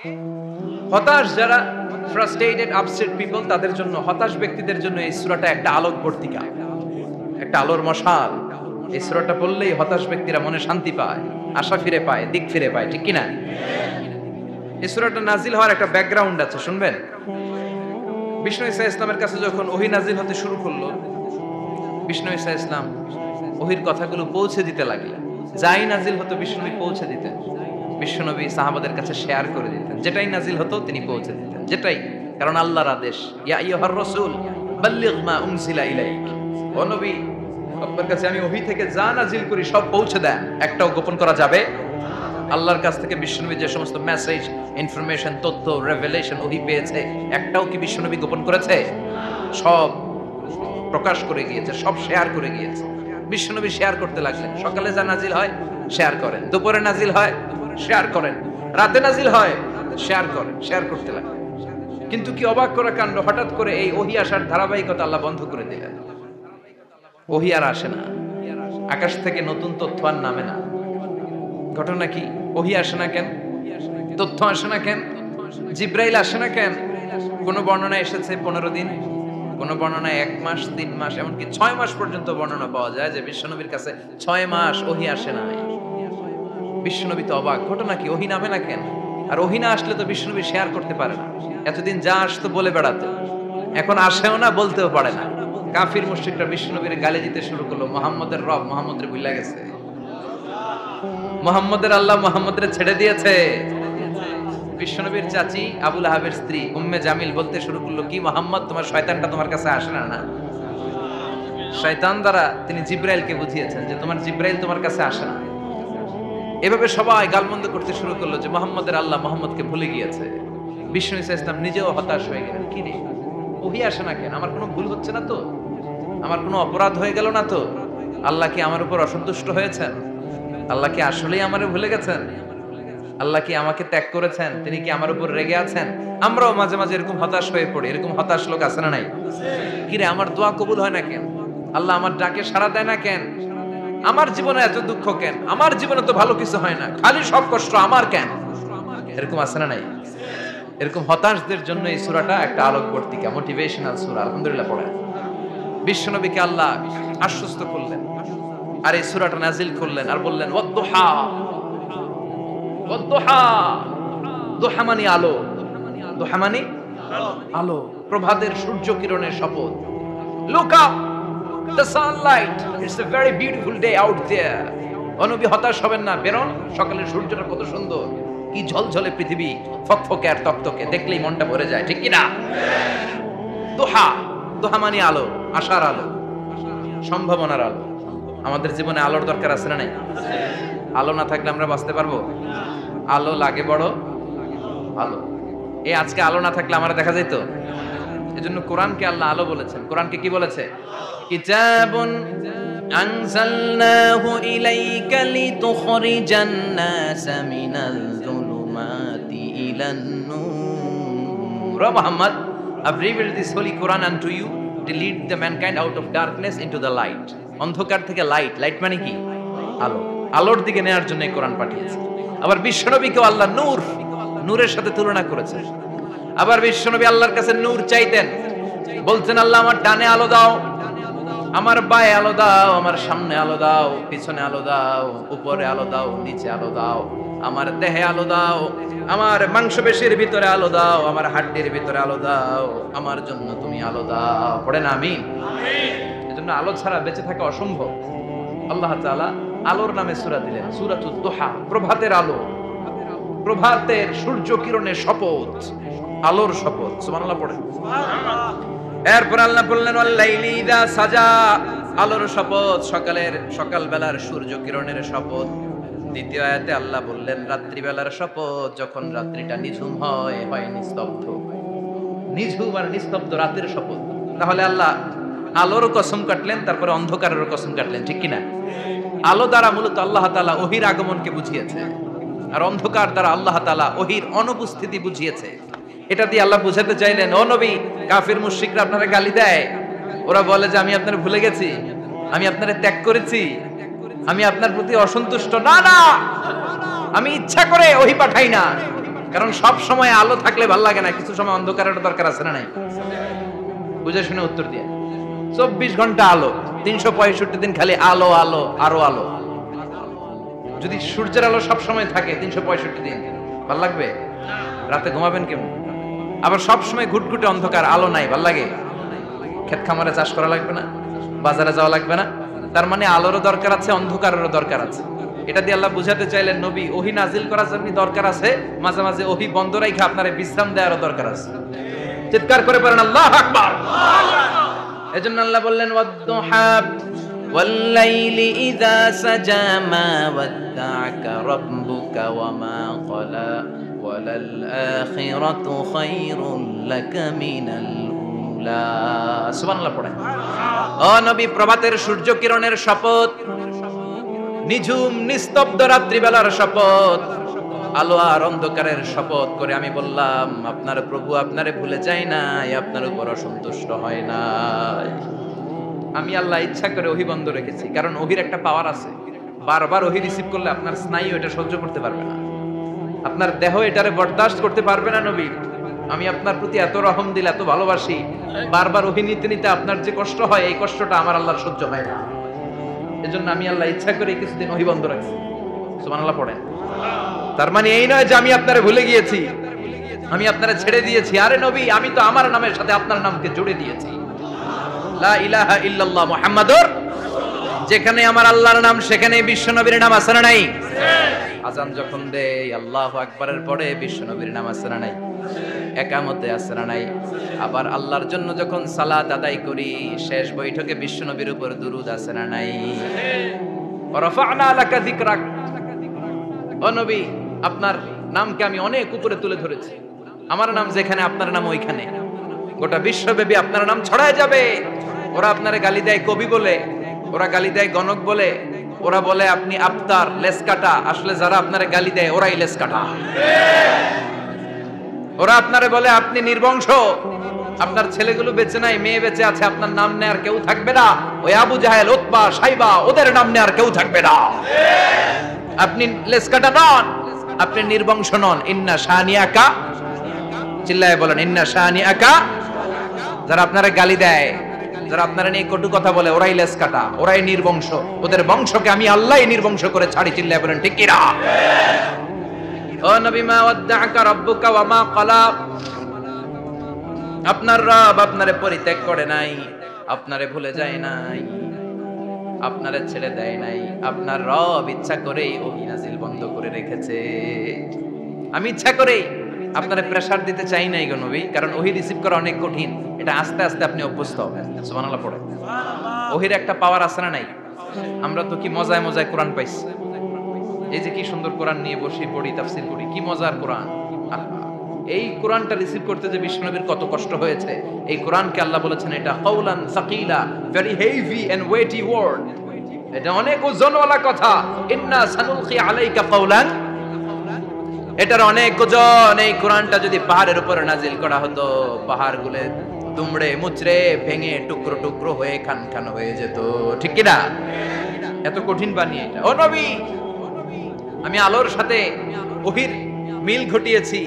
হতাশ যারা, frustrated upset people, তাদের জন্য, হতাশ ব্যক্তিদের জন্য এই সূরাটা একটা আলোক বর্তিকা, একটা আলোর মশাল। এই সূরাটা পড়লেই হতাশ ব্যক্তিরা মনে শান্তি পায়, আশা ফিরে পায়, দিক ফিরে পায়, ঠিক কিনা? এই সূরাটা নাজিল হওয়ার একটা ব্যাকগ্রাউন্ড আছে, শুনবেন। বিষ্ণু ঈসা ইসলামের কাছে যখন ওহী নাজিল হতে শুরু করলো, বিষ্ণু ঈসা ইসলাম ওহীর কথাগুলো পৌঁছে দিতে লাগলেন। যাই নাজিল হতো বিষ্ণুনবী পৌঁছে দিতেন, বিশ্বনবী সাহাবাদের কাছে শেয়ার করে দিতেন। যেটাই নাজিল হতো তিনি পৌঁছে দিতেন, যেটাই, কারণ আল্লাহর আদেশ, ইয়া আইয়ুহার রাসূল বাল্লিগ মা উনজিলা ইলাইক, ও নবী আপনার কাছে আমি ওহী থেকে যা নাজিল করি সব পৌঁছে দেন, একটাও গোপন করা যাবে। আল্লাহর কাছ থেকে বিশ্বনবী যে সমস্ত মেসেজ, ইনফরমেশন, তথ্য, রেভেলেশন ওহী পেয়েছে, একটাও কি বিশ্বনবী গোপন করেছে? সব প্রকাশ করে গিয়েছে, সব শেয়ার করে গিয়েছে। বিশ্বনবী শেয়ার করতে লাগলেন। সকালে যা নাজিল হয় শেয়ার করেন, দুপুরে নাজিল হয় শেয়ার করেন, রাতে নাজিল হয় শেয়ার করেন, শেয়ার করতে লাগলেন। কিন্তু কি অবাক করা কাণ্ড, হঠাৎ করে এই ওহী আসার ধারাবাহিকতা আল্লাহ বন্ধ করে দিলেন। ওহী আর আসে না, আকাশ থেকে নতুন তথ্য আর নামে না। ঘটনা কি? ওহী আসে না কেন? তথ্য আসে না কেন? জিব্রাইল আসে না কেন? কোন বর্ণনায় এসেছে 15 দিন, কোন বর্ণনায় 1 মাস, 3 মাস, এমনকি 6 মাস পর্যন্ত বর্ণনা পাওয়া যায় যে বিশ্বনবীর কাছে 6 মাস ওহী আসে না। বিশ্বনবী তো অবাক, ঘটনা কি? ওহী নামে না কেন? আর ওহী না আসলে তো বিশ্বনবী শেয়ার করতে পারে না। এতদিন যা আসতো বলে বেড়াতো, এখন আসেও না, বলতেও পারে না। কাফির মুশরিকরা বিশ্বনবীর গালি দিতে শুরু করলো, মুহাম্মদের রব মুহাম্মদরে ভুলে গেছে, মুহাম্মদের আল্লাহ মুহাম্মদরে ছেড়ে দিয়েছে। বিশ্বনবীর চাচি আবু লাহাবের স্ত্রী উম্মে জামিল বলতে শুরু করলো, কি মুহাম্মদ, তোমার শয়তানটা তোমার কাছে আসে না? না, শয়তান দ্বারা তিনি জিব্রাইলকে বুঝিয়েছেন যে তোমার জিব্রাইল তোমার কাছে আসে না। এভাবে সবাই গালমন্দ করতে শুরু করলো যে মুহাম্মদের আল্লাহ মুহাম্মদকে ভুলে গিয়েছে। বিষ্ণু ঈসা ইসলাম নিজেও হতাশ হয়ে গেলেন, কি রে ওহী আসে না কেন? আমার কোনো ভুল হচ্ছে না তো? আমার কোনো অপরাধ হয়ে গেল না তো? আল্লাহ কি আমার উপর অসন্তুষ্ট হয়েছেন? আল্লাহ কি আসলেই আমারে ভুলে গেছেন? আল্লাহ কি আমাকে ত্যাগ করেছেন? তিনি কি আমার উপর রেগে আছেন? আমরাও মাঝে মাঝে এরকম হতাশ হয়ে পড়ি। এরকম হতাশ লোক আছে না নাই? কিরে আমার দোয়া কবুল হয় না কেন? আল্লাহ আমার ডাকে সাড়া দেয় না কেন? আমার জীবনে এত দুঃখ কেন? আমার জীবনে তো ভালো কিছু হয় না, খালি সব কষ্ট আমার কেন? এরকম আছে না নাই? এরকম হতাশদের জন্য এই সূরাটা একটা আলোকবর্তিকা, মোটিভেশনাল সূরা। আলহামদুলিল্লাহ পড়েন। বিশ্বনবীকে আল্লাহ আশ্বস্ত করলেন আর এই সূরাটা নাজিল করলেন আর বললেন, ওয়াদ-দুহা, ওয়াদ-দুহা, দুহা মানে আলো, দুহা মানে আলো, প্রভাতের সূর্য কিরণের শপথ। Look up, the sunlight, it's a very beautiful day out there. নবী হতাশ হবেন না, বেরোন, সকালের সূর্যটা কত সুন্দর, কি ঝলঝলে পৃথিবী, ফকফকে আর তকতকে, দেখলেই মনটা ভরে যায়, ঠিক কি না? দুহা, দুহা মানে আলো, আশার আলো, সম্ভাবনার আলো। আমাদের জীবনে আলোর দরকার আছে না নাই? আলো না থাকলে আমরা বাঁচতে পারবো? আলো লাগে বড় আলো। এই আজকে আলো না থাকলে আমরা দেখা যেত। এজন্য কোরআনকে আল্লাহ আলো বলেছেন। কোরআনকে কি বলেছে? কিতাবুন আনজালনাহু ইলাইকা লিতুখরিজান নাসা মিনাল যুলুমাতি ইলান নূর। Muhammad, I've revealed this holy Quran unto you to lead the mankind out of darkness into the light. অন্ধকার থেকে লাইট, লাইট মানে কি? আলো, আলোর দিকে নেয়ার জন্য এই কোরআন পাঠিয়েছে। আবার বিশ্বনবীকেও আল্লাহ নূর, নূরের সাথে তুলনা করেছেন। আবার বিশ্বনবী আল্লাহর কাছে নূর চাইতেন, বলছেন, আল্লাহ আমার ডানে আলো দাও, আমার বায়ে আলো দাও, আমার সামনে আলো দাও, পিছনে আলো দাও, উপরে আলো দাও, নিচে আলো দাও, আমার দেহে আলো দাও, আমার মাংসপেশির ভিতরে আলো দাও, আমার হাড্ডির ভিতরে আলো দাও, আমার জন্য তুমি আলো দাও। পড়েন আমিন। এজন্য আলো ছাড়া বেঁচে থাকা অসম্ভব। আল্লাহ তাআলা আলোর নামে সূরা দিলেন, সূরাতুদ দুহা, প্রভাতের আলো, প্রভাতের সূর্য কিরণের শপথ, আলোর শপথ। সুবহানাল্লাহ পড়েন। এরপর আল্লাহ বললেন, ওয়াল লাইলি ইযা সাজা, আলোর শপথ, সকালের, সকাল বেলার সূর্য কিরণের শপথ। দ্বিতীয় আয়াতে আল্লাহ বললেন, রাত্রিবেলার শপথ, যখন রাত্রিটা নিঝুম হয়, হয় নিস্তব্ধ, নিঝুম আর নিস্তব্ধ রাতের শপথ। তাহলে আল্লাহ আলোর কসম কাটলেন, তারপরে অন্ধকারের কসম কাটলেন, ঠিক কিনা? আলো দ্বারা মূলত আল্লাহ তাআলা ওহীর আগমনকে বুঝিয়েছে, আর অন্ধকার দ্বারা আল্লাহ তাআলা ওহীর অনুপস্থিতি বুঝিয়েছে। এটা দিয়ে আল্লাহ বুঝাতে চাইলেন, ও নবী, কাফির মুশরিকরা আপনারা গালি দেয়, ওরা বলে যে আমি আপনারে ভুলে গেছি, আমি আপনারে ত্যাগ করেছি, আমি আপনার প্রতি অসন্তুষ্ট। না না, আমি ইচ্ছা করে ওহী পাঠাই না, কারণ সব সময় আলো থাকলে ভালো লাগে না, কিছু সময় অন্ধকারের দরকার আছে না নাই? বুঝে শুনে উত্তর দিয়ে। 24 ঘন্টা আলো, 365 দিন খালি আলো আলো আরো আলো। যদি সূর্যের আলো সব সময় থাকে 365 দিন, ভাল লাগবে? রাতে ঘুমাবেন কেমন? আবার সব সময় ঘুটঘুটে অন্ধকার, আলো নাই, ভাল লাগে? ক্ষেত খামারে চাষ করা লাগবে না, বাজারে যাওয়া লাগবে না। তার মানে আলোরও দরকার আছে, অন্ধকারেরও দরকার আছে। এটা দিয়ে আল্লাহ বুঝাতে চাইলেন নবী ওহী নাজিল করার জন্য দরকার আছে, মাঝে মাঝে ওহী বন্ধ রাখা আপনারে বিশ্রাম দেওয়ারও দরকার আছে। চিৎকার করে পড়েন আল্লাহু আকবার। এজন্য আল্লাহ বললেন ওয়াদ-দুহা ওয়াল-লাইলি ইযা সাজা মা ওয়াদ্দা'আকা রাব্বুকা ওয়া মা ক্বালা ওয়ালাল আখিরাতু খায়রুল লাকা মিনাল উলা। সুবহানাল্লাহ পড়েন। ও নবী, প্রভাতের সূর্য কিরণের শপথ, নিঝুম নিস্তব্ধ রাত্রিবেলার শপথ, আলো আর অন্ধকারের শপথ করে আমি বললাম আপনার প্রভু আপনারে ভুলে যায় নাই, আপনার উপর অসন্তুষ্ট হয় নাই। আমি আল্লাহ ইচ্ছা করে ওহী বন্ধ রেখেছি, কারণ ওহীর একটা পাওয়ার আছে। বারবার ওহী রিসিভ করলে আপনার স্নায়ু এটা সহ্য করতে পারবে না, আপনার দেহ এটারে বরদাস্ত করতে পারবে না। নবী, আমি আপনার প্রতি এত রহম দিল, এত ভালোবাসি, বারবার ওহী নিতে নিতে আপনার যে কষ্ট হয়, এই কষ্টটা আমার আল্লাহর সহ্য হয় না। এজন্য আমি আল্লাহ ইচ্ছা করে কিছুদিন ওহী বন্ধ রাখছি। সুবহানাল্লাহ পড়েন। তার মানে এই নয় যে আমি আপনারে ভুলে গিয়েছি, আমি আপনারে ছেড়ে দিয়েছি। আরে নবী, আমি তো আমার নামের সাথে আপনার নামকে জুড়ে দিয়েছি। লা ইলাহা ইল্লাল্লাহ মুহাম্মাদুর, যেখানে আমার আল্লাহর নাম সেখানে বিশ্ব নবীর নাম আছে না নাই? আজান যখন দেই আল্লাহু আকবারের পরে বিশ্ব নবীর নাম আছে না নাই? একামতে আছে না নাই? আবার আল্লাহর জন্য যখন সালাত আদায় করি শেষ বৈঠকে বিশ্ব নবীর উপর দুরূদ আছে না নাই? রাফা'না লাকা যিকরাক, ও নবী, আপনার নামকে আমি অনেক উপরে তুলে ধরেছি। আমার নাম যেখানে আপনার নাম ওইখানে, গোটা বিশ্বব্যাপী আপনার নাম ছড়ায় যাবে। ওরা আপনারে গালি দেয় কবি বলে, ওরা গালি দেয় গণক বলে, ওরা বলে আপনি আফতার, লেস কাটা। আসলে যারা আপনারে গালি দেয় ওরাই লেস কাটা। ওরা আপনারে বলে আপনি নির্বংশ, আপনার ছেলেগুলো বেঁচে নাই, মেয়ে বেঁচে আছে, আপনার নাম নেয়ার কেউ থাকবে না। ওই আবু জাহেল, উতবা, সাইবা, ওদের নাম নেয়ার কেউ থাকবে না। আপনি লেস কাটা নন, আপনি নির্বংশ নন। ইন্না শানিয়াকা, চিল্লায়ে বলেন ইন্না শানিয়াকা। যারা আপনারে গালি দেয়, যারা আপনারা নিয়ে কটু কথা বলে, ওরাই লেস কাটা, ওরাই নির্বংশ। ওদের বংশকে আমি আল্লাহই নির্বংশ করে ছাড়ি। চিল্লায়ে বলেন ঠিক কি না? ও নবী, মা ওয়াদ্দা'আকা রাব্বুকা ওয়া মা ক্বালা, আপনার রব আপনারে পরিত্যাগ করে নাই, আপনারে ভুলে যায় নাই, আপনারে ছেড়ে দেয় নাই। আপনার রব ইচ্ছা করেই ওহী নাজিল বন্ধ করে রেখেছে। আমি ইচ্ছা করেই আপনারে প্রেসার দিতে চাই নাই গো নবী, কারণ ওহী রিসিভ করা অনেক কঠিন। এটা আস্তে আস্তে আপনি অভ্যস্ত হবেন। সুবহানাল্লাহ পড়ে। ওহীর একটা পাওয়ার আছে না নাই? আমরা তো কি মজায় মজায় কোরআন পাইছি। এই যে কি সুন্দর কোরআন নিয়ে বসে পড়ি, তাফসীর করি, কি মজার কোরআন। এই কোরআনটা রিসিভ করতে যে বিশ্বনবীর কত কষ্ট হয়েছে। এই কোরআনকে আল্লাহ বলেছেন এটা কাওলান সাকিলা, very heavy and weighty word. এটা অনেক ওজনওয়ালা কথা। ইন্না সানুলকি আলাইকা কাওলান, এটার অনেক ওজন। এই কোরআনটা যদি পাহাড়ের উপরে নাজিল করা হতো, পাহাড়গুলো দুমড়ে মুচড়ে ভেঙে টুকরো টুকরো হয়ে খান খান হয়ে যেত। ঠিক কি না? এত কঠিন বানিয়ে এটা। ও নবী, আমি আলোর সাথে ওহীর মিল ঘটিয়েছি,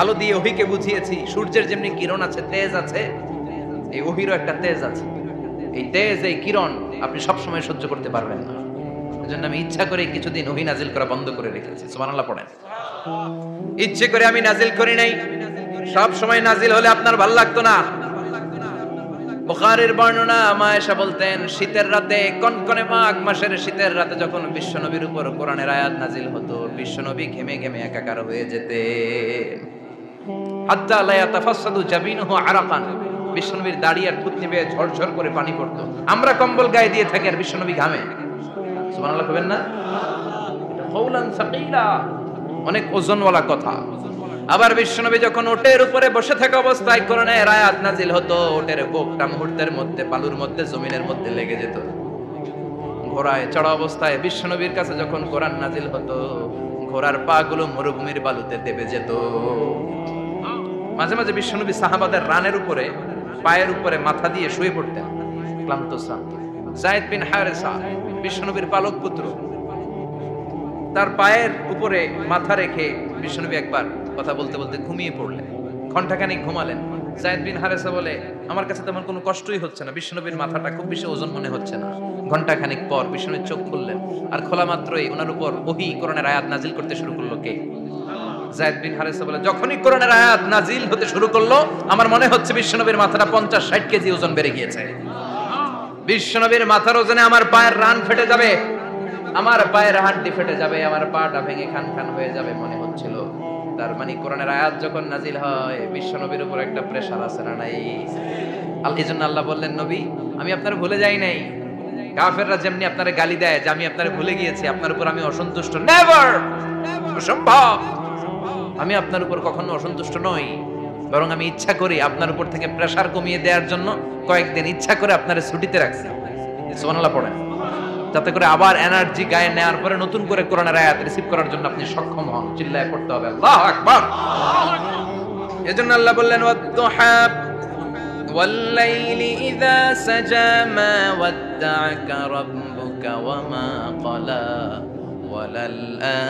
আলো দিয়ে ওহীকে বুঝিয়েছি। সূর্যের যেমনি কিরণ আছে, তেজ আছে, এই ওহীরও একটা তেজ আছে। এই তেজ, এই কিরণ আপনি সব সময় সহ্য করতে পারবেন না। এজন্য আমি ইচ্ছা করে কিছুদিন ওহী নাজিল করা বন্ধ করে রেখেছি। সুবহানাল্লাহ পড়েন। ইচ্ছে করে আমি নাজিল করি নাই। সব সময় নাজিল হলে আপনার ভালো লাগতো না। বুখারীর বর্ণনা, আয়েশা বলতেন শীতের রাতে, কনকনে মাঘ মাসের শীতের রাতে যখন বিশ্বনবীর উপর কোরআনের আয়াত নাজিল হতো, বিশ্বনবী ঘেমে ঘেমে একাকার হয়ে যেতেন। হাত্তা লা ইয়াতাফাসসাদু জাবিনুহু আরাকান, বিশ্বনবীর দাড়ি আর থুতনি বেয়ে ঝরঝর করে পানি পড়তো। আমরা কম্বল গায়ে দিয়ে থাকি আর বিশ্বনবী ঘামে। সুবহানাল্লাহ কইবেন না? এটা কাওলান সাকিলা, অনেক ওজনওয়ালা কথা। আবার বিশ্বনবী যখন ওটের উপরে বসে থাকা অবস্থায় কোরআনের আয়াত নাজিল হতো, ওটের কোপটা মুহূর্তের মধ্যে বালুর মধ্যে, জমিনের মধ্যে লেগে যেত। ঘোড়ায় চড়া অবস্থায় বিশ্বনবীর কাছে যখন কোরআন নাজিল হতো, ঘোড়ার পা গুলো মরুভূমির বালুতে দেবে যেত। মাঝে মাঝে বিশ্বনবী সাহাবাদের রানের উপরে, পায়ের উপরে মাথা দিয়ে শুয়ে পড়তেন ক্লান্ত শ্রান্ত। যায়েদ বিন হারেসা, বিশ্বনবীর পালক পুত্র, তার পায়ের উপরে মাথা রেখে বিশ্বনবী একবার কথা বলতে বলতে ঘুমিয়ে পড়লেন, ঘন্টাখানিক ঘুমালেন। যায়েদ বিন হারেসা বলে, আমার কাছে তেমন কোনো কষ্টই হচ্ছে না, বিশ্বনবীর মাথাটা খুব বেশি ওজন মনে হচ্ছে না। ঘন্টাখানিক পর বিশ্বনবীর চোখ খুললেন, আর খোলা মাত্রই ওনার উপর ওহী কোরআনের আয়াত নাজিল করতে শুরু করলো। কে? যায়েদ বিন হারেসা বলে, যখনই কোরআনের আয়াত নাজিল হতে শুরু করলো, আমার মনে হচ্ছে বিশ্বনবীর মাথাটা 50-60 কেজি ওজন বেড়ে গিয়েছে। বিশ্বনবীর মাথার ওজনে আমার পায়ের রান ফেটে যাবে, আমার পায়ের হাড্ডি ফেটে যাবে, আমার পাটা ভেঙে খান খান হয়ে যাবে মনে হচ্ছিল। তার মানে কোরআনের আয়াত যখন নাজিল হয়, বিশ্বনবীর উপর একটা প্রেসার আছে না নাই? এজন্য আল্লাহ বললেন, নবী আমি আপনার ভুলে যাই নাই। কাফেররা যেমনি আপনারে গালি দেয় যে আমি আপনারে ভুলে গিয়েছি, আপনার উপর আমি অসন্তুষ্ট, নেভার, অসম্ভব। আমি আপনার উপর কখনো অসন্তুষ্ট নই, বরং আমি ইচ্ছা করি আপনার উপর থেকে প্রেসার কমিয়ে দেওয়ার জন্য কয়েকদিন ইচ্ছা করে আপনারে ছুটিতে রাখছি। সুবহানাল্লাহ পড়েন, যাতে করে আবার এনার্জি গায়ে নেওয়ার পরে নতুন করে কোরআনের আয়াত রিসিভ করার জন্য আপনি সক্ষম হন। চিল্লায় পড়তে হবে আল্লাহু আকবার। এজন্য আল্লাহ বললেন, ওয়াদ-দুহা ওয়াল-লাইলি ইযা সাজা মা ওয়াদ্দা'আকা রাব্বুকা ওয়া মা ক্বালা ওয়ালাল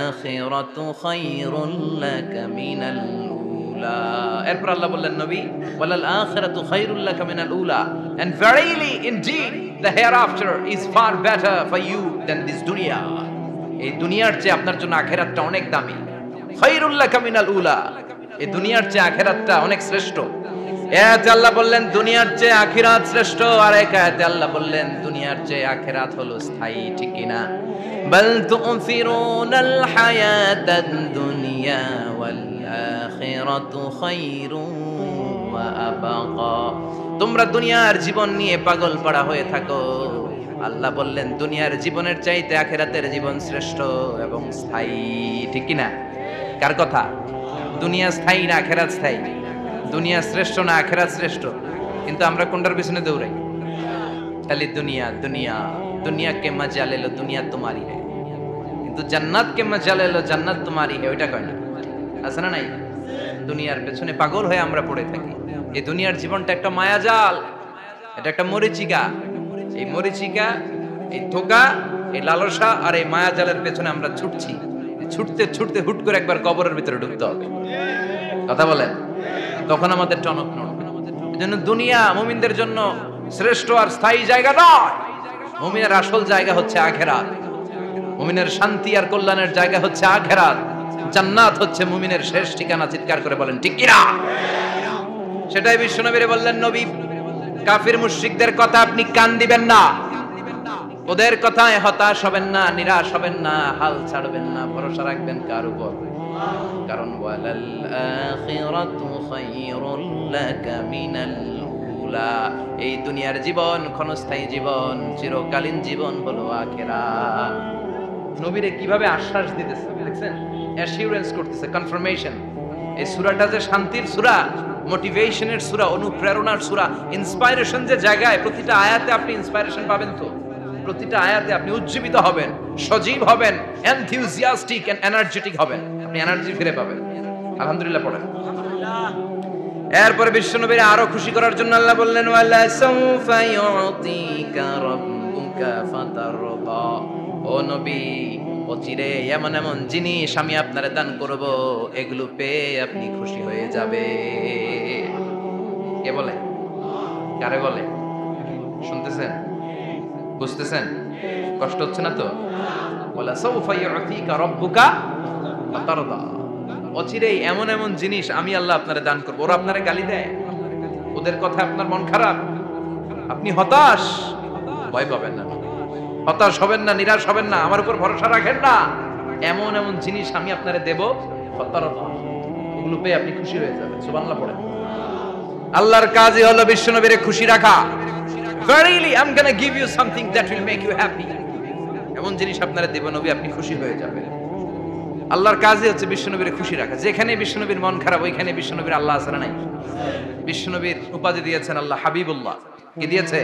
আখিরাতু খায়রুল লাকা মিনাল উলা। এরপর আল্লাহ বললেন, নবী ওয়ালাল আখিরাতু খায়রুল লাকা মিনাল উলা, and verily indeed the hereafter is far better for you than this dunya. এই দুনিয়ার চেয়ে আপনার জন্য আখিরাতটা অনেক দামি। খায়রুল লাকা মিনাল উলা, এই দুনিয়ার চেয়ে আখিরাতটা অনেক শ্রেষ্ঠ। এতে আল্লাহ বললেন দুনিয়ার চেয়ে আখিরাত শ্রেষ্ঠ, আর এক আয়াতে আল্লাহ বললেন দুনিয়ার চেয়ে আখিরাত হলো স্থায়ী। ঠিক কি না? বাল তু'থিরুনাল হায়াতাদ দুনিয়া ওয়াল আখিরাতু খায়রুন ওয়া আবাকা। তোমরা দুনিয়ার জীবন নিয়ে পাগল পাড়া হয়ে থাকো, আল্লাহ বললেন দুনিয়ার জীবনের চাইতে আখিরাতের জীবন শ্রেষ্ঠ এবং স্থায়ী। ঠিক কি না? কার কথা? দুনিয়া স্থায়ী না আখিরাত স্থায়ী? দুনিয়া শ্রেষ্ঠ না আখিরাত শ্রেষ্ঠ? কিন্তু আমরা কোনটার পিছনে দৌড়াই? খালি দুনিয়া দুনিয়া, দুনিয়া কে মজা লেলো দুনিয়া তোমারি হে, কিন্তু জান্নাত কে মজা লেলো জান্নাত তোমারি হে, ওইটা কয় না? আছে না নাই? দুনিয়ার পেছনে পাগল হয়ে আমরা পড়ে থাকি। এই দুনিয়ার জীবনটা একটা মায়াজাল, এটা একটা মরিচিকা। এই মরিচিকা, এই ধোঁকা, এই লালসা আর এই মায়াজালের পেছনে আমরা ছুটছি। ছুটতে ছুটতে হুট করে একবার কবরের ভিতরে ঢুকতে হবে। কথা বলেন, তখন আমাদের টনক নড়বে। এজন্য দুনিয়া মুমিনদের জন্য শ্রেষ্ঠ আর স্থায়ী জায়গা নয়। মুমিনের আসল জায়গা হচ্ছে আখিরাত। মুমিনের শান্তি আর কল্যাণের জায়গা হচ্ছে আখিরাত। জান্নাত হচ্ছে মুমিনের শেষ ঠিকানা। চিৎকার করে বলেন ঠিক কি না? সেটাই বিশ্বনবীরে বললেন, নবী কাফির মুশরিকদের কথা আপনি কান দিবেন না, ওদের কথায় হতাশ হবেন না, নিরাশ হবেন না, হাল ছাড়বেন না, ভরসা রাখবেন কার উপর? কারণ ওয়ালাল আখিরাতু খায়রুল লাকা মিনাল উলা, এই দুনিয়ার জীবন ক্ষণস্থায়ী জীবন, চিরকালীন জীবন হলো আখিরাত। নবীরে কিভাবে আশ্বাস দিতেছে দেখছেন, অ্যাসিউরেন্স করতেছে, কনফার্মেশন। এই সূরাটা যে শান্তির সূরা, মোটিভেশনের সূরা, অনুপ্রেরণার সূরা, ইন্সপাইরেশন যে জায়গায়, প্রতিটা আয়াতে আপনি ইন্সপাইরেশন পাবেন। তো প্রতিটা আয়াতে আপনি উজ্জীবিত হবেন, সজীব হবেন, এনথিউজিয়াস্টিক এন্ড এনার্জেটিক হবেন, আপনি এনার্জি ফিরে পাবেন। আলহামদুলিল্লাহ পড়েন। এরপরে বিশ্বনবীর আরো খুশি করার জন্য আল্লাহ বললেন, ওয়ালা সাউফা ইউতিকা রাব্বুকা ফাতারদা। ও নবী, অচিরে এমন এমন জিনিস আমি আপনারে দান করব, এগুলো পেয়ে আপনি খুশি হয়ে যাবে। কে বলে? কারে বলে? শুনতেছেন? বুঝতেছেন? কষ্ট হচ্ছে না তো? ওয়ালা সাউফা ইউতিকা রাব্বুকা ফাতারদা। অচিরেই এমন এমন জিনিস আমি আল্লাহ আপনারে দান করব। ওরা আপনারে গালি দেয়, ওদের কথা আপনার মন খারাপ, আপনি হতাশ, ভয় পাবেন না, হতাশ হবেন না, নিরাশ হবেন না, আমার উপর ভরসা রাখেন না। এমন এমন জিনিস আমি আপনারে দেব, ওগুলো পেয়ে আপনি খুশি হয়ে যাবেন। সুবহানাল্লাহ পড়েন। আল্লাহর কাজই হলো বিশ্বনবীরে খুশি রাখা। Verily I'm going to give you something that will make you happy. এমন জিনিস আপনারা দেব নবী, আপনি খুশি হয়ে যাবেন। আল্লাহর কাজই হচ্ছে বিশ্বনবীরে খুশি রাখা। যেখানে বিশ্বনবীর মন খারাপ, ওইখানে বিশ্বনবীর আল্লাহ আছে না নাই? বিশ্বনবীর উপাধি দিয়েছেন আল্লাহ হাবিবুল্লাহ। কি দিয়েছে?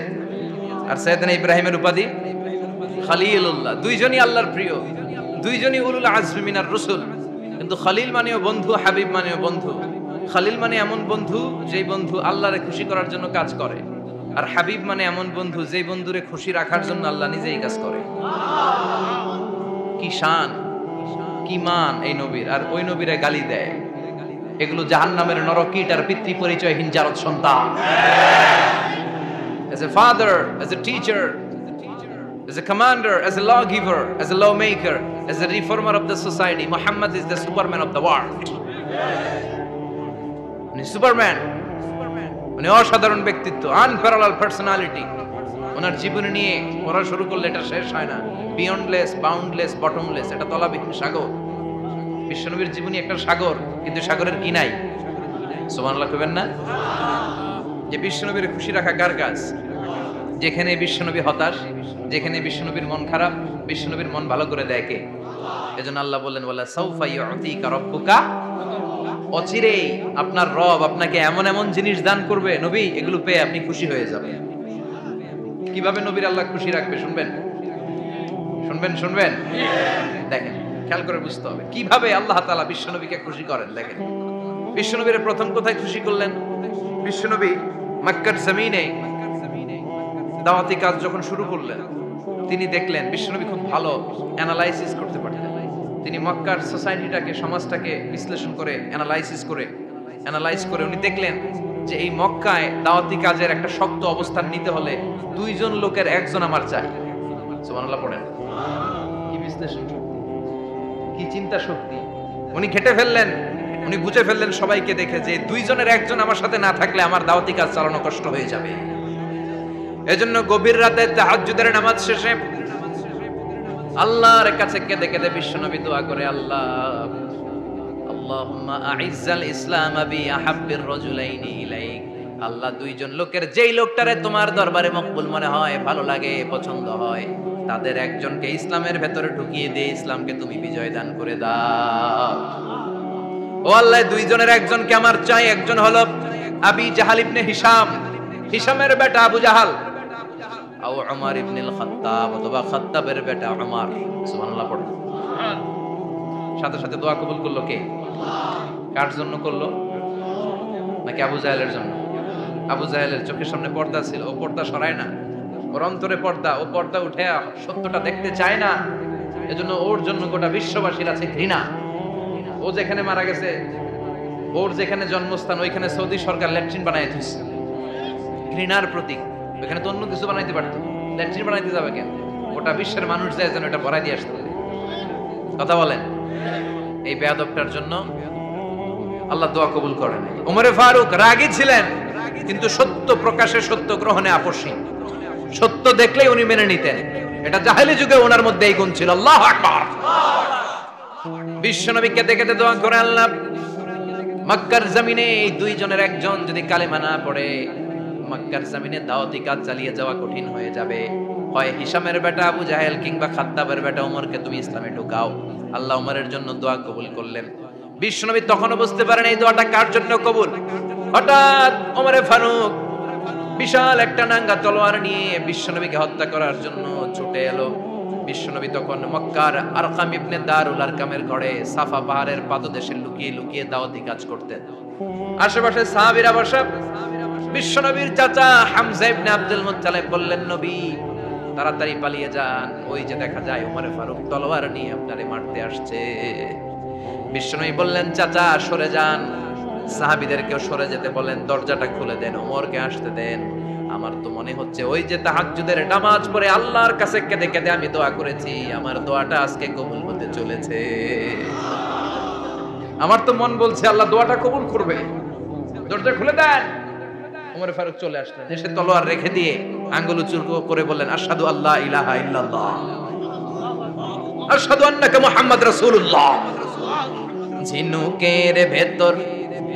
আর সাইয়েদনা ইব্রাহিমের উপাধি খলিলুল্লাহ। দুইজনই আল্লাহর প্রিয়, দুইজনই উলুল আজমি মিনার রাসূল। কিন্তু খলিল মানেও বন্ধু, হাবিব মানেও বন্ধু। খলিল মানে এমন বন্ধু যেই বন্ধু আল্লাহরে খুশি করার জন্য কাজ করে, আর হাবিব মানে এমন বন্ধু যেই বন্ধুরে খুশি রাখার জন্য আল্লাহ নিজেই কাজ করে। কি শান, কি মান এই নবীর! আর ওই নবীরে গালি দেয়, এগুলো জাহান্নামের নরকীট আর পিতৃ পরিচয়হীন জারদ সন্তান। As a father, as a teacher, as a commander, as a lawgiver, as a lawmaker, as a reformer of the society, Muhammad is the Superman of the world. উনি সুপারম্যান, উনি অসাধারণ ব্যক্তিত্ব, আনপ্যারালাল পার্সোনালিটি। ওনার জীবন নিয়ে পড়া শুরু করলে এটা শেষ হয় না। বিয়ন্ডলেস, বাউন্ডলেস, বটমলেস, এটা তলাবিহীন সাগর। বিশ্বনবীর জীবনী একটা সাগর, কিন্তু সাগরের কি নাই? সুবহানাল্লাহ কইবেন না? যে বিশ্বনবীর খুশি রাখা কার কাজ? যেখানে বিশ্বনবী হতাশ, যেখানে বিশ্বনবীর মন খারাপ, বিশ্বনবীর মন ভালো করে দেয় কে? এজন্য আল্লাহ বললেন ওয়ালা সাউফা ইউতিকা রাব্বুকা, অচিরেই আপনার রব আপনাকে এমন এমন জিনিস দান করবে নবী, এগুলো পেয়ে আপনি খুশি হয়ে যাবেন। কিভাবে নবীর আল্লাহ খুশি রাখবে শুনবেন? শুনবেন? দেখেন, খেয়াল করে বুঝতে হবে কিভাবে আল্লাহ তাআলা বিশ্বনবীকে খুশি করেন। দেখেন, বিশ্বনবীর প্রথম কোথায় খুশি করলেন? বিশ্বনবী মক্কার জমিনে দাওয়াতি কাজ যখন শুরু করলেন, তিনি দেখলেন বিশ্বনবী খুব ভালো অ্যানালাইসিস করতে পারতেন। তিনি মক্কার সোসাইটিটাকে, সমাজটাকে বিশ্লেষণ করে অ্যানালাইজ করে উনি দেখলেন যে এই মক্কায় দাওয়াতি কাজের একটা শক্ত অবস্থান নিতে হলে দুইজন লোকের একজন আমার চাই। সুবহানাল্লাহ পড়েন। কি বিশ্লেষণ শক্তি, কি চিন্তা শক্তি! উনি ঘেটে ফেললেন, উনি বুঝে ফেললেন সবাইকে দেখে যে দুইজনের একজন আমার সাথে না থাকলে আমার দাওয়াতি কাজ চালানো কষ্ট হয়ে যাবে। এজন্য গভীর রাতে তাহাজ্জুদের নামাজ শেষে আল্লাহর কাছে কেঁদে কেঁদে বিশ্বনবী দোয়া করে, আল্লাহুম্মা আইজ্জাল ইসলাম বি আহাব্বির রাজুলাইনি ইলাইক। আল্লাহ, দুইজন লোকের যেই লোকটারে তোমার দরবারে মকবুল মনে হয়, ভালো লাগে, পছন্দ হয়, তাদের একজনকে ইসলামের ভেতরে ঢুকিয়ে দিয়ে ইসলামকে তুমি বিজয় দান করে দাও। ও আল্লাহ, দুইজনের একজনকে আমার চাই। একজন হলো আবি জাহাল ইবনে হিশাম, হিশামের বেটা আবু জাহাল, আও উমর ইবনুল খাত্তাব, অথবা খাত্তাবের বেটা উমর। সুবহানাল্লাহ পড়ো। সাথে সাথে দোয়া কবুল করলো কে? কার জন্য করলো? নাকি আবু জাহেলের জন্য? আবু জাহেলের চোখের সামনে পর্দা ছিল, ও পর্দা সরায় না। ওর অন্তরে পর্দা, ও পর্দা উঠে সত্যটা দেখতে চায় না। এজন্য ওর জন্য গোটা বিশ্ববাসীর আছে ঘৃণা। ও যেখানে মারা গেছে, ওর যেখানে জন্মস্থান, ওইখানে সৌদি সরকার ল্যাট্রিন বানায় দিচ্ছে, ঘৃণার প্রতীক। ওইখানে তো অন্য কিছু বানাইতে পারতো, ল্যাট্রিন বানাইতে যাবে কেন? গোটা বিশ্বের মানুষ যায় যেন এটা ভরাই দিয়ে আসতে পারে। কথা বলেন। এই বেয়াদবটার জন্য আল্লাহ দোয়া কবুল করেন। ওমরে ফারুক রাগী ছিলেন, কিন্তু সত্য প্রকাশে, সত্য গ্রহণে আপসহীন। সত্য দেখলেই উনি মেনে নিতেন। এটা জাহেলি যুগে ওনার মধ্যে এই গুণ ছিল। আল্লাহু আকবার। বিশ্বনবী কেঁদে কেঁদে দোয়া করে, আল্লাহ, মক্কার জমিনে এই দুইজনের একজন যদি কালেমা না পড়ে, মক্কার জমিনে দাওয়াতি কাজ চালিয়ে যাওয়া কঠিন হয়ে যাবে। হয় হিশামের বেটা আবু জাহেল কিংবা খাত্তাবের বেটা ওমরকে তুমি ইসলামে ঢুকাও। আল্লাহ ওমরের জন্য দোয়া কবুল করলেন। বিশ্বনবী তখনও বুঝতে পারেন এই দোয়াটা কার জন্য কবুল। হঠাৎ ওমরে ফারুক বিশাল একটা নাঙ্গা তলোয়ার নিয়ে বিশ্বনবীকে হত্যা করার জন্য ছুটে এলো। বিশ্বনবী তখন মক্কার আরকাম ইবনে দারুল আরকামের ঘরে সাফা পাহাড়ের পাদদেশে লুকিয়ে লুকিয়ে দাওয়াতি কাজ করতেন। আশেপাশে সাহাবীরা বসা। বিশ্বনবীর চাচা হামজা ইবনে আব্দুল মুত্তালিব বললেন, নবী তাড়াতাড়ি পালিয়ে যান, ওই যে দেখা যায় ওমরে ফারুক তলোয়ার নিয়ে আপনারে মারতে আসছে। বিশ্বনবী বললেন, চাচা সরে যান। সাহাবীদেরকেও সরে যেতে বলেন, দরজাটা খুলে দেন, ওমরকে আসতে দেন। আমার তো মনে হচ্ছে ওই যে তাহাজ্জুদের নামাজ পড়ে আল্লাহর কাছে কেঁদে কেঁদে আমি দোয়া করেছি, আমার দোয়াটা আজকে কবুল হতে চলেছে। আমার তো মন বলছে আল্লাহ দোয়াটা কবুল করবে। দরজা খুলে দেন। ওমর ফারুক চলে আসলেন, এসে তলোয়ার রেখে দিয়ে আঙ্গুল উঁচু করে বললেন, আশহাদু আল্লা ইলাহা ইল্লাল্লাহ, আশহাদু আন্নাকা মুহাম্মদ রাসূলুল্লাহ। ঝিনুকের ভেতর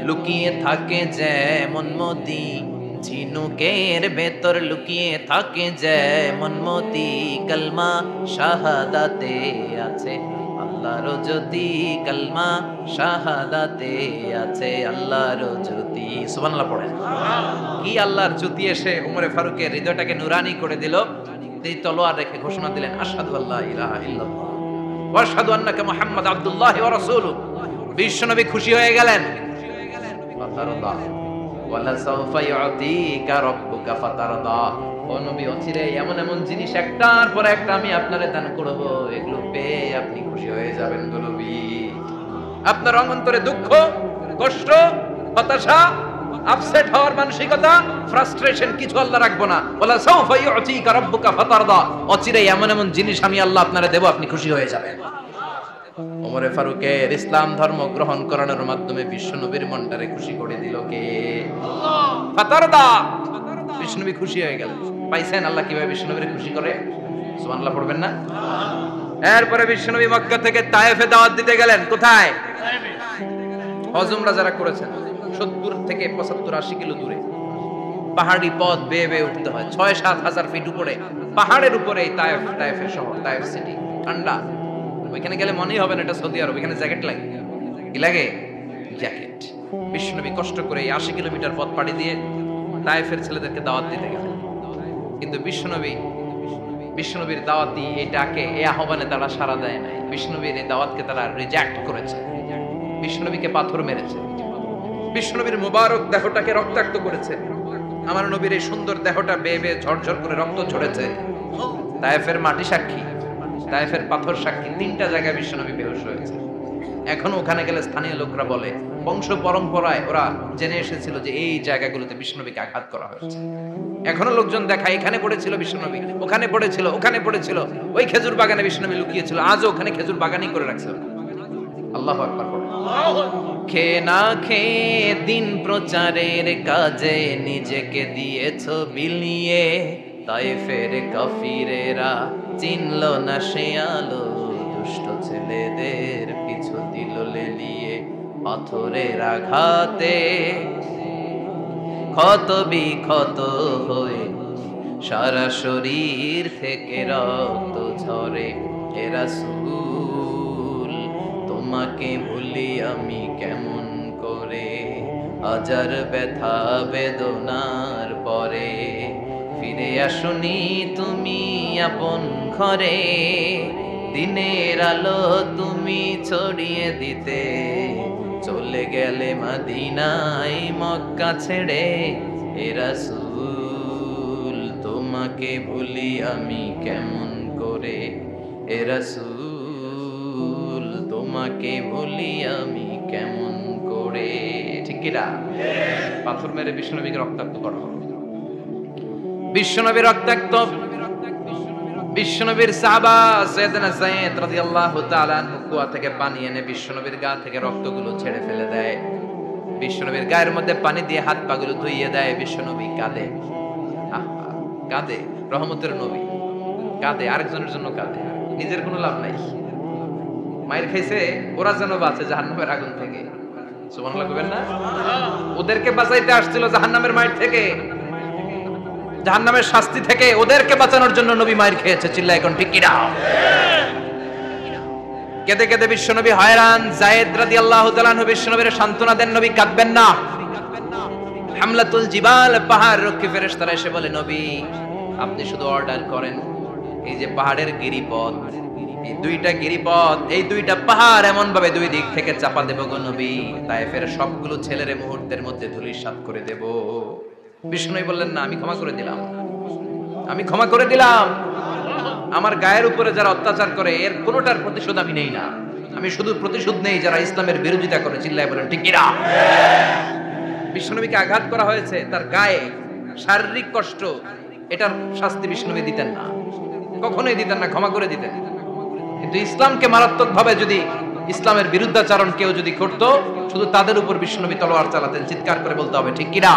লুকিয়ে থাকে যেমন মতি, ঝিনুকের ভেতর লুকিয়ে থাকে যেমন মতি, কালমা শাহাদাতে আছে আল্লাহর জ্যোতি, কালমা শাহাদাতে আছে আল্লাহর জ্যোতি। সুবহানাল্লাহ পড়েন। কি আল্লাহর জ্যোতি এসে ওমরে ফারুকের হৃদয়টাকে নুরানি করে দিল। এই তলোয়ার রেখে ঘোষণা দিলেন, আশহাদু আল্লা ইলাহা ইল্লাল্লাহ ওয়া আশহাদু আন্নাকা মুহাম্মাদ আবদুল্লাহ ওয়া রাসূলুহু। বিশ্বনবী খুশি হয়ে গেলেন। ফাতারদা ওয়ালা সাউফা ইউতিকা রাব্বুকা ফাতারদা। ও নবী, অচিরে এমন এমন জিনিস একটার পর একটা আমি আপনারে দান করব, এগুলো পেয়ে আপনি খুশি হয়ে যাবেন গো নবী। আপনার অন্তরে দুঃখ, কষ্ট, হতাশা, আপসেট হওয়ার মানসিকতা, ফ্রাস্ট্রেশন কিছু আল্লাহ রাখবো না। ওয়ালা সাউফা ইউতিকা রাব্বুকা ফাতারদা, অচিরেই এমন এমন জিনিস আমি আল্লাহ আপনারে দেব, আপনি খুশি হয়ে যাবেন। ওমরে ফারুকের ইসলাম ধর্ম গ্রহণ করানোর মাধ্যমে বিশ্বনবীর মনটারে খুশি করে দিল কে? আল্লাহ। ফাতারদা, বিশ্বনবী খুশি হয়ে গেল। পাইছেন আল্লাহ কিভাবে বিশ্বনবীরে খুশি করে? সুবহানাল্লাহ পড়বেন না? এরপরে বিশ্বনবী মক্কা থেকে তায়েফে দাওয়াত দিতে গেলেন। কোথায়? হজমরা যারা করেছেন 70 থেকে 75 80 কিলো দূরে পাহাড়ি পথ বেয়ে বেয়ে উঠতে হয়, 6-7 হাজার ফিট উপরে পাহাড়ের উপরে তায়েফের শহর, তায়েফ সিটি। ঠান্ডা, ওইখানে গেলে মনেই হবে না এটা সৌদি আরব। এখানে জ্যাকেট লাগে, কি লাগে? জ্যাকেট। বিশ্বনবী কষ্ট করে 80 কিলোমিটার পথ পাড়ি দিয়ে তায়েফের ছেলেদেরকে দাওয়াত দিতে গেলেন। কিন্তু বিশ্বনবীর দাওয়াতি এই ডাকে, এই আহ্বানে তারা সাড়া দেয় নাই। বিশ্বনবীর এই দাওয়াতকে তারা রিজেক্ট করেছে, বিশ্বনবীকে পাথর মেরেছে, বিশ্বনবীর মুবারক দেহটাকে রক্তাক্ত করেছে। আমার নবীর এই সুন্দর দেহটা বেয়ে বেয়ে ঝরঝর করে রক্ত ঝরেছে। তায়েফের মাটি সাক্ষী, তায়েফের পাথর সাক্ষী। 3টা জায়গায় বিশ্বনবী বেহুশ হয়েছে। এখন ওখানে গেলে স্থানীয় লোকরা বলে, বংশ পরম্পরায় ওরা জেনে এসেছিল যে এই জায়গাগুলোতে বিশ্বনবীকে আঘাত করা হয়েছে। এখনো লোকজন দেখায় এখানে পড়েছিল বিশ্বনবী, ওখানে পড়েছিল, ওখানে পড়েছিল, ওই খেজুর বাগানে বিশ্বনবী লুকিয়েছিল, আজও ওখানে খেজুর বাগানই করে রাখছে। আল্লাহু আকবার। খে না খেয়ে দিন প্রচারের কাজে নিজেকে দিয়েছ বিলিয়ে, তায়েফের কাফিরেরা চিনল না সে আলো, দুষ্ট ছেলেদের পিছু দিল লেলিয়ে। পাথরের আঘাতে ক্ষত বিক্ষত হয়ে সারা শরীর থেকে রক্ত ঝরে। হে রাসূল, তোমাকে ভুলি আমি কেমন করে, হাজার ব্যথা বেদনার পরে ফিরে আসুনি তুমি আপন ঘরে। দিনের আলো তুমি ছড়িয়ে দিতে চলে গেলে মদিনায় মক্কা ছেড়ে। হে রাসূল, তোমাকে ভুলি আমি কেমন করে, হে রাসূল, তোমাকে ভুলি আমি কেমন করে। ঠিক কি না? পাথর মেরে বিশ্বনবীকে রক্তাক্ত করা হলো। বিশ্বনবী রক্তাক্ত। বিশ্বনবীর সাহাবা সাইয়েদনা যায়েদ রাদিয়াল্লাহু তাআলা আনহু কুয়া থেকে পানি এনে বিশ্বনবীর গা থেকে রক্তগুলো ছেড়ে ফেলে দেয়। বিশ্বনবীর গায়ের মধ্যে পানি দিয়ে হাত পাগুলো ধুইয়ে দেয়। বিশ্বনবী কাঁদে, কাঁদে। রহমতের নবী কাঁদে, আরেকজনের জন্য কাঁদে, নিজের কোনো লাভ নাই। মায়ের খাইছে, ওরা যেন বাঁচে জাহান্নামের আগুন থেকে। সুবহানাল্লাহ কইবেন না? ওদেরকে বাঁচাইতে আসছিল জাহান্নামের মায়ের থেকে, জাহান্নামের শাস্তি থেকে। ওদেরকে বাঁচানোর জন্য নবী মায়ের খেয়েছে। চিল্লা এখন ঠিক কি না? কেঁদে কেঁদে বিশ্বনবী হয়রান। যায়েদ রাদিয়াল্লাহু তাআলা আনহু বিশ্বনবীর সান্ত্বনা দেন, নবী কাঁদবেন না। হামলাতুল জিবাল, পাহাড় রক্ষী ফেরেশতারা এসে বলে, নবী আপনি শুধু অর্ডার করেন, এই যে পাহাড়ের গিরিপথ, এই 2টা গিরিপথ, এই 2টা পাহাড় এমন ভাবে 2 দিক থেকে চাপা দেব গো নবী, তায়েফের সবগুলো ছেলেরে মুহূর্তের মধ্যে ধূলিসাৎ করে দেব। বিষ্ণু বললেন, না, আমি ক্ষমা করে দিলাম, আমি ক্ষমা করে দিলাম। আমার গায়ের উপরে যারা অত্যাচার করে এর কোনোটার প্রতিশোধ আমি নেই না। আমি শুধু প্রতিশোধ নেই যারা ইসলামের বিরোধিতা করে। চিল্লায় বলেন ঠিক কি না? বিশ্বনবীকে আঘাত করা হয়েছে, তার গায়ে শারীরিক কষ্ট, এটার শাস্তি বিশ্বনবী দিতেন না, কখনোই দিতেন না, ক্ষমা করে দিতেন। কিন্তু ইসলামকে মারাত্মক ভাবে যদি ইসলামের বিরুদ্ধাচরণ কেউ যদি করত, শুধু তাদের উপর বিশ্বনবী তলোয়ার চালাতেন। চিৎকার করে বলতে হবে ঠিক কি না?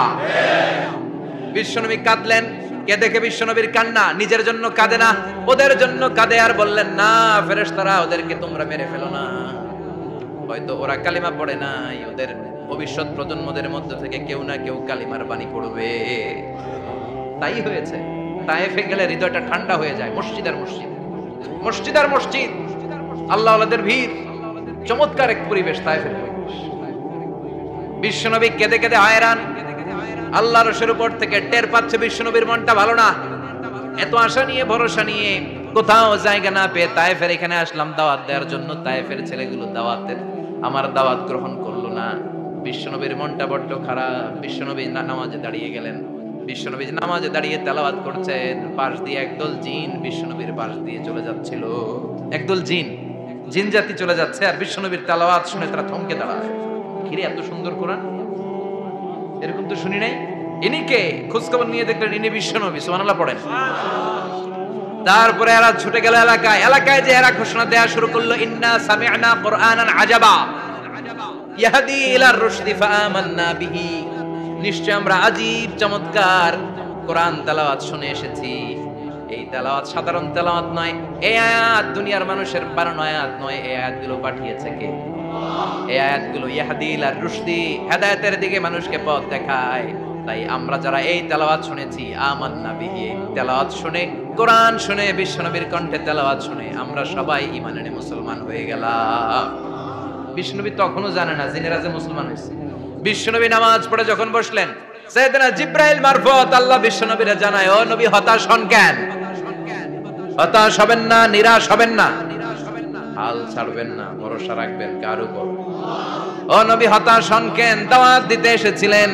বিশ্বনবী কাঁদলেন। কে দেখে বিশ্বনবীর কান্না? নিজের জন্য কাঁদে না, ওদের জন্য কাঁদে। আর বললেন, না ফেরেশতারা, ওদেরকে তোমরা মেরে ফেলো না, হয়তো ওরা কালিমা পড়ে নাই, ওদের ভবিষ্যৎ প্রজন্মদের মধ্যে থেকে কেউ না কেউ কালিমার বাণী পড়বে। তাই হয়েছে। তায়েফে গেলে হৃদয়টা ঠান্ডা হয়ে যায়। মসজিদ আর মসজিদ, মসজিদ আর মসজিদ, আল্লাহ ওয়ালাদের ভিড়, চমৎকার এক পরিবেশ তায়েফের পরিবেশ। বিশ্বনবী কেঁদে কেঁদে হয়রান। আল্লাহর রসুলের উপর থেকে টের পাচ্ছে বিশ্বনবীর মনটা ভালো না। এত আশা নিয়ে, ভরসা নিয়ে কোথাও জায়গা না পেয়ে তায়েফের এখানে আসলাম দাওয়াত দেওয়ার জন্য। তায়েফের ছেলেগুলো আমার দাওয়াত গ্রহণ করলো না। বিশ্বনবীর মনটা বড্ড খারাপ। বিশ্বনবী নামাজে দাঁড়িয়ে গেলেন। বিশ্বনবী নামাজে দাঁড়িয়ে তেলাওয়াত করছেন। পাশ দিয়ে একদল জিন বিশ্বনবীর পাশ দিয়ে চলে যাচ্ছিল। একদল জিন জাতি চলে যাচ্ছে, আর বিশ্বনবীর তেলাওয়াত শুনে তারা থমকে দাঁড়ায়। কিরে এত সুন্দর কোরআন, এরকম তো শুনি নাই। ইনি কে? খোঁজখবর নিয়ে দেখলেন ইনি বিশ্বনবী। সুবহানাল্লাহ পড়েন। তারপরে এরা ছুটে গেল এলাকায় যে এরা ঘোষণা দেয়া শুরু করলো, ইন্না সামি'না কুরআনান আজাবা ইয়াহদি ইলার রুশদি ফাআমান্না বিহি, নিশ্চয় আমরা আজীব চমৎকার কোরআন তেলাওয়াত শুনে এসেছি। এই তেলাওয়াত সাধারণ তেলাওয়াত নয়, এই আয়াত দুনিয়ার মানুষের বানানো আয়াত নয়, এই আয়াতগুলো পাঠিয়েছে কে? এই আয়াতগুলো ইয়াহদি ইলার রুশদি, হেদায়েতের দিকে মানুষকে পথ দেখায়। তাই আমরা যারা এই তেলাওয়াত শুনেছি, আমান্না বিহি, তেলাওয়াত শুনে, কোরআন শুনে, বিশ্বনবীর কণ্ঠে তেলাওয়াত শুনে আমরা সবাই ঈমান এনে মুসলমান হয়ে গেলাম। বিশ্বনবী তখনও জানে না জিনেরা যে মুসলমান হয়েছে। বিশ্বনবী নামাজ পড়ে যখন বসলেন, সাইয়েদনা জিবরাইল মারফত আল্লাহ বিশ্বনবীরে জানায়, ও নবী হতাশ হন কেন? হতাশ হবেন না, নিরাশ হবেন না, হাল ছাড়বেন না, ভরসা রাখবেন কার উপর? ও নবী হতাশ হন কেন? দাওয়াত দিতে এসেছিলেন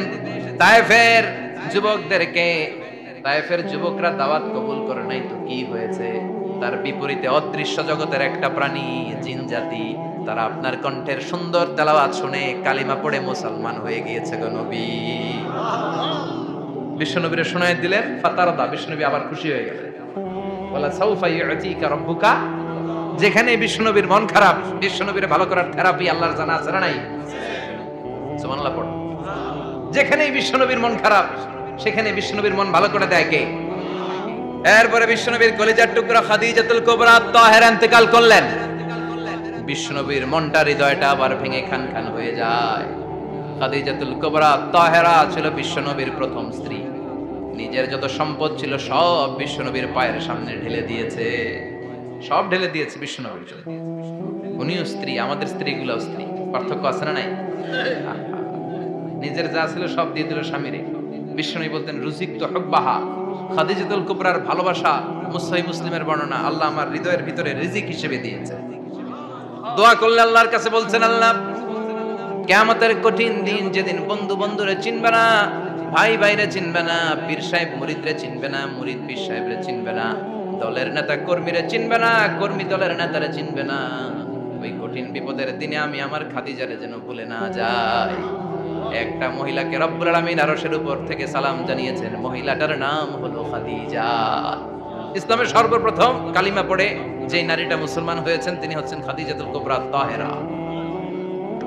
তায়েফের যুবকদেরকে। তায়েফের যুবকরা দাওয়াত কবুল করে নাই তো কি হয়েছে? তার বিপরীতে অদৃশ্য জগতের একটা প্রাণী, জিন জাতি, তারা আপনার কণ্ঠের সুন্দর তেলাওয়াত শুনে কালিমা পড়ে মুসলমান হয়ে গিয়েছে গো নবী। বিশ্বনবীরে শোনায় দিলেন, ফাতারদা, বিশ্বনবী আবার খুশি হয়ে গেলেন। বলা সাউফা ইউতিকা রাব্বুকা, যেখানে বিশ্বনবীর মন খারাপ, বিশ্বনবীরে ভালো করার থেরাপি আল্লাহর জানা আছে না নাই? সুবহানাল্লাহ পড়ো। যেখানে বিশ্বনবীর মন খারাপ, সেখানে বিশ্বনবীর মন ভালো করে দেয় কে? এরপরে বিশ্বনবীর কলিজার টুকরা খাদিজাতুল কুবরা তাহেরা ইন্তেকাল করলেন। বিশ্বনবীর মনটা, হৃদয়টা আবার ভেঙে খান খান হয়ে যায়। খাদিজাতুল কুবরা তাহেরা ছিল বিশ্বনবীর প্রথম স্ত্রী। নিজের যত সম্পদ ছিল সব বিশ্বনবীর পায়ের সামনে ঢেলে দিয়েছে, সব ঢেলে দিয়েছে বিশ্বনবীর জন্য। উনিও স্ত্রী, আমাদের স্ত্রীগুলোও স্ত্রী, পার্থক্য আছে না নাই? নিজের যা ছিল সব দিয়ে দিল স্বামীরে। বিশ্বনবী বলতেন, রুজিকতু হুব্বাহা, খাদিজাতুল কুবরার ভালোবাসা সহিহ মুসলিমের বর্ণনা, আল্লাহ আমার হৃদয়ের ভিতরে রিজিক হিসেবে দিয়েছে। দোয়া করলে আল্লাহর কাছে বলছেন, আল্লাহ কিয়ামতের কঠিন দিন, যেদিন বন্ধু বন্ধুরে চিনবে না, ভাই ভাইরে চিনবে না, পীর সাহেব মুরিদরে চিনবে না, মুরিদ পীর সাহেবরে চিনবে না, দলের নেতা কর্মীরে চিনবে না, কর্মী দলের নেতারে চিনবে না, ওই কঠিন বিপদের দিনে আমি আমার খাদিজারে যেন ভুলে না যাই। একটা মহিলাকে রব্বুল আলামিন আরশের উপর থেকে সালাম জানিয়েছেন, মহিলাটার নাম হলো খাদিজা। ইসলামের সর্বপ্রথম কালিমা পড়ে যে নারীটা মুসলমান হয়েছেন তিনি হচ্ছেন খাদিজাতুল কুবরা তাহেরা।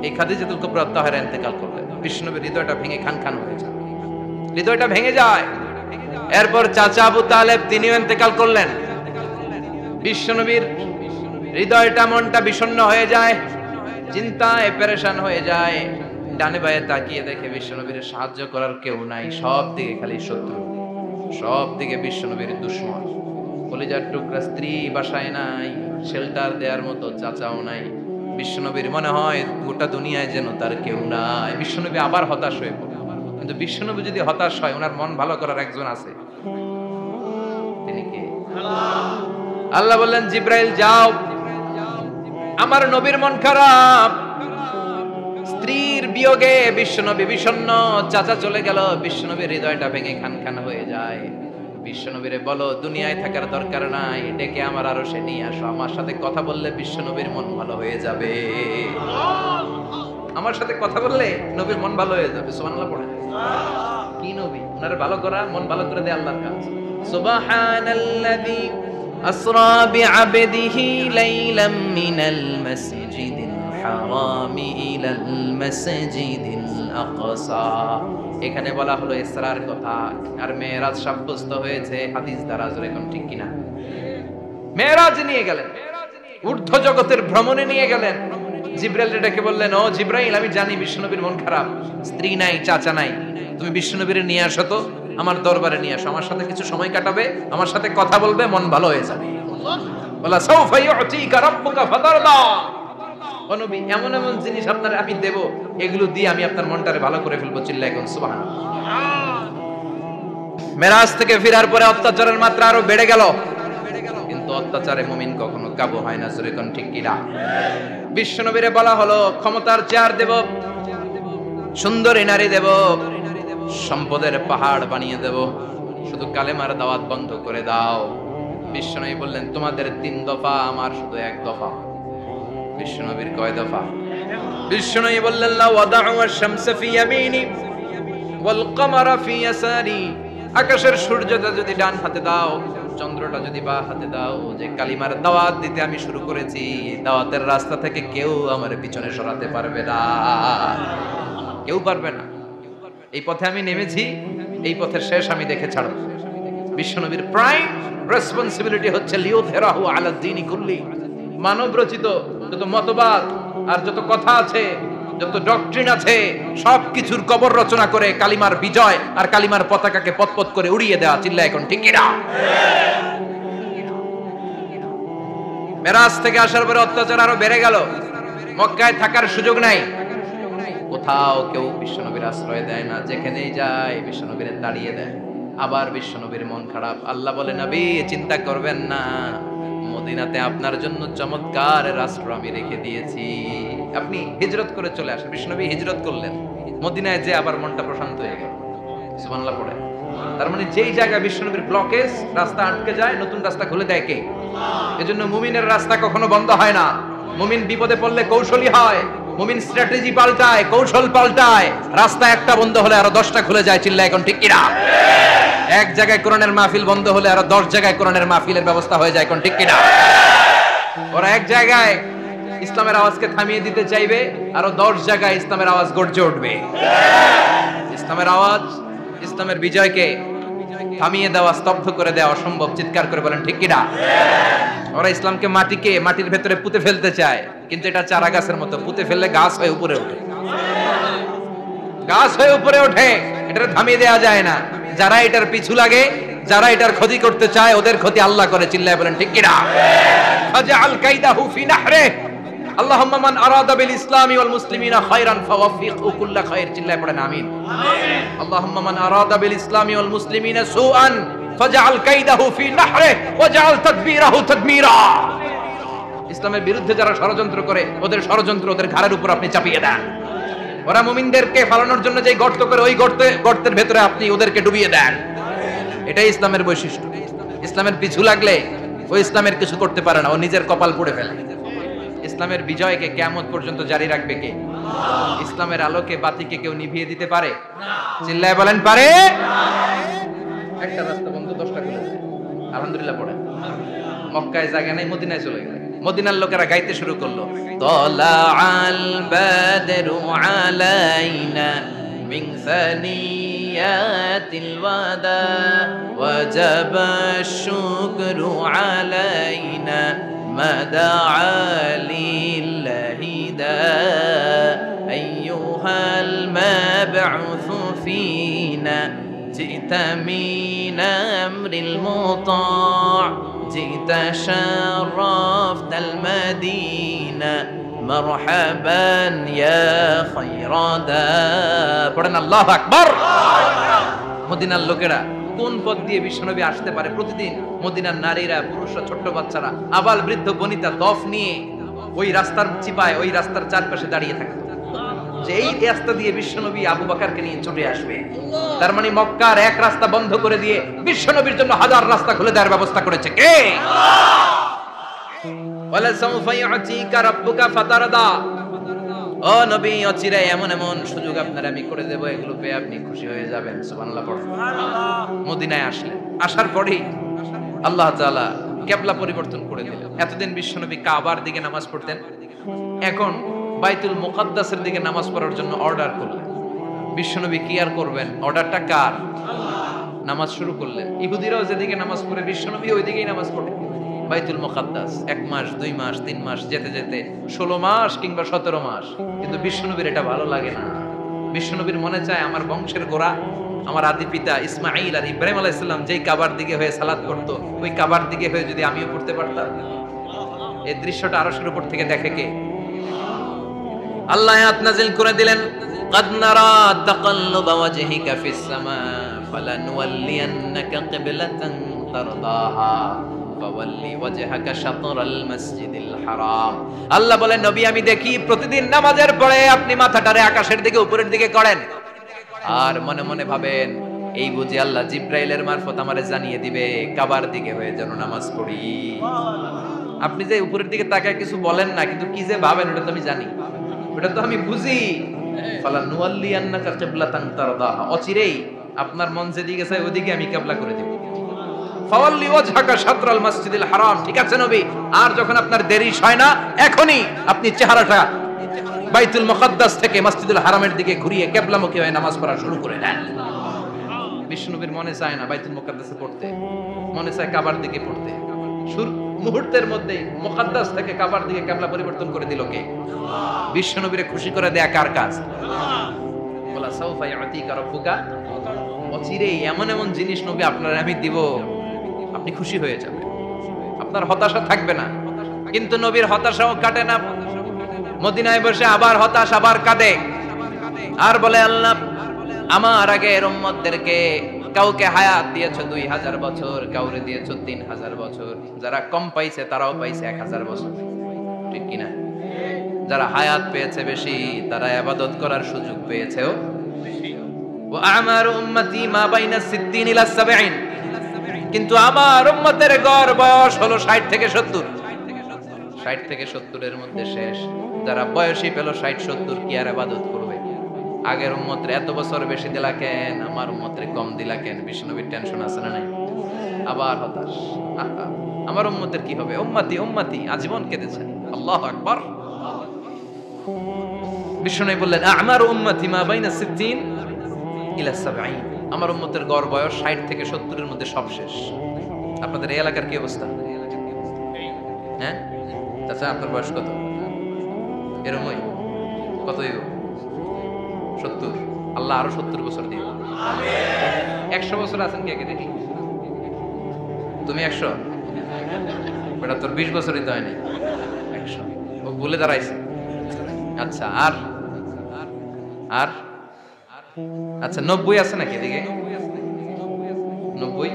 এই খাদিজাতুল কুবরা তাহেরা ইন্তেকাল করলেন। বিশ্বনবীর হৃদয়টা ভেঙে খান খান হয়ে যায়, হৃদয়টা ভেঙে যায়। এরপর চাচা আবু তালেব তিনিও ইন্তেকাল করলেন। বিশ্বনবীর হৃদয়টা, মনটা বিষণ্ণ হয়ে যায়, চিন্তায় পেরেশান হয়ে যায়। ডানে বায়ে তাকিয়ে দেখে বিশ্বনবীর সাহায্য করার কেউ নাই, সব দিকে খালি শত্রু, সব দিকে বিশ্বনবীর দুশমন। কলিজার টুকরা স্ত্রী বাসায় নাই, শেল্টার দেওয়ার মতো চাচাও নাই। বিশ্বনবীর মনে হয় গোটা দুনিয়ায় যেন তার কেউ নাই। বিশ্বনবী আবার হতাশ হয়ে পড়ে। কিন্তু বিশ্বনবী যদি হতাশ হয়, ওনার মন ভালো করার একজন আছে, তিনি কে? আল্লাহ বললেন, জিব্রাইল যাও, আমার নবীর মন খারাপ, স্ত্রীর বিয়োগে বিশ্বনবী বিষণ্ণ, চাচা চলে গেল, বিশ্বনবীর হৃদয়টা ভেঙে খান খান হয়ে যায়। বিশ্বনবীরে বলো দুনিয়ায় থাকার দরকার নাই, ডেকে আমার আরশে নিয়ে আসো, আমার সাথে কথা বললে বিশ্বনবীর মন ভালো হয়ে যাবে। আমার সাথে কথা বললে নবীর মন ভালো হয়ে যাবে। সুবহানাল্লাহ পড়ে। কি নবী? ওনার ভালো করা, মন ভালো করে দেয় আল্লাহর কাজ। সুবহানাল্লাযী আসরা বিআবদিহি লাইলাম মিনাল মাসজিদিল হারামি ইলাল মাসজিদিল আকসা। এখানে বলা হলো ইসরার কথা, আর মেরাজ সাব্যস্ত হয়েছে হাদিস দ্বারা। যেরকম ঠিক কিনা? মেরাজ নিয়ে গেলেন, ঊর্ধ্ব জগতের ভ্রমণে নিয়ে গেলেন। জিব্রাইল ডেকে বললেন, ও জিব্রাইল, আমি জানি বিশ্বনবীর মন খারাপ, স্ত্রী নাই, চাচা নাই, তুমি বিশ্বনবীর নিয়ে আসো তো, আমার দরবারে নিয়ে আসো, আমার সাথে কিছু সময় কাটাবে, আমার সাথে কথা বলবে, মন ভালো হয়ে যাবে। বলা সাউফা ইউতিকা রাব্বুকা ফাতারদা, ও নবী এমন এমন জিনিস আপনার আমি দেব, এগুলো দিয়ে আমি আপনার মনটারে ভালো করে ফেলবো। চিল্লায় কোন সুবহানাল্লাহ। মেরাজ থেকে ফেরার পরে অত্যাচারের মাত্রা আরো বেড়ে গেল, কিন্তু অত্যাচারে মুমিন কখনো কাবু হয় না। জোরে কোন ঠিক কিনা? বিশ্বনবীরে বলা হলো, ক্ষমতার চেয়ার দেব, সুন্দরী নারী দেব, সম্পদের পাহাড় বানিয়ে দেব, শুধু কালেমার দাওয়াত বন্ধ করে দাও। বিশ্বনবী বললেন, তোমাদের 3 দফা, আমার শুধু 1 দফা। বিশ্বনবীর কয় দফা? বিষ্ণু বললেন লা ওয়াদাউ আশ-শামসা ফি ইয়ামিনি ওয়াল কামারা ফি ইয়াসারি, আকাশের সূর্যটা যদি ডান হাতে দাও, চন্দ্রটা যদি বাঁ হাতে দাও, যে কালিমার দাওয়াত দিতে আমি শুরু করেছি, দাওয়াতের রাস্তা থেকে কেউ আমার পিছনে সরাতে পারবে না, কেউ পারবে না। এই পথে আমি নেমেছি, এই পথের শেষ আমি দেখে ছাড়ব। বিশ্বনবীর প্রাইম রেসপন্সিবিলিটি হচ্ছে লিউযহিরাহু আলা দ্বীনি কুল্লি, মানব রচিত যত মতবাদ আর যত কথা আছে, যত ডক্ট্রিন আছে, সবকিছুর কবর রচনা করে কালিমার বিজয় আর কালিমার পতাকাকে পতপত করে উড়িয়ে দেওয়া। চিল্লা এখন ঠিক কিনা? মেরাজ থেকে আসার পরে অত্যাচার আরো বেড়ে গেল, মক্কায় থাকার সুযোগ নাই, কোথাও কেউ বিশ্বনবীর আশ্রয় দেয় না, যেখানেই যায় বিশ্বনবীর তাড়িয়ে দেয়। আবার বিশ্বনবীর মন খারাপ, আল্লাহ বলে নবী চিন্তা করবেন না, মদিনাতে আপনার জন্য চমৎকার রাষ্ট্র আমি রেখে দিয়েছি, আপনি হিজরত করে চলে আসেন। বিশ্বনবী হিজরত করলেন, মদিনায় যে আবার মনটা প্রশান্ত হয়ে গেল। সুবহানাল্লাহ পড়ে। তার মানে যেই জায়গায় বিশ্বনবীর ব্লকেজ, রাস্তা আটকে যায়, নতুন রাস্তা খুলে দেয় কে? এজন্য মুমিনের রাস্তা কখনো বন্ধ হয় না। মুমিন বিপদে পড়লে কৌশলী হয়, মুমিন স্ট্র্যাটেজি পাল্টায়, কৌশল পাল্টায়। রাস্তা একটা বন্ধ হলে আরো 10টা খুলে যায়। চিল্লা এখন ঠিক কিনা? এক জায়গায় কোরআনের মাহফিল বন্ধ হলে আরো 10 জায়গায় কোরআনের মাহফিলের ব্যবস্থা হয়ে যায়। এখন ঠিক কিনা? ওরা এক জায়গায় ইসলামের আওয়াজকে থামিয়ে দিতে চাইবে, আরো 10 জায়গায় ইসলামের আওয়াজ গর্জে উঠবে। ইসলামের আওয়াজ, ইসলামের বিজয়কে থামিয়ে দেওয়া, স্তব্ধ করে দেওয়া অসম্ভব। চিৎকার করে বলেন ঠিক কিনা? ওরা ইসলামকে মাটির ভেতরে পুঁতে ফেলতে চায়, কিন্তু এটা চারা গাছের মতো, পুঁতে ফেললে গাছ হয়ে উপরে ওঠে, গাছ হয়ে উপরে ওঠে, এটা থামিয়ে দেওয়া যায় না। যারা এটার পিছু লাগে, যারা এটার ক্ষতি করতে চায়, ওদের ক্ষতি আল্লাহ করে। চিল্লায় বলেন ঠিক কিনা? ফাজআল কাইদাহু ফি নাহরে, আল্লাহুম্মা মান আরাদা বিল ইসলামি ওয়াল মুসলিমিনা খায়রান ফাওয়াফিকহু কুল্লা খায়র। চিল্লায় পড়েন আমিন। আল্লাহুম্মা মান আরাদা বিল ইসলামি ওয়াল মুসলিমিনা সুআন ফাজআল কাইদাহু ফি নাহরে ওয়াজআল তাদবীরাহু তাদমীরা। ইসলামের বিরুদ্ধে যারা ষড়যন্ত্র করে, ওদের ষড়যন্ত্র ওদের ঘাড়ের উপর আপনি চাপিয়ে দেন। ওরা মুমিনদেরকে ফালানোর জন্য যে গর্ত করে, ওই গর্তের ভেতরে আপনি ওদেরকে ডুবিয়ে দেন। এটাই ইসলামের বৈশিষ্ট্য। ইসলামের পিছু লাগলে ও ইসলামের কিছু করতে পারে না, ও নিজের কপাল পুড়ে ফেলে। ইসলামের বিজয়কে কিয়ামত পর্যন্ত জারি রাখবে কে? ইসলামের আলোকে বাতিকে কেউ নিভিয়ে দিতে পারে? চিল্লায় বলেন পারে? একটা রাস্তা বন্ধ, 10টা খুলে যায়। আলহামদুলিল্লাহ পড়েন। মক্কায় জায়গা নাই, মদিনায় চলে গেল। মদিনার লোকেরা গাইতে শুরু করলো, তালাআল বাদরু আলাইনা মিন সানিয়াতিল ওয়াদা ওয়াজাবা শুকরু আলাইনা মাদাআ লিল্লাহি দা আইয়ুহাল মাবউসু ফিনা জিতা মিন আমরিল মুতা' جئت شرفت المدينة مرحبا يا خير دا। পড়েন আল্লাহু আকবার। মদিনার লোকেরা কোন পথ দিয়ে বিশ্বনবী আসতে পারে? প্রতিদিন মদিনার নারীরা, পুরুষরা, ছোট্ট বাচ্চারা, আবাল বৃদ্ধ বনিতা দফ নিয়ে ওই রাস্তার চিপায়, ওই রাস্তার চারপাশে দাঁড়িয়ে থাকে, যে এই রাস্তা দিয়ে বিশ্বনবী আবু বকরকে নিয়ে ছুটে আসবে। তার মানে মক্কার এক রাস্তা বন্ধ করে দিয়ে বিশ্বনবীর জন্য হাজার রাস্তা খুলে দেওয়ার ব্যবস্থা করেছে কে? ওয়ালা সাউফা ইউতিকা রাব্বুকা ফাতারদা। ও নবী, অচিরে এমন এমন সুযোগ আপনার আমি করে দেব, এগুলো পেয়ে আপনি খুশি হয়ে যাবেন। সুবহানাল্লাহ পড়ুন। মদিনায় আসলেন, আসার পরেই আল্লাহ তাআলা কিবলা পরিবর্তন করে দিলেন। এতদিন বিশ্বনবী কাবার দিকে নামাজ পড়তেন, এখন বাইতুল মুকাদ্দাসের দিকে নামাজ পড়ার জন্য অর্ডার করলেন। বিশ্বনবী কি আর করবেন? অর্ডারটা কার? নামাজ শুরু করলেন। ইহুদিরাও যেদিকে নামাজ পড়ে, বিশ্বনবী ওই দিকেই নামাজ পড়ে। বাইতুল মুকাদ্দাস 1 মাস, 2 মাস, 3 মাস, যেতে যেতে 16 মাস কিংবা 17 মাস। কিন্তু বিশ্বনবীর এটা ভালো লাগে না। বিশ্বনবীর মনে চায় আমার বংশের গোড়া, আমার আদি পিতা ইসমাঈল আর ইব্রাহিম আলাইহিস সালাম যেই কাবার দিকে হয়ে সালাত করতো, ওই কাবার দিকে হয়ে যদি আমিও পড়তে পারতাম। এই দৃশ্যটা আরশের উপর থেকে দেখে কে? আল্লাহ আয়াত নাযিল করে দিলেন, قد نرى تقلب وجهك في السماء فلنولينك قبلة ترضاها فولي وجهك شطر المسجد الحرام। আল্লাহ বলেন, নবী আমি দেখি প্রতিদিন নামাজের পরে আপনি মাথাটারে আকাশের দিকে, উপরের দিকে করেন, আর মনে মনে ভাবেন এই বুঝি আল্লাহ জিব্রাইলের মারফত আমারে জানিয়ে দিবে কাবার দিকে হয়ে যেন নামাজ পড়ি। আপনি যে উপরের দিকে তাকায় কিছু বলেন না, কিন্তু কি যে ভাবেন ওটা তো আমি জানি। ওটা তো আমি বুঝি। ফালা নুয়াল্লিয়ান্নাকা কিবলাতান তারদাহা, অচিরেই আপনার মন যেদিকে চায় ওদিকে আমি কিবলা করে দেব। ফাওয়াল্লি ওয়াজহাকা শাতরাল মাসজিদিল হারাম, ঠিক আছে নবী, আর যখন আপনার দেরি হয় না এখনই আপনি চেহারাটা বাইতুল মুকাদ্দাস থেকে মসজিদুল হারামের দিকে ঘুরিয়ে কিবলামুখী হয়ে নামাজ পড়া শুরু করে দেন। বিশ্বনবীর মনে চায় না বাইতুল মুকাদ্দাসে পড়তে, মনে চায় কাবার দিকে পড়তে। মুহূর্তের মধ্যেই মুকাদ্দাস থেকে কাবার দিকে কিবলা পরিবর্তন করে দিল কে? বিশ্বনবীরে খুশি করে দেয়া কার কাজ? বলা সাউফা ইয়াতিকা রাব্বুকা, অচিরেই এমন এমন জিনিস নবী আপনার আমি দিব, আপনি খুশি হয়ে যাবেন, আপনার হতাশা থাকবে না। কিন্তু নবীর হতাশাও কাটে না। মদিনায় বসে আবার হতাশ, আবার কাঁদে, আর বলে আল্লাহ আমার আগের উম্মতদেরকে কাউকে হায়াত দিয়েছো 2000 বছর, কাউরে দিয়েছো 3000 বছর, যারা কম পাইছে তারাও পাইছে 1000 বছর, ঠিক কিনা? যারা হায়াত পেয়েছে বেশি তারা ইবাদত করার সুযোগ পেয়েছেও বেশি। ওয়া আমার উম্মতি মা বাইনা 60 ইলা 70, কিন্তু আমার উম্মতের গড় বয়স হলো 60 থেকে 70। 60 থেকে 70 এর মধ্যে শেষ। যারা বয়সী পেল 60-70 কি আর ইবাদত করবে? আগের উম্মতের এত বছর বেশি দিলা কেন, আমার উম্মতের কম দিলা কেন? বিষ্ণুবীর টেনশন আছে না নাই? আবার হতাশ, আমার উম্মতের কি হবে? উম্মতি উম্মতি আজীবন কেঁদেছেন। আল্লাহু আকবার। বিষ্ণু বললেন আমার উম্মতি মা বাইনা 60 ইলা 70, আমার উম্মতের গড় বয়স 60 থেকে 70 এর মধ্যে সব শেষ। আপনাদের এই এলাকার কি অবস্থা? হ্যাঁ চাচা, আপনার বয়স কত? এরমই কত? 70। আল্লাহ আরো 70 বছর দিও। 100 বছর আছেন কে কে দেখি? তুমি 100? বেটা তোর 20 বছরই তো হয়নি। 100 ও ভুলে দাঁড়াইছে। আচ্ছা, আর আর আচ্ছা 90 আছে নাকি এদিকে? 90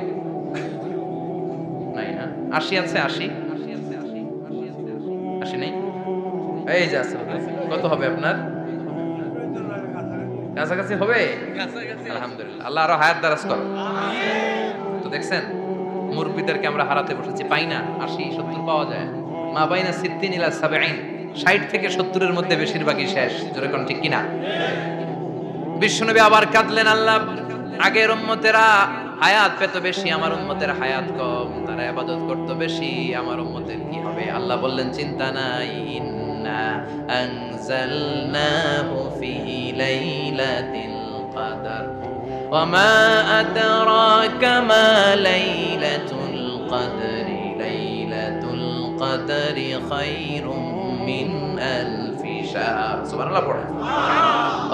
নাই না? 80 আছে? 80 নেই? এই যে আছে। কত হবে আপনার? কাছাকাছি হবে? আলহামদুলিল্লাহ, আল্লাহ আরো হায়াত দারাজ করো। তো দেখছেন মুরব্বিদেরকে আমরা হারাতে বসেছি, পাই না। 80-70 পাওয়া যায়। মা বাইনা 60 ইলা 70, 60 থেকে 70 এর মধ্যে বেশিরভাগই শেষ। জোরে কোন ঠিক কিনা? বিশ্বনবী আবার কাঁদলেন, আল্লাহ আগের উম্মতেরা হায়াত পেত বেশি, আমার উম্মতের হায়াত কম, তারা ইবাদত করত বেশি, আমার উম্মতের কি হবে? আল্লাহ বললেন চিন্তা নাই, ইন্না আনজালনাহু ফি লাইলাতিল কদর ওয়া মা আদরাকা মা লাইলাতুল কদরি, লাইলাতুল কদরি খায়রুম মিন আলফি শাহর। সুবহানাল্লাহ পড়ে।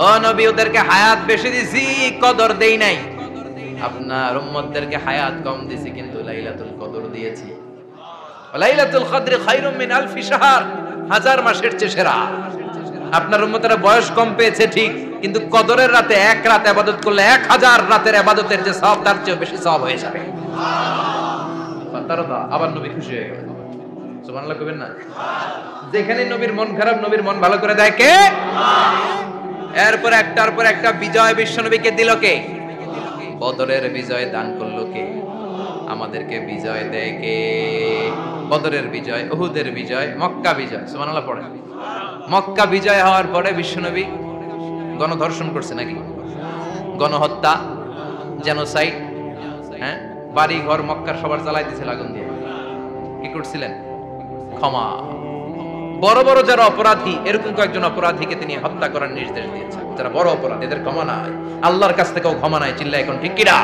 ও নবী, ওদেরকে হায়াত বেশি দিছি, কদর দেই নাই। আপনার উম্মতদেরকে হায়াত কম দিছি, কিন্তু লাইলাতুল কদর দিয়েছি। লাইলাতুল কদরি খায়রুম মিন আলফি শাহর, 1000 মাসের চেয়ে সেরা। আপনার উম্মতেরা বয়স কম পেয়েছে ঠিক, কিন্তু কদরের রাতে এক রাত ইবাদত করলে 1000 রাতের ইবাদতের যে সওয়াব তার চেয়ে বেশি সওয়াব হয়ে যাবে। আবার নবী খুশি হয়ে গেলেন। সুবহানাল্লাহ কইবেন না? যেখানে নবীর মন খারাপ, নবীর মন ভালো করে দেয় কে? এরপর একটার পর একটা বিজয় বিশ্বনবীকে দিল কে? বদরের বিজয় দান করলো কে? আমাদেরকে বিজয় দেয় কে? বদরের বিজয়, উহুদের বিজয়, মক্কা বিজয়। সুবহানাল্লাহ পড়েন। মক্কা বিজয় হওয়ার পরে বিশ্বনবী গণধর্ষণ করছে নাকি? গণহত্যা, জেনোসাইড, হ্যাঁ, বাড়ি ঘর মক্কার সবার জ্বালাই দিয়েছিল আগুন দিয়ে। কি করছিলেন? ক্ষমা। বড় বড় যারা অপরাধী, এরকম কয়েকজন অপরাধীকে তিনি হত্যা করার নির্দেশ দিয়েছেন। যারা বড় অপরাধী, এদের ক্ষমা নাই, আল্লাহর কাছ থেকেও ক্ষমা নাই। চিল্লা এখন ঠিক কিনা?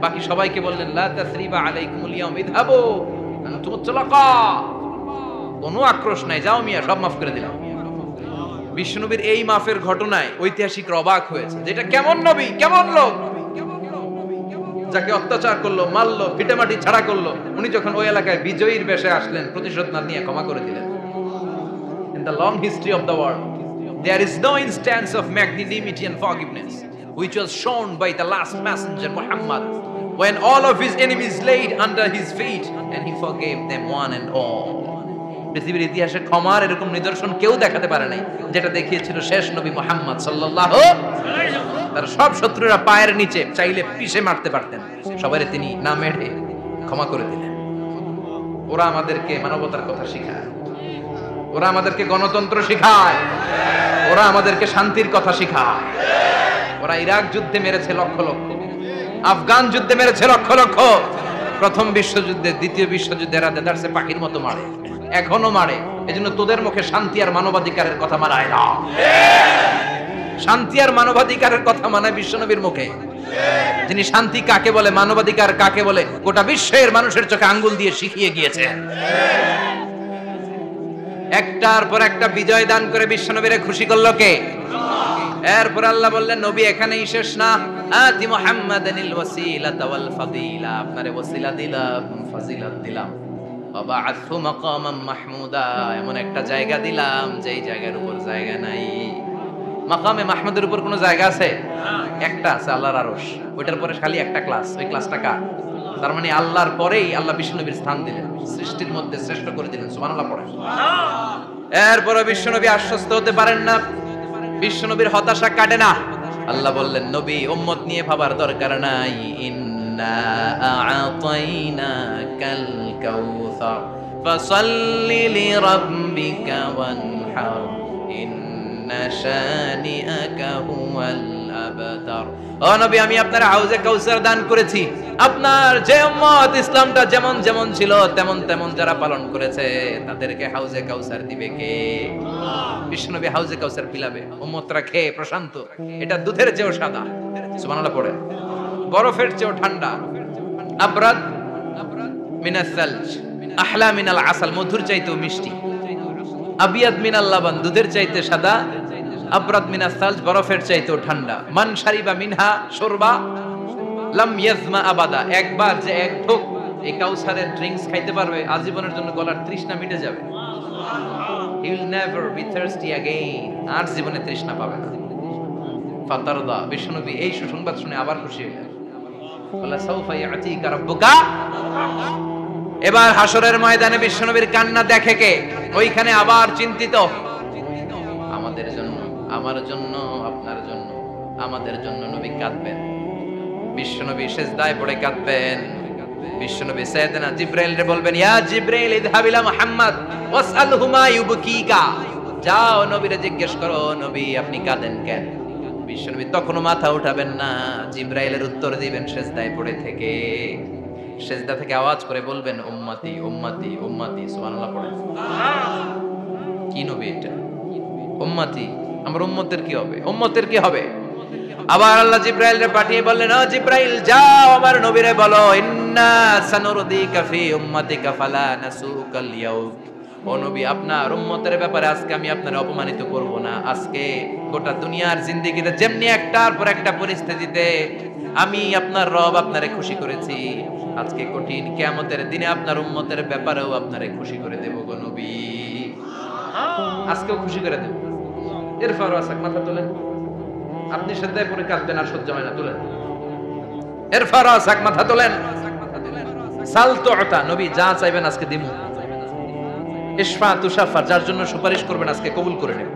বাকি সবাইকে বললেন লা তাসরিবা আলাইকুমুল ইয়াউম ইযহাবু আনতুম তুলাকা, কোনো আক্রোশ নাই, যাও মিয়া, সব মাফ করে দিলাম। বিশ্বনবীর এই মাফের ঘটনায় ঐতিহাসিকরা অবাক হয়েছে, যেটা কেমন নবী, কেমন লোক, যাকে অত্যাচার করলো, মারলো, ভিটেমাটি ছাড়া করলো, উনি যখন ওই এলাকায় বিজয়ীর বেশে আসলেন, প্রতিশোধ না নিয়ে ক্ষমা করে দিলেন। In the long history of the world, there is no instance of magnanimity and forgiveness which was shown by the last messenger Muhammad, when all of his enemies laid under his feet and he forgave them one and all. পৃথিবীর ইতিহাসে ক্ষমার এরকম নিদর্শন কেউ দেখাতে পারে নাই, যেটা দেখিয়েছিল শেষ নবী মুহাম্মদ সাল্লাল্লাহু আলাইহি ওয়াসাল্লাম। তার সব শত্রুরা পায়ের নিচে চাইলে পিষে মারতে পারতেন, সবারে তিনি না মেরে ক্ষমা করে দিলেন। ওরা আমাদেরকে মানবতার কথা শিখায়, ওরা আমাদেরকে গণতন্ত্র শিখায়, ওরা আমাদেরকে শান্তির কথা শিখায়। ওরা ইরাক যুদ্ধে মেরেছে লক্ষ লক্ষ, আফগান যুদ্ধে মেরেছে লক্ষ লক্ষ, প্রথম বিশ্বযুদ্ধে, দ্বিতীয় যুদ্ধে এরা দেদারসে পাখির মতো মারে, এখনো মারে। এজন্য তোদের মুখে শান্তি আর মানবাধিকারের কথা মানায় না। শান্তি আর মানবাধিকারের কথা মানায় বিশ্বনবীর মুখে, যিনি শান্তি কাকে বলে, মানবাধিকার কাকে বলে, গোটা বিশ্বের মানুষের চোখে আঙ্গুল দিয়ে শিখিয়ে গিয়েছে। একটার পর একটা বিজয় দান করে বিশ্বনবীরে খুশি করলো কে? এরপর আল্লাহ বললেন, নবী এখানেই শেষ না, আতি মুহাম্মাদানিল ওয়াসিলাতা ওয়াল ফাদিলা, আপনারে ওয়াসিলা দিলাম, ফাজিলত দিলাম, ওয়াবা'আথু মাকামান মাহমুদা, এমন একটা জায়গা দিলাম যেই জায়গার উপর জায়গা নাই। মাকামে মাহমুদের উপর কোনো জায়গা আছে? একটা আছে, আল্লাহর আরশ। ওইটার পরে খালি একটা ক্লাস, ওই ক্লাসটা কার? তার মানে আল্লাহর পরেই আল্লাহ বিশ্বনবীর স্থান দিলেন, সৃষ্টির মধ্যে শ্রেষ্ঠ করে দিলেন। সুবহানাল্লাহ পড়েন। এরপরে বিশ্বনবী আশ্বস্ত হতে পারেন না, বিশ্বনবীর হতাশা কাটে না। আল্লাহ বললেন, নবী উম্মত নিয়ে ভাবার দরকার নাই, ইন্না আ'তাইনাকাল কাউসার ফাসাল্লি লিরাব্বিকা ওয়ানহার ইন্না শানিআকা হুয়াল আবতার। ও নবী, আমি আপনার হাউজে কাউসার দান করেছি। আপনার যে উম্মত ইসলামটা যেমন যেমন ছিল তেমন তেমন যারা পালন করেছে তাদেরকে হাউজে কাউসার দিবে কে? বিশ্বনবী হাউজে কাউসার পিলাবে, উম্মতরা খেয়ে প্রশান্ত। এটা দুধের চেয়েও সাদা, সুবহানাল্লাহ পড়ে, বরফের চেয়েও ঠান্ডা, আবরাদ মিনাস সালজ, আহলা মিনাল আসাল, মধুর চাইতেও মিষ্টি, আবিয়াদ মিনাল লাবান, দুধের চাইতে সাদা, আবরাদ মিনাস সালজ, বরফের চাইতেও ঠান্ডা। মান শারিবা মিনহা শুরবা লাম ইয়াজমা আবাদা, একবার যে এক ঢোক এই কাউসারের ড্রিঙ্কস খাইতে পারবে, আজীবনের জন্য গলার তৃষ্ণা মিটে যাবে। He will never be thirsty again, আর জীবনে তৃষ্ণা পাবে না। ফাতারদা, বিশ্বনবী এই সুসংবাদ শুনে আবার খুশি হলেন। বলে সাউফা ইয়াতিকা রাব্বুকা। এবার হাসরের ময়দানে বিশ্বনবীর কান্না দেখে কে? ওইখানে আবার চিন্তিত, আমাদের জন্য, আমার জন্য, আপনার জন্য, আমাদের জন্য নবী কাঁদবেন। বিশ্বনবী সিজদায় পড়ে কাঁদবেন। বিশ্বনবী সাইয়েদনা জিবরাইলকে বলবেন, ইয়া জিবরাইল ইযহাব ইলা মুহাম্মদ ওয়াসআলহু মা ইউবকিকা, যাও নবীরে জিজ্ঞেস করো, নবী আপনি কাঁদেন কেন? বিশ্বনবী তখনও মাথা উঠাবেন না, জিবরাইলের উত্তর দিবেন সিজদায় পড়ে থেকে। সিজদা থেকে আওয়াজ করে বলবেন, উম্মতি উম্মতি উম্মতি। সুবহানাল্লাহ পড়েন। কি নবী এটা? উম্মতি, আমার উম্মতের কি হবে? উম্মতের কি হবে? আবার আল্লাহ জিবরাইলকে পাঠিয়ে বললেন, ও জিবরাইল যাও আমার নবীরে বলো, ইন্না সানুরদিকা ফি উম্মতিকা ফালা নাসুকাল ইয়াউম। ও নবী, আপনার উম্মতের ব্যাপারে আজকে আমি আপনারে অপমানিত করব না। আজকে গোটা দুনিয়ার জিন্দেগিতে যেমনি একটার পর একটা পরিস্থিতিতে আমি আপনার রব আপনারে খুশি করেছি, আজকে কঠিন কিয়ামতের দিনে আপনার উম্মতের ব্যাপারেও আপনারে খুশি করে দেব গো নবী। আজকেও খুশি করে দেব। এরপর আসাক মাথা তোলেন, আপনি সিজদায় পড়ে কাঁদবেন আর সহ্য হয় না, তোলেন। এরপর আসাক মাথা তোলেন। সাল তুতা, নবী যা চাইবেন আজকে দিমু। ইশফা তুশাফা, যার জন্য সুপারিশ করবেন আজকে কবুল করে নেব।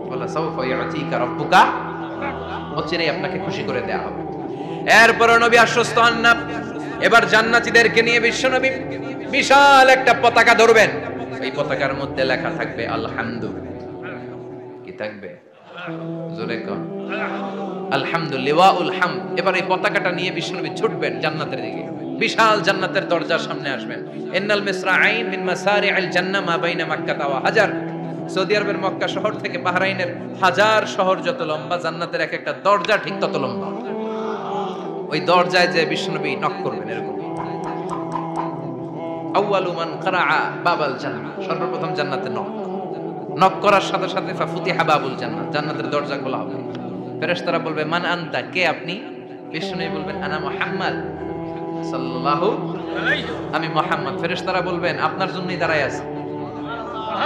বলা সাউফা ইয়াতিকা রাব্বুকা, অচিরেই আপনাকে খুশি করে দেয়া হবে। এরপর নবী আশ্বস্ত হন না। এবার জান্নাতীদেরকে নিয়ে বিশ্বনবী বিশাল একটা পতাকা ধরবেন। এই পতাকার মধ্যে লেখা থাকবে আলহামদুলিল্লাহ। কি থাকবে? জোরে কর, আলহামদুলিল্লাহ ওয়াউল হামদ। এবার এই পতাকাটা নিয়ে বিশ্বনবী ছুটবেন জান্নাতের দিকে। বিশাল জান্নাতের দরজার সামনে আসবেন। ইন্নাল মিসরাঈন মিন মাসারি'আল জান্নাহ মা বাইনা মাক্কাহ ওয়া হাজার। সৌদি আরবের মক্কা শহর থেকে বাহরাইনের হাজার শহর যত লম্বা, জান্নাতের এক একটা দরজা ঠিক তত লম্বা। ওই দরজায় যে বিশ্বনবী নক করবেন, এরকম আউয়ালু মান কারাআ বাবাল জান্নাহ, সর্বপ্রথম জান্নাতে নক করার সাথে সাথে ফাফুতিহা বাবুল জান্নাহ, জান্নাতের দরজা খোলা হবে। ফেরেশতারা বলবে, মান আনতা, কে আপনি? বিশ্বনবী বলবেন, আনা মুহাম্মদ সাল্লাল্লাহু আলাইহি, আমি মুহাম্মদ। ফেরেশতারা বলবেন, আপনার জন্যই দাঁড়ায় আছি।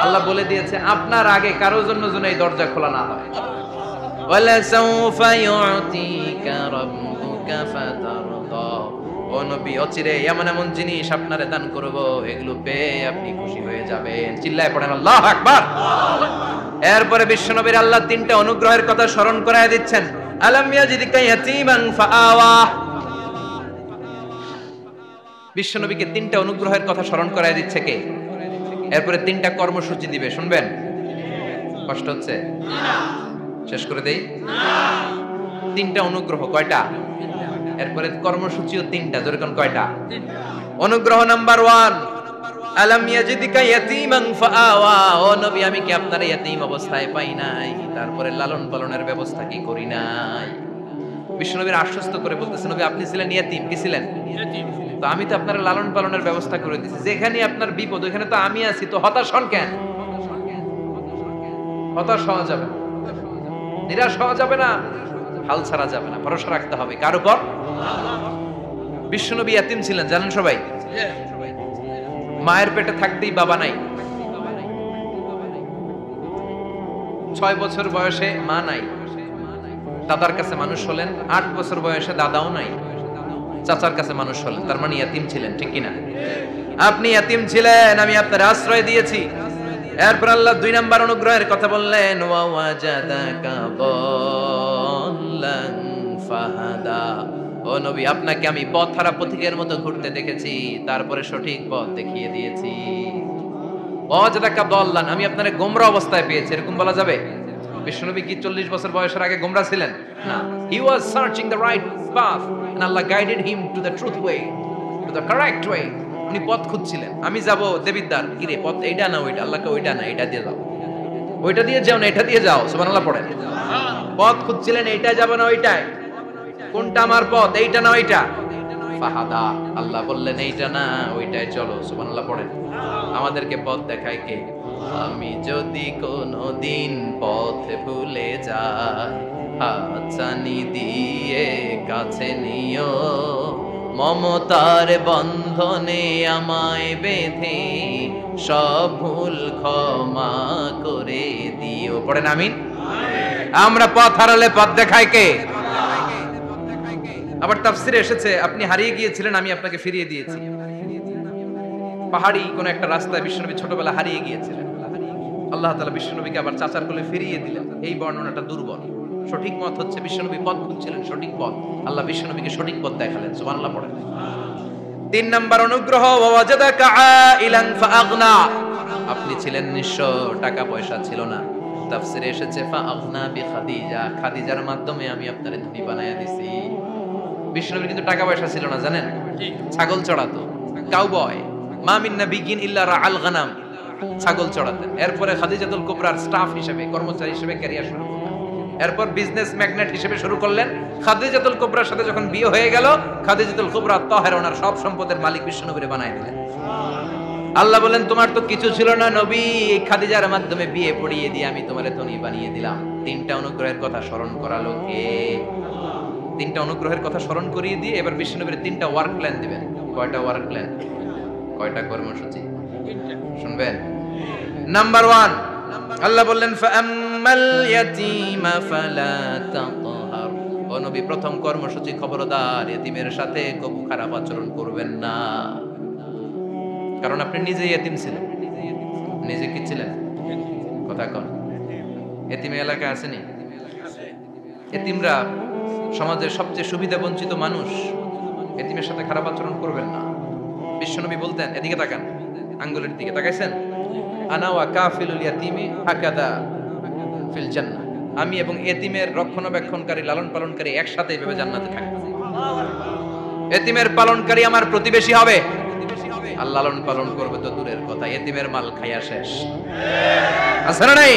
আল্লাহ বলে দিয়েছে, আপনার আগে কারোর জন্য যেন এই দরজা খোলা না হয়। ওয়ালা সাউফা ইউতিকা রাব্বুকা ফাতারদা। ও নবী, অচিরে এমন এমন জিনিস আপনারে দান করব, এগুলো পেয়ে আপনি খুশি হয়ে যাবেন। চিল্লায় পড়েন আল্লাহু আকবার। এরপরে বিশ্বনবীর আল্লাহ তিনটা অনুগ্রহের কথা স্মরণ করায় দিচ্ছেন। আলাম ইয়াজিদকা ইয়াতীমান ফাআওয়া। বিশ্বনবীকে তিনটা অনুগ্রহের কথা স্মরণ করায় দিচ্ছে কে? এরপরে 3টা কর্মসূচি দিবে, শুনবেন? কষ্ট হচ্ছে? শেষ করে দেই। 3টা অনুগ্রহ, কয়টা? এরপরে কর্মসূচিও 3টা, যেরকম কয়টা? অনুগ্রহ নাম্বার 1, আলাম ইয়াজিদিকা ইয়াতীমান ফাআওয়া, ও নবী আমি কি আপনার ইয়াতীম অবস্থায় পাই নাই, তারপরে লালন পালনের ব্যবস্থা কি করি নাই? বিশ্বনবীর আশ্বস্ত করে বলতেছেন, নবী আপনি ছিলেন ইয়াতীম, কি ছিলেন? ইয়াতীম। তো আমি তো আপনার লালন পালনের ব্যবস্থা করে দিয়েছি, যেখানে আপনার বিপদ ওখানে তো আমি আছি, তো হতাশ হন কেন? হতাশ হওয়া যাবে না, নিরাশ হওয়া যাবে না, হাল ছাড়া যাবে না, ভরসা রাখতে হবে কার উপর? বিশ্বনবী ইয়াতীম ছিলেন, জানেন সবাই? মায়ের পেটে থাকতেই বাবা নাই, 6 বছর বয়সে মা নাই, দাদার কাছে মানুষ হলেন, 8 বছর বয়সে দাদাও নাই, চাচার কাছে মানুষ হলেন, তার মানে ইয়াতীম ছিলেন, ঠিক কিনা? আপনি ইয়াতীম ছিলেন, আমি আপনার আশ্রয় দিয়েছি। এরপর আল্লাহ 2 নাম্বার অনুগ্রহের কথা বললেন, ওয়া ওয়াজাদাকা দাল্লান ফাহাদা, ও নবী আপনাকে আমি পথহারা পথিকের মতো ঘুরতে দেখেছি, তারপরে সঠিক পথ দেখিয়ে দিয়েছি। ওয়াজাদাকা দাল্লান, আমি আপনারে গোমরা অবস্থায় পেয়েছি, এরকম বলা যাবে? বিশ্বনবী কি 40 বছর বয়সের আগে গোমরা ছিলেন? না, he was searching the right path and আল্লাহ guided him to the truth way, to the correct way. উনি পথ খুঁজছিলেন, আমি যাব দেবিদ্বার, কি রে পথ এইটা না ওইটা? আল্লাহকে ওইটা না এটা দিয়ে যাও, ওইটা দিয়ে যাও না এটা দিয়ে যাও, সুবহানাল্লাহ পড়েন। পথ খুঁজছিলেন, এইটা যাব না ওইটাই, কোনটা আমার পথ, এইটা না ওইটা? ফাহাদা, আল্লাহ বললেন এইটা না ওইটাই চলো, সুবহানাল্লাহ পড়েন। আমাদেরকে পথ দেখায় কে? আমি যদি কোনদিন পথ ভুলে যাই, হাতছানি দিয়ে কাছে নিও, মমতার বন্ধনে আমায় বেঁধে সব ভুল ক্ষমা করে দিও, পড়েন আমিন। আমরা পথ হারালে পথ দেখায় কে? আবার তাফসিরে এসেছে, আপনি হারিয়ে গিয়েছিলেন, আমি আপনাকে ফিরিয়ে দিয়েছি। পাহাড়ি কোন একটা রাস্তায় বিশ্বনবী ছোটবেলা হারিয়ে গিয়েছিলেন, আল্লাহ তাআলা বিশ্বনবীকে আবার চাচার কোলে ফিরিয়ে দিলেন। এই বর্ণনাটা দুর্বল, সঠিক মত হচ্ছে বিশ্বনবী পথ খুঁজছিলেন, সঠিক পথ, আল্লাহ বিশ্বনবীকে সঠিক পথ দেখালেন, সুবহানাল্লাহ পড়েন। 3 নাম্বার অনুগ্রহ, ওয়াজাদাকা আইলান ফাআগনা, আপনি ছিলেন নিঃস্ব, টাকা পয়সা ছিল না। তাফসিরে এসেছে ফাআগনা বিখাদিজা, খাদিজার মাধ্যমে আমি আপনারে ধনী বানায়া দিছি। বিশ্বনবীর কিন্তু টাকা পয়সা ছিল না, জানেন? ছাগল চড়াতো, কাউবয়, মা মিন নাবিয়্যিন ইল্লা রাআল গানাম, ছাগল চড়াতেন। এরপরে খাদিজাতুল কুবরার স্টাফ হিসেবে, কর্মচারী হিসেবে ক্যারিয়ার শুরু করলেন। এরপর বিজনেস ম্যাগনেট হিসেবে শুরু করলেন। খাদিজাতুল কুবরার সাথে যখন বিয়ে হয়ে গেল, খাদিজাতুল কুবরা তাহেরা ওনার সব সম্পদের মালিক বিশ্বনবীরে বানায় দিলেন। আল্লাহ বলেন, তোমার তো কিছু ছিল না নবী, এই খাদিজার মাধ্যমে বিয়ে পড়িয়ে দিয়ে আমি তোমারে ধনী বানিয়ে দিলাম। 3টা অনুগ্রহের কথা স্মরণ করালো কে? 3টা অনুগ্রহের কথা স্মরণ করিয়ে দিয়ে এবার বিশ্বনবীর 3টা ওয়ার্ক প্ল্যান দিবেন। কয়টা ওয়ার্ক প্ল্যান? কয়টা কর্মসূচি? শুনবেন। নাম্বার 1, আল্লাহ বললেন ফাআম্মাল ইয়াতীমা ফালা তাকহার, ও নবী প্রথম কর্মসূচি, খবরদার এতিমের সাথে কবু খারাপ আচরণ করবেন না, কারণ আপনি নিজে এতিম ছিলেন। নিজে কি ছিলেন? কথা কন। এতিম এলাকায় আসেনি? এতিমরা সমাজের সবচেয়ে সুবিধা বঞ্চিত মানুষ, এতিমের সাথে খারাপ আচরণ করবেন না। বিশ্বনবী বলতেন, এদিকে তাকান, আঙ্গুলের দিকে তাকাইছেন, আনা ওয়া কাফিলুল ইয়াতীমি হাকাদা ফিল জান্নাহ, আমি এবং এতিমের রক্ষণাবেক্ষণকারী, লালন পালনকারী একসাথে এইভাবে জান্নাতে থাকব। এতিমের পালনকারী আমার প্রতিবেশী হবে, আর লালন পালন করবে তো দূরের কথা, এতিমের মাল খাইয়া শেষ। আছে না নাই?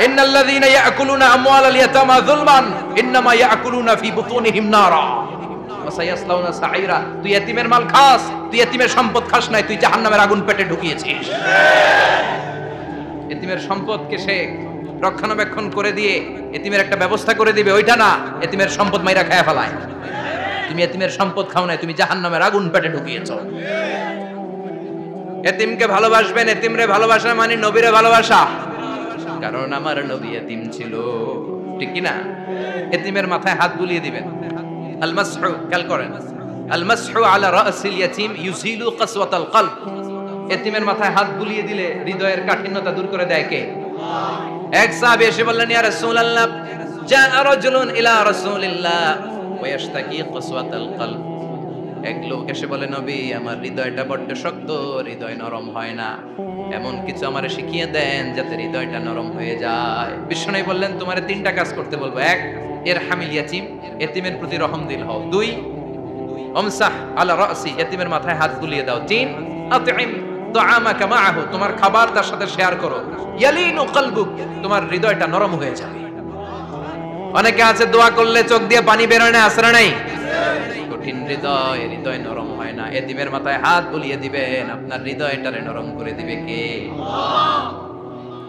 ইন্নাল্লাযীনা ইয়াকুলুনা আমওয়ালাল ইয়াতামা যুলমান ইন্নামা ইয়াকুলুনা ফি বুতুনিহিম নারা ওয়া সায়াসলাউনা সাঈরা। তুই এতিমের মাল খাস, তুই এতিমের সম্পদ খাস নাই, তুই জাহান্নামের আগুন পেটে ঢুকিয়েছিস। এতিমের সম্পদকে সে রক্ষণাবেক্ষণ করে দিয়ে এতিমের একটা ব্যবস্থা করে দিবে, ওইটা না, এতিমের সম্পদ মাইরা খায়া ফেলায়। তুমি এতিমের সম্পদ খাও নাই, তুমি জাহান্নামের আগুন পেটে ঢুকিয়েছো। এতিমকে ভালোবাসবেন, এতিমরে ভালোবাসা মানে নবীরে ভালোবাসা, কারণ আমার নবী এতিম ছিল, ঠিক কি না? এতিমের মাথায় হাত বুলিয়ে দিবেন। আল মাসহু, খেয়াল করেন, আল মাসহু আলা রাসিল ইয়াতীম ইউজিলু কাসওয়াতাল কলব, এতিমের মাথায় হাত বুলিয়ে দিলে হৃদয়ের কাঠিন্যতা দূর করে দেয় কে? এক সাহাবী এসে বললেন, ইয়া রাসূলুল্লাহ, জা রাজুলুন ইলা রাসূলিল্লাহ ওয়া ইয়াশতাকি কাসওয়াতাল কলব, এক লোক এসে বলে, নবী আমার হৃদয়টা বড্ড শক্ত, হৃদয় নরম হয় না, এমন কিছু আমারে শিখিয়ে দেন যাতে হৃদয়টা নরম হয়ে যায়। বিষ্ণু বললেন, তোমারে 3টা কাজ করতে বলবো। 1, এর হামিল ইয়াতিম, এতিমের প্রতি রহম দিল হও। 2, আমসাহ আলা রাসি, এতিমের মাথায় হাত বুলিয়ে দাও। 3, আতইম তুআমাকা মাআহু, তোমার খাবার তার সাথে শেয়ার করো। ইয়ালিনু কলবুক, তোমার হৃদয়টা নরম হয়ে যাবে। অনেকে আছে দোয়া করলে চোখ দিয়ে পানি বের হয় না, আসরা নাই? কঠিন হৃদয়, হৃদয় নরম হয় না। এতিমের মাথায় হাত বুলিয়ে দিবেন, আপনার হৃদয়টারে নরম করে দিবে কে?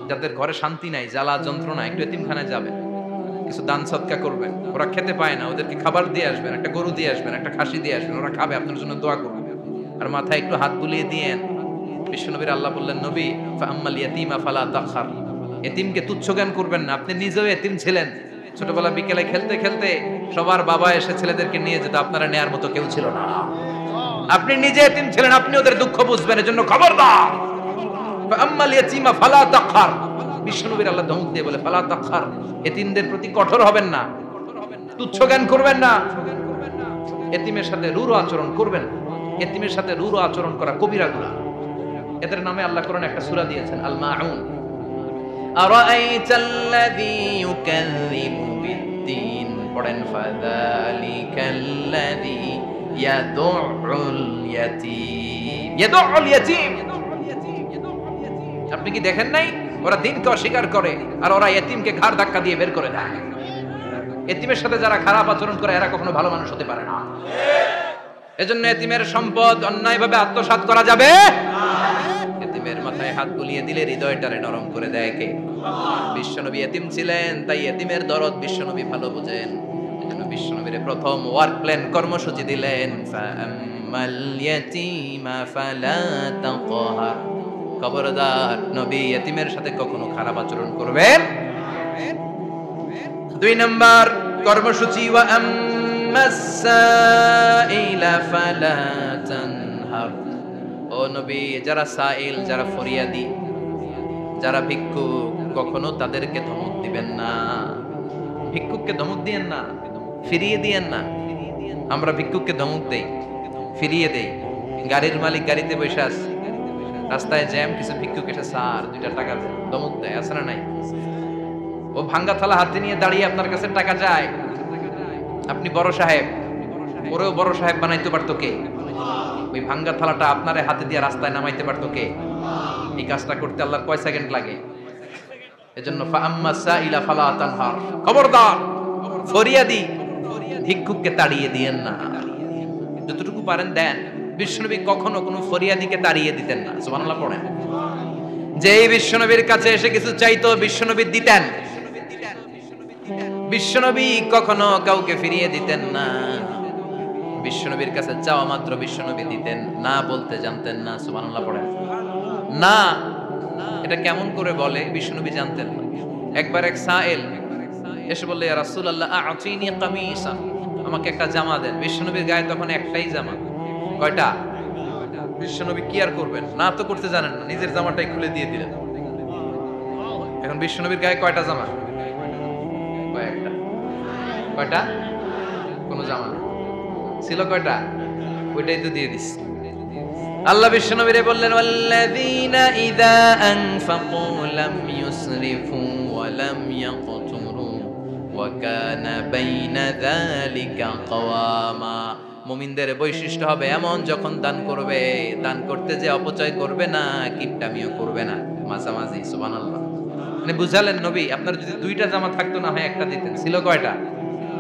যাদের ঘরে শান্তি নাই, জ্বালা যন্ত্রণা, একটু এতিমখানায় যাবেন, কিছু দান সদকা করবেন। ওরা খেতে পায় না, ওদেরকে খাবার দিয়ে আসবেন, একটা গরু দিয়ে আসবেন, একটা খাসি দিয়ে আসবেন, ওরা খাবে, আপনার জন্য দোয়া করবে। আর মাথায় একটু হাত বুলিয়ে দিয়েন। বিশ্বনবীর আল্লাহ বললেন, নবী ফাআম্মাল ইয়াতীমা ফালা তাখর, এতিমকে তুচ্ছ জ্ঞান করবেন না। আপনি নিজেও এতিম ছিলেন, ছোটবেলা বিকেলে খেলতে খেলতে সবার বাবা এসে ছেলেদেরকে নিয়ে যেত, আপনারা নেয়ার মতো কেউ ছিল না। আপনি নিজে এতিম ছিলেন, আপনি ওদের দুঃখ বুঝবেন, এজন্য খবরদার। ফাআম্মাল ইয়াতীমা ফালা তাখর, বিশ্বনবীর আল্লাহ ধমক দিয়ে বলে, ফালা তাখর, এতিমদের প্রতি কঠোর হবেন না, তুচ্ছ জ্ঞান করবেন না, এতিমের সাথে রূঢ় আচরণ করবেন। এতিমের সাথে রূঢ় আচরণ করা কবিরা গুনাহ। এদের নামে আল্লাহ কোরআনে একটা সূরা দিয়েছেন, আল মাউন। আরাআইতাল্লাযী ইউকাযযিবু বিদ্দীন, পড়েন, ফাযালিকাল্লাযী ইয়াদুউল ইয়াতীম। ইয়াদুউল ইয়াতীম, আপনি কি দেখেন নাই? ওরা দিনকে অস্বীকার করে আর ওরা এতিমকে ঘাড় ধাক্কা দিয়ে বের করে দেয়। এতিমের সাথে যারা খারাপ আচরণ করে এরা কখনো ভালো মানুষ হতে পারে না। এজন্য এতিমের সম্পদ অন্যায়ভাবে আত্মসাৎ করা যাবে না। এতিমের মাথায় হাত বুলিয়ে দিলে হৃদয়টারে নরম করে দেয় কে? বিশ্বনবী এতিম ছিলেন, তাই এতিমের দরদ বিশ্বনবী ভালো বোঝেন। এজন্য বিশ্বনবীর প্রথম ওয়ার্ক প্ল্যান, কর্মসূচি দিলেন, ফাআম্মাল ইয়াতীমা ফালা তাকহার, খবরদার নবী এতিমের সাথে কখনো খারাপ আচরণ করবেন। 2 নাম্বার কর্মসূচি, ওয়া আম্মাস-সাইলা ফালা তানহার, ও নবী যারা সাইল, যারা ফরিয়াদি, যারা ভিক্ষুক, কখনো তাদেরকে ধমক দিবেন না। ভিক্ষুককে ধমক দিয়েন না, ফিরিয়ে দিয়েন না। আমরা ভিক্ষুককে ধমক দেই, ফিরিয়ে দেই। গাড়ির মালিক গাড়িতে বসে আছে, রাস্তায় জ্যাম, কিছু ভিক্ষুক এসে স্যার 2টা টাকা দেন, ধমক দেয়, আছে না নাই? ও ভাঙ্গা থালা হাতে নিয়ে দাঁড়িয়ে আপনার কাছে টাকা চায়। আপনি বড় সাহেব, ওরেও বড় সাহেব বানাইতে পারতো কে? ওই ভাঙ্গা থালাটা আপনারে হাতে দিয়ে রাস্তায় নামাইতে পারতো কে? এই কাজটা করতে আল্লাহর কয় সেকেন্ড লাগে? এজন্য ফাআম্মাস-সাইলা ফালা তানহার, খবরদার ফরিয়াদি ভিক্ষুককে তাড়িয়ে দিয়েন না। যতটুকু পারেন দেন। বিশ্বনবী কখনো কোনো ফরিয়াদিকে তাড়িয়ে দিতেন না। সুবহানাল্লাহ পড়েন। যেই বিশ্বনবীর কাছে এসে কিছু চাইতো, বিশ্বনবী দিতেন। বিশ্বনবী কখনো কাউকে ফিরিয়ে দিতেন না। বিশ্বনবীর কাছে চাওয়া মাত্র বিশ্বনবী দিতেন, না বলতে জানতেন না। সুবহানাল্লাহ পড়েন। না এটা কেমন করে বলে বিশ্বনবী জানতেন না। একবার এক সাইল এসে বললে, ইয়া রাসূলুল্লাহ আ'তিনি কামিসা, আমাকে একটা জামা দেন। বিশ্বনবীর গায়ে তখন একটাই জামা। কয়টা? বিশ্বনবী কি আর করবেন, না তো করতে জানেন না, নিজের জামাটাই খুলে দিয়ে দিলেন। এখন বিশ্বনবীর গায়ে কয়টা জামা? কয়েকটা। কয়টা? কোন জামা নেই। ছিল কয়টা? ওইটাই তো দিয়ে দিস। আল্লাহ বিশ্বনবীরে বললেন, ওয়াল্লাযীনা ইযা আনফাকু লাম ইউসরিফু ওয়া লাম ইয়াকতুরু ওয়া কানা বাইনা যালিকা কাওয়ামা। মুমিনদের বৈশিষ্ট্য হবে এমন, যখন দান করবে, দান করতে যে অপচয় করবে না, কিপটামিও করবে না, মাঝামাঝি। সুবহানাল্লাহ। মানে বুঝালেন নবী, আপনার যদি 2টা জামা থাকতো না হয় একটা দিতেন। ছিল কয়টা?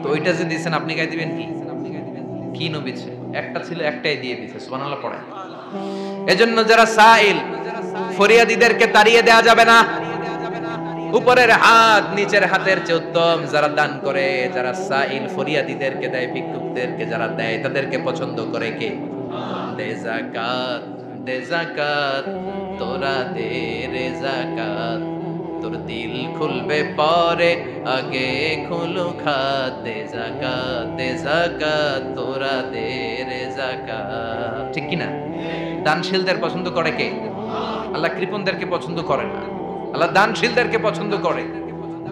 তো ওইটা যে দিয়েছেন আপনি গায়ে দিবেন কি? কি নবী ছিল? একটা ছিল, একটাই দিয়ে দিয়েছে। সুবহানাল্লাহ পড়েন। এজন্য যারা সাইল, ফরিয়াদিদেরকে তাড়িয়ে দেয়া যাবে না। উপরের হাত নিচের হাতের চেয়ে উত্তম যারা দান করে, যারা সাইল ফরিয়াদিদেরকে দেয়, ভিক্ষুকদেরকে যারা দেয়, তাদেরকে পছন্দ করে কে? দে যাকাত, দে যাকাত, তোরা দে রে যাকাত, তোর দিল খুলবে পরে, আগে খুলু খাত। দে যাকাত, দে যাকাত, তোরা দে রে যাকাত। ঠিক কি না? দানশীলদের পছন্দ করে কে? আল্লাহ কৃপণদেরকে পছন্দ করে না। আল্লাহ দানশীলদেরকে পছন্দ করে।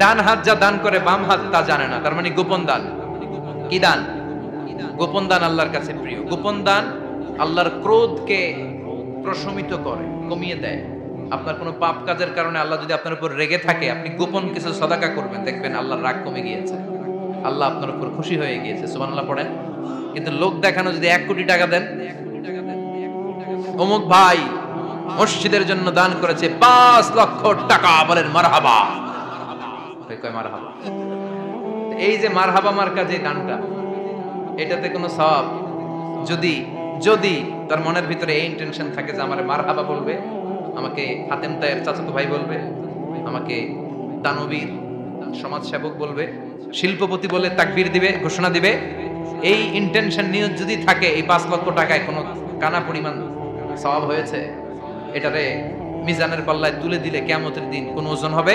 ডান হাত যা দান করে বাম হাত তা জানে না, তার মানে গোপন দান। কি দান? গোপন দান আল্লাহর কাছে প্রিয়। গোপন দান আল্লাহর ক্রোধকে প্রশমিত করে, কমিয়ে দেয়। আপনার কোনো পাপ কাজের কারণে আল্লাহ যদি আপনার উপর রেগে থাকে, আপনি গোপন কিছু সদাকা করবেন, দেখবেন আল্লাহর রাগ কমে গিয়েছে, আল্লাহ আপনার উপর খুশি হয়ে গিয়েছে। সুবহানাল্লাহ পড়েন। কিন্তু লোক দেখানো যদি 1 কোটি টাকা দেন, অমুক ভাই মসজিদের জন্য দান করেছে 5 লক্ষ টাকা, বলেন মারহাবা। কয় মারহাবা। এই যে মারহাবা মার্কা যে দানটা, এটাতে কোনো সওয়াব যদি যদি তার মনের ভিতরে এই ইন্টেনশন থাকে যে আমারে মারহাবা বলবে, আমাকে হাতেম তায়ের চাচাতো ভাই বলবে, আমাকে দানবীর সমাজসেবক বলবে, শিল্পপতি বলে তাকবীর দিবে, ঘোষণা দিবে, এই ইন্টেনশন নিয়ে যদি থাকে, এই 5 লক্ষ টাকায় কোনো কানা পরিমাণ সওয়াব হয়েছে, এটারে মিজানের পাল্লায় তুলে দিলে কিয়ামতের দিন কোন ওজন হবে?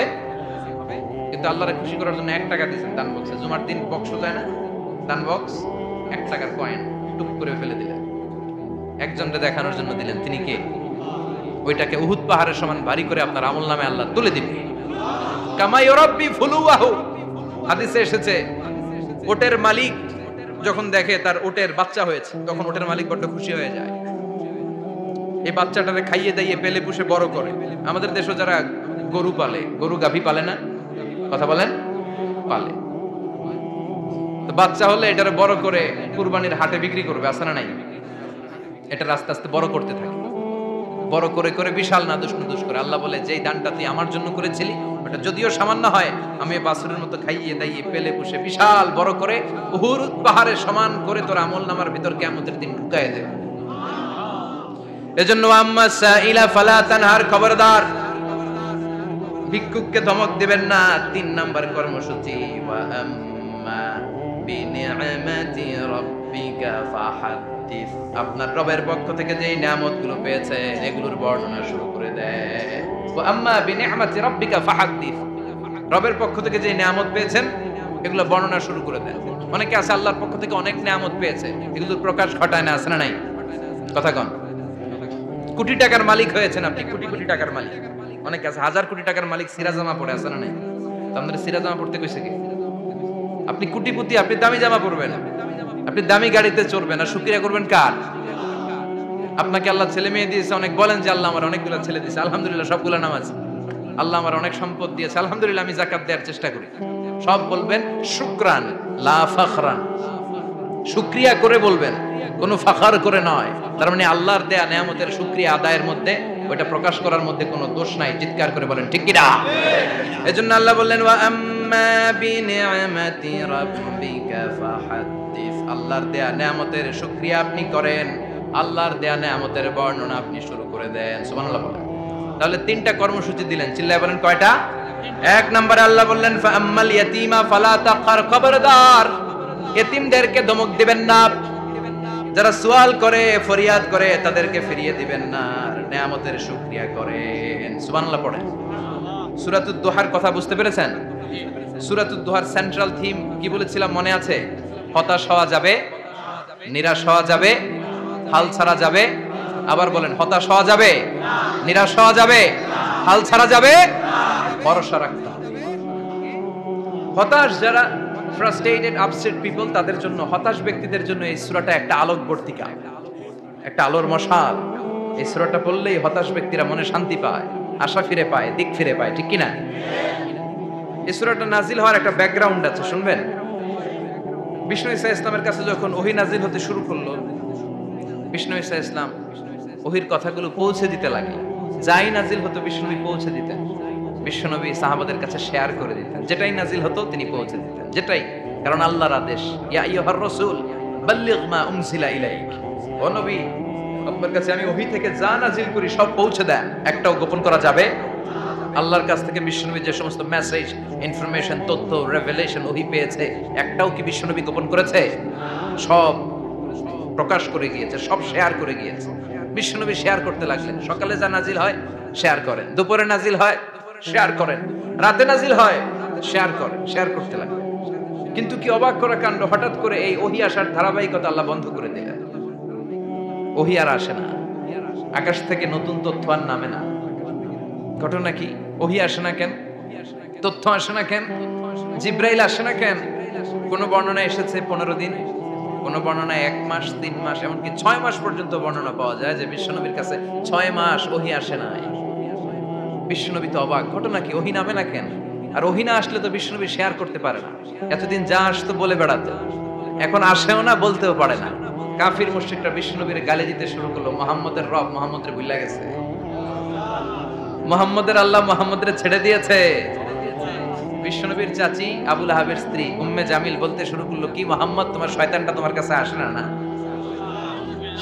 কিন্তু আল্লাহরে খুশি করার জন্য 1 টাকা দিয়েছেন দান বক্সে। জুমার দিন বক্স যায় না, দান বক্স, 1 টাকার কয়েন টুক করে ফেলে দিলেন, একজনকে দেখানোর জন্য দিলেন। তিনি কে? ওইটাকে উহুদ পাহাড়ের সমান ভারী করে আপনার আমলনামে আল্লাহ তুলে দিবে। কামা ইউরাব্বি ফুলুয়াহু, হাদিসে এসেছে, ওটের মালিক যখন দেখে তার ওটের বাচ্চা হয়েছে, তখন ওটের মালিক বড় খুশি হয়ে যায়। এই বাচ্চাটারে খাইয়ে দাইয়ে পেলে পুষে বড় করে। আমাদের দেশে যারা গরু পালে, গরু গাভী পালে না, কথা বলেন, পালে, তো বাচ্চা হলে এটারে বড় করে কুরবানির হাটে বিক্রি করবে, আছে না নাই? এটা আস্তে আস্তে বড় করতে থাকে, বড় করে করে বিশাল নাদুস নুদুস করে। আল্লাহ বলে, যেই দানটা তুই আমার জন্য করেছিলি, ওটা যদিও সামান্য হয়, আমি বাছুরের মতো খাইয়ে দাইয়ে পেলে পুষে বিশাল বড় করে উহুদ পাহাড়ের সমান করে তোর আমলনামার ভিতর কিয়ামতের দিন ঢুকায় দেব। এজন্য আম্মা সাইলা ফালা তানহার, খবরদার ভিক্ষুককে ধমক দিবেন না। 3 নাম্বার কর্মসূচি, ওয়া আম্মা বিনিআমাতি রাব্বিকা ফাহাদ্দিস, আপনার রবের পক্ষ থেকে যেই নিয়ামতগুলো পেয়েছেন এগুলোর বর্ণনা শুরু করে দেয়। ওয়া আম্মা বিনিআমাতি রাব্বিকা ফাহাদ্দিস, রবের পক্ষ থেকে যেই নিয়ামত পেয়েছেন এগুলো বর্ণনা শুরু করে দেয়। অনেকে আছে আল্লাহর পক্ষ থেকে অনেক নিয়ামত পেয়েছে, এগুলোর প্রকাশ ঘটায় না, আছে না নাই? কথা কন। কোটি টাকার মালিক হয়েছেন আপনি, কোটি কোটি টাকার মালিক। অনেকে আছে 1000 কোটি টাকার মালিক, সিরাজামা পড়ে, আছে না নাই? আমাদের সিরাজামা পড়তে কইছে কি? আপনি কোটিপতি, আপনি দামি জামা পরবেন, আপনি দামি গাড়িতে চড়বেন, আর শুকরিয়া করবেন কার? আপনাকে আল্লাহ ছেলে মেয়ে দিয়েছে, অনেক বলেন যে আল্লাহ আমার অনেকগুলো ছেলে দিয়েছে, আলহামদুলিল্লাহ, সবগুলো নামাজ। আল্লাহ আমার অনেক সম্পদ দিয়েছে, আলহামদুলিল্লাহ, আমি যাকাত দেওয়ার চেষ্টা করি। সব বলবেন শুকরান লা ফাখরান, শুকরিয়া করে বলবেন, কোনো ফাখার করে নয়। তার মানে আল্লাহর দেয়া নিয়ামতের শুকরিয়া আদায়ের মধ্যে, ওটা প্রকাশ করার মধ্যে কোনো দোষ নাই। চিৎকার করে বলেন ঠিক কি না? এজন্য আল্লাহ বললেন, ওয়া আম্মা বিনিআমাতি রাব্বিকা ফাহাদ্দিস, আল্লাহর দেয়া নিয়ামতের শুকরিয়া আপনি করেন, আল্লাহর দেয়া নিয়ামতের বর্ণনা আপনি শুরু করে দেন। সুবহানাল্লাহ বলেন। তাহলে 3টা কর্মসূচি দিলেন, চিল্লায় বলেন কয়টা? 1 নম্বরে আল্লাহ বললেন, ফা আম্মাল ইয়াতীমা ফালা তাকহার, খবরদার এতিমদেরকে ধমক দিবেন না, যারা সুয়াল করে ফরিয়াদ করে তাদেরকে ফিরিয়ে দিবেন না, নিয়ামতের শুকরিয়া করেন। সুবহানাল্লাহ পড়েন। সূরাতুদ দুহার কথা বুঝতে পেরেছেন? সূরাতুদ দুহার সেন্ট্রাল থিম কি বলেছিলাম মনে আছে? হতাশ হওয়া যাবে, নিরাশ হওয়া যাবে, হাল ছাড়া যাবে। আবার বলেন, হতাশ হওয়া যাবে, নিরাশ হওয়া যাবে, হাল ছাড়া যাবে, ভরসা রাখতে হবে। হতাশ যারা, ফ্রাস্ট্রেটেড আপসেট পিপল, তাদের জন্য, হতাশ ব্যক্তিদের জন্য এই সূরাটা একটা আলোকবর্তিকা, একটা আলোর মশাল। এই সূরাটা পড়লেই হতাশ ব্যক্তিরা মনে শান্তি পায়, আশা ফিরে পায়, দিক ফিরে পায়, ঠিক কি না? এই সূরাটা নাজিল হওয়ার একটা ব্যাকগ্রাউন্ড আছে, শুনবেন। বিষ্ণু ঈসা ইসলামের কাছে যখন ওহী নাজিল হতে শুরু করলো, বিষ্ণু ঈসা ইসলাম ওহীর কথাগুলো পৌঁছে দিতে লাগলেন। যাই নাজিল হতো বিষ্ণুনবী পৌঁছে দিতেন, বিশ্বনবী সাহাবাদের কাছে শেয়ার করে দিতেন। যেটাই নাজিল হতো তিনি পৌঁছে দিতেন, যেটাই, কারণ আল্লাহর আদেশ, ইয়া আইয়ুহার রাসূল বাল্লিগ মা উনজিলা ইলাইক, ও নবী আপনার কাছে আমি ওহী থেকে যা নাজিল করি সব পৌঁছে দেন, একটাও গোপন করা যাবে। আল্লাহর কাছ থেকে বিশ্বনবী যে সমস্ত মেসেজ, ইনফরমেশন, তথ্য, রেভেলেশন ওহী পেয়েছে, একটাও কি বিশ্বনবী গোপন করেছে? সব প্রকাশ করে গিয়েছে, সব শেয়ার করে গিয়েছে। বিশ্বনবী শেয়ার করতে লাগলেন। সকালে যা নাজিল হয় শেয়ার করেন, দুপুরে নাজিল হয় শেয়ার করেন, রাতে নাজিল হয় শেয়ার করেন, শেয়ার করতে লাগলেন। কিন্তু কি অবাক করা কাণ্ড, হঠাৎ করে এই ওহী আসার ধারাবাহিকতা আল্লাহ বন্ধ করে দিলেন। ওহী আর আসে না, আকাশ থেকে নতুন তথ্য আর নামে না। ঘটনা কি? ওহী আসে না কেন? তথ্য আসে না কেন? জিব্রাইল আসে না কেন? কোন বর্ণনা এসেছে 15 দিন, কোন বর্ণনায় 1 মাস, 3 মাস, এমনকি 6 মাস পর্যন্ত বর্ণনা পাওয়া যায় যে বিশ্বনবীর কাছে 6 মাস ওহী আসে নাই। বিশ্বনবী তো অবাক, ঘটনা কি, ওহী নামে না কেন? আর ওহী না আসলে তো বিশ্বনবী শেয়ার করতে পারে না। এতদিন যা আসতো বলে বেড়াতো, এখন আসেও না, বলতেও পারে না। কাফির মুশরিকরা বিশ্বনবীর গালি দিতে শুরু করলো, মুহাম্মদের রব মুহাম্মদের ভুলে গেছে, মুহাম্মদের আল্লাহ মুহাম্মদের ছেড়ে দিয়েছে। বিশ্বনবীর চাচি আবু লাহাবের স্ত্রী উম্মে জামিল বলতে শুরু করলো, কি মুহাম্মদ, তোমার শয়তানটা তোমার কাছে আসে না? না,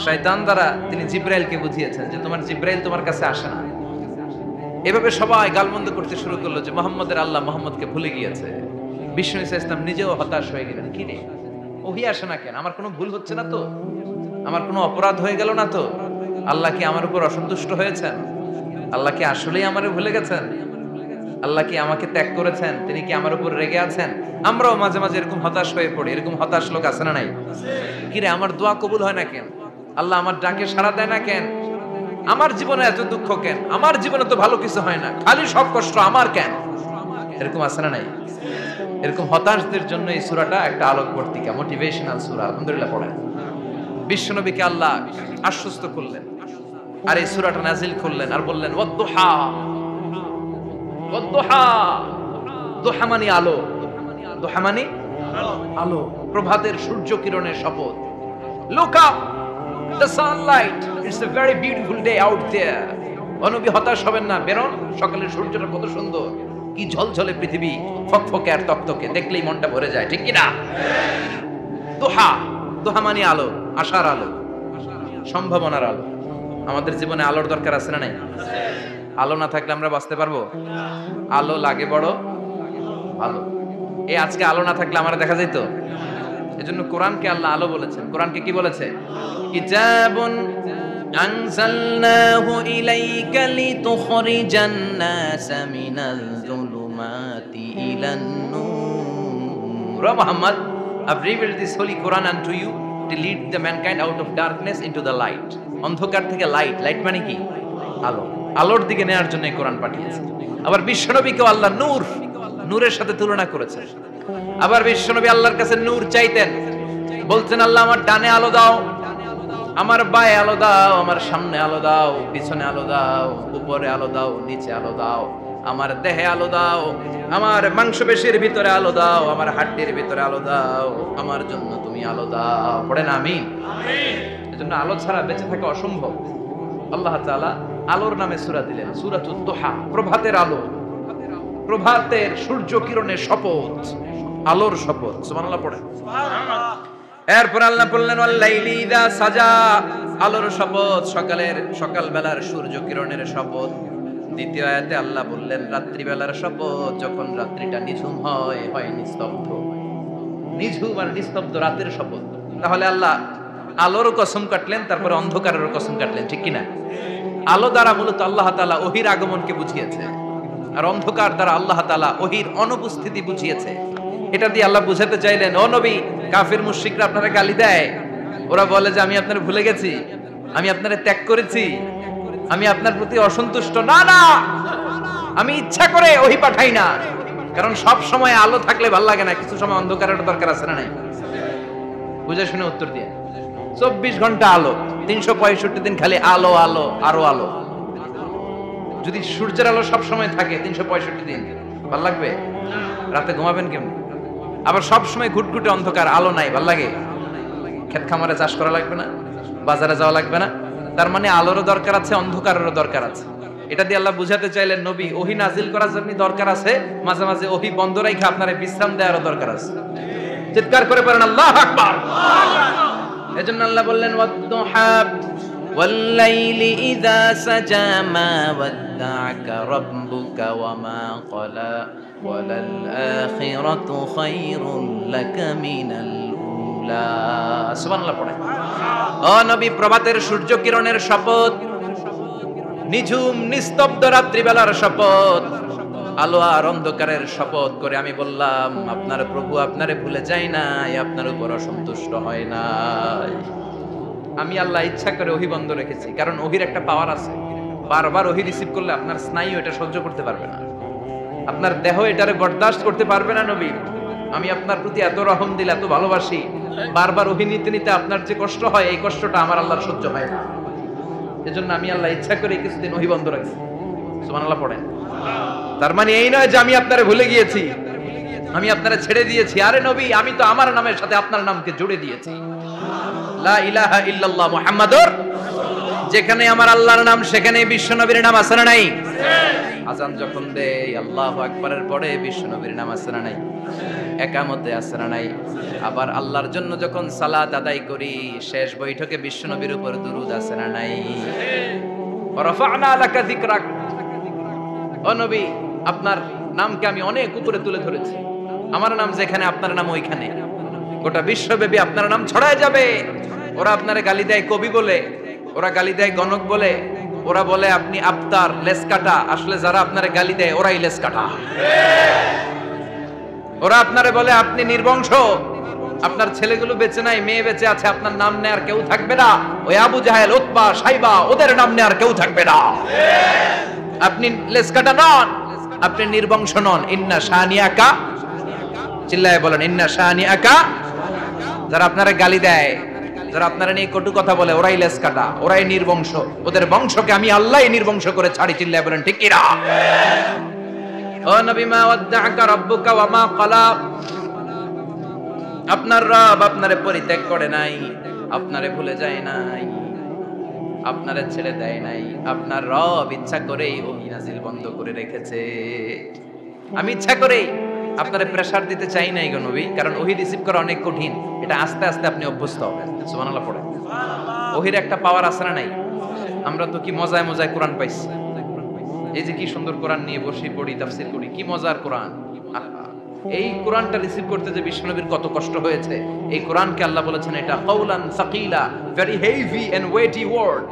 শয়তান দ্বারা তিনি জিব্রাইলকে বুঝিয়েছেন যে তোমার জিব্রাইল তোমার কাছে আসে না। এভাবে সবাই গালমন্দ করতে শুরু করলো যে মুহাম্মদের আল্লাহ মুহাম্মদকে ভুলে গিয়েছে। বিষ্ণু ইসলাম নিজেও হতাশ হয়ে গেলেন, কি রে ওহী আসে না কেন? আমার কোনো ভুল হচ্ছে না তো? আমার কোনো অপরাধ হয়ে গেল না তো? আল্লাহ কি আমার উপর অসন্তুষ্ট হয়েছেন? আল্লাহ কি আসলেই আমারে ভুলে গেছেন? আল্লাহ কি আমাকে ত্যাগ করেছেন? তিনি কি আমার উপর রেগে আছেন? আমরাও মাঝে মাঝে এরকম হতাশ হয়ে পড়ি। এরকম হতাশ লোক আছে না নাই? কি রে, আমার দোয়া কবুল হয় না কেন? আল্লাহ আমার ডাকে সাড়া দেয় না কেন? আমার জীবনে এত দুঃখ কেন? আমার জীবনে তো ভালো কিছু হয় না, খালি সব কষ্ট আমার কেন? এরকম আছে না নাই? এরকম হতাশদের জন্য এই সূরাটা একটা আলোকবর্তিকা, মোটিভেশনাল সূরা। আলহামদুলিল্লাহ পড়েন। বিশ্বনবীকে আল্লাহ আশ্বস্ত করলেন আর এই সূরাটা নাজিল করলেন আর বললেন ওয়াদ-দুহা। ওয়াদ-দুহা, দুহা মানে আলো, দুহা মানে আলো, প্রভাতের সূর্য কিরণের শপথ। Look up, the sunlight, it's a very beautiful day out there. নবী হতাশ হবেন না, বেরোন, সকালের সূর্যটা কত সুন্দর, কি ঝলঝলে পৃথিবী, ফকফকে আর তকতকে, দেখলেই মনটা ভরে যায়, ঠিক কি না? দুহা, দুহা মানে আলো, আশার আলো, সম্ভাবনার আলো। আমাদের জীবনে আলোর দরকার আছে না নাই? আলো না থাকলে আমরা বাঁচতে পারবো? আলো লাগে বড় আলো। এই আজকে আলো না থাকলে আমার দেখা যাইতো? এজন্য কোরআনকে আল্লাহ আলো বলেছেন। কোরআনকে কি বলেছে? কিতাবুন আনজালনাহু ইলাইকা লিতুখরিজান নাসা মিনাল যুলুমাতি ইলান নূর। Muhammad, I've revealed this holy Quran unto you to lead the mankind out of darkness into the light. অন্ধকার থেকে লাইট, লাইট মানে কি? আলো, আলোর দিকে নেয়ার জন্য এই কোরআন পাঠিয়েছে। আবার বিশ্বনবীকেও আল্লাহ নূর, নূরের সাথে তুলনা করেছেন। আবার বিশ্বনবী আল্লাহর কাছে নূর চাইতেন, বলতেন আল্লাহ আমার ডানে আলো দাও, আমার বায়ে আলো দাও, আমার সামনে আলো দাও, পিছনে আলো দাও, উপরে আলো দাও, নিচে আলো দাও, আমার দেহে আলো দাও, আমার মাংসপেশির ভিতরে আলো দাও, আমার হাড্ডির ভিতরে আলো দাও, আমার জন্য তুমি আলো দাও। পড়েন আমিন। এজন্য আলো ছাড়া বেঁচে থাকা অসম্ভব। আল্লাহ তাআলা আলোর নামে সূরা দিলেন, সূরাতুদ দুহা, প্রভাতের আলো, প্রভাতের সূর্য কিরণের শপথ, আলোর শপথ। সুবহানাল্লাহ পড়েন। এরপর আল্লাহ বললেন ওয়াল লাইলি ইযা সাজা, আলোর শপথ, সকালের সকালবেলার সূর্য কিরণের শপথ। দ্বিতীয় আয়াতে আল্লাহ বললেন রাত্রিবেলার শপথ, যখন রাত্রিটা নিঝুম হয়, হয় নিস্তব্ধ, নিঝুম আর নিস্তব্ধ রাতের শপথ। তাহলে আল্লাহ আলোর কসম কাটলেন, তারপরে অন্ধকারের কসম কাটলেন, ঠিক কি না? আলো দ্বারা মূলত আল্লাহ তাআলা ওহীর আগমনকে বুঝিয়েছে, আর অন্ধকার দ্বারা আল্লাহ তাআলা ওহীর অনুপস্থিতি বুঝিয়েছে। এটা দিয়ে আল্লাহ বুঝাতে চাইলেন, ও নবী, কাফির মুশরিকরা আপনারা গালি দেয়, ওরা বলে যে আমি আপনারে ভুলে গেছি, আমি আপনারে ত্যাগ করেছি, আমি আপনার প্রতি অসন্তুষ্ট। না না, আমি ইচ্ছা করে ওহী পাঠাই না, কারণ সব সময় আলো থাকলে ভালো লাগে না, কিছু সময় অন্ধকারের দরকার আছে না নাই? বুঝে শুনে উত্তর দিয়ে। 24 ঘন্টা আলো, 365 দিন খালি আলো আলো আরো আলো। যদি সূর্যের আলো সব সময় থাকে 365 দিন, ভালো লাগবে? রাতে ঘুমাবেন কেমন? আবার সব সময় ঘুটঘুটে অন্ধকার, আলো নাই, ভালো লাগে? ক্ষেত খামারে চাষ করা লাগবে না, বাজারে যাওয়া লাগবে না। তার মানে আলোরও দরকার আছে, অন্ধকারেরও দরকার আছে। এটা দিয়ে আল্লাহ বুঝাতে চাইলেন, নবী, ওহী নাজিল করার জন্য দরকার আছে, মাঝে মাঝে ওহী বন্ধ রাখা আপনারে বিশ্রাম দেওয়ারও দরকার আছে। চিৎকার করে পড়েন আল্লাহু আকবার। এজন্য আল্লাহ বললেন ওয়াদ-দুহা ওয়াল লাইলি ইযা সাজা মা ওয়াদ্দা'কা রাব্বুকা ওয়া মা ক্বালা ওয়ালাল আখিরাতু খায়রুল লাকা মিনাল উলা। সুবহানাল্লাহ পড়েন। ও নবী, প্রভাতের সূর্য কিরণের শপথ, নিঝুম নিস্তব্ধ রাত্রিবেলার শপথ, আলো আর অন্ধকারের শপথ করে আমি বললাম, আপনার প্রভু আপনারে ভুলে যায় নাই, আপনার উপর অসন্তুষ্ট হয় নাই। আমি আল্লাহ ইচ্ছা করে ওহী বন্ধ রেখেছি, কারণ ওহীর একটা পাওয়ার আছে। বারবার ওহী রিসিভ করলে আপনার স্নায়ু এটা সহ্য করতে পারবে না, আপনার দেহ এটারে বরদাস্ত করতে পারবে না। নবী, আমি আপনার প্রতি এত রহম দিল, এত ভালোবাসি, বারবার ওহী নিতে নিতে আপনার যে কষ্ট হয়, এই কষ্টটা আমার আল্লাহর সহ্য হয় না। এজন্য আমি আল্লাহ ইচ্ছা করে কিছুদিন ওহী বন্ধ রাখছি। সুবহানাল্লাহ পড়েন। তার মানে এই নয় যে আমি আপনারে ভুলে গিয়েছি, আমি আপনারে ছেড়ে দিয়েছি। আরে নবী, আমি তো আমার নামের সাথে আপনার নামকে জুড়ে দিয়েছি। লা ইলাহা ইল্লাল্লাহ মুহাম্মাদুর, যেখানে আমার আল্লাহর নাম সেখানে বিশ্ব নবীর নাম আছে না নাই? আজান যখন দেই আল্লাহু আকবারের পরে বিশ্ব নবীর নাম আছে না নাই? একামতে আছে না নাই? আবার আল্লাহর জন্য যখন সালাত আদায় করি শেষ বৈঠকে বিশ্ব নবীর উপর দুরূদ আছে না নাই? রাফা'না লাকা যিকরাক, ও নবী আপনার নামকে আমি অনেক উপরে তুলে ধরেছি। আমার নাম যেখানে আপনার নাম ওইখানে, গোটা বিশ্বব্যাপী আপনার নাম ছড়ায় যাবে। ওরা আপনারে গালি দেয় কবি বলে, ওরা গালি দেয় গণক বলে, ওরা বলে আপনি আফতার, লেস কাটা। আসলে যারা আপনারে গালি দেয় ওরাই লেস কাটা। ওরা আপনারে বলে আপনি নির্বংশ, আপনার ছেলেগুলো বেঁচে নাই, মেয়ে বেঁচে আছে, আপনার নাম নেয়ার কেউ থাকবে না। ওই আবু জাহেল, উতবা, সাইবা, ওদের নাম নেয়ার কেউ থাকবে না। আপনি লেস কাটা নন, আপনি নির্বংশ নন। ইন্না শানিয়াকা, চিল্লায় বলেন ইন্না শানিয়াকা। যারা আপনারে গালি দেয়, যারা আপনারা নিয়ে কটু কথা বলে, ওরাই লেস কাটা, ওরাই নির্বংশ। ওদের বংশকে আমি আল্লাহই নির্বংশ করে ছাড়ি। চিল্লায় বলেন ঠিক কিনা? ও নবী, মা ওয়াদ্দাআকা রাব্বুকা ওয়া মা ক্বালা, আপনার রব আপনারে পরিত্যাগ করে নাই, আপনারে ভুলে যায় নাই, আপনারে ছেড়ে দেয় নাই। আপনার রব ইচ্ছা করেই ওহী নাজিল বন্ধ করে রেখেছে। আমি ইচ্ছা করেই আপনারে প্রেসার দিতে চাই নাই গো নবী, কারণ ওহী রিসিভ করা অনেক কঠিন। এটা আস্তে আস্তে আপনি অভ্যস্ত হবেন। সুবহানাল্লাহ পড়েন। ওহীর একটা পাওয়ার আছে না নাই? আমরা তো কি মজায় মজায় কোরআন পাইছি। এই যে কি সুন্দর কোরআন নিয়ে বসে পড়ি, তাফসীর করি, কি মজার কোরআন। এই কোরআনটা রিসিভ করতে যে বিশ্বনবীর কত কষ্ট হয়েছে। এই কোরআনকে আল্লাহ বলেছেন এটা কাউলান সাকিলা, very heavy and weighty word,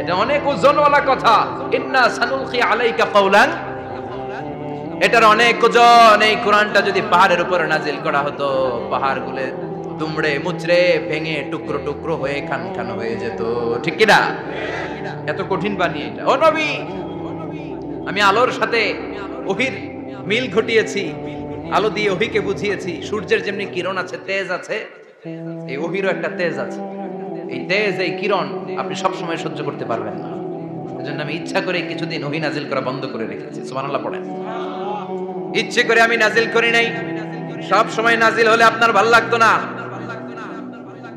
এটা অনেক ওজনওয়ালা কথা। ইন্না সানুলকি আলাইকা কাউলান, এটার অনেক ওজন। এই কোরআনটা যদি পাহাড়ের উপর নাজিল করা হতো, পাহাড়গুলো দুমড়ে মুচড়ে ভেঙে টুকরো টুকরো হয়ে খান খান হয়ে যেত। ঠিক কি না? এত কঠিন বানিয়ে এটা। ও নবী, আমি আলোর সাথে ওহীর মিল ঘটিয়েছি, আলো দিয়ে ওহীকে বুঝিয়েছি। সূর্যের যেমনি কিরণ আছে, তেজ আছে, এই ওহীরও একটা তেজ আছে। এই তেজ, এই কিরণ আপনি সব সময় সহ্য করতে পারবেন না। এজন্য আমি ইচ্ছা করে কিছুদিন ওহী নাজিল করা বন্ধ করে রেখেছি। সুবহানাল্লাহ পড়েন। ইচ্ছে করে আমি নাজিল করি নাই। সব সময় নাজিল হলে আপনার ভালো লাগতো না।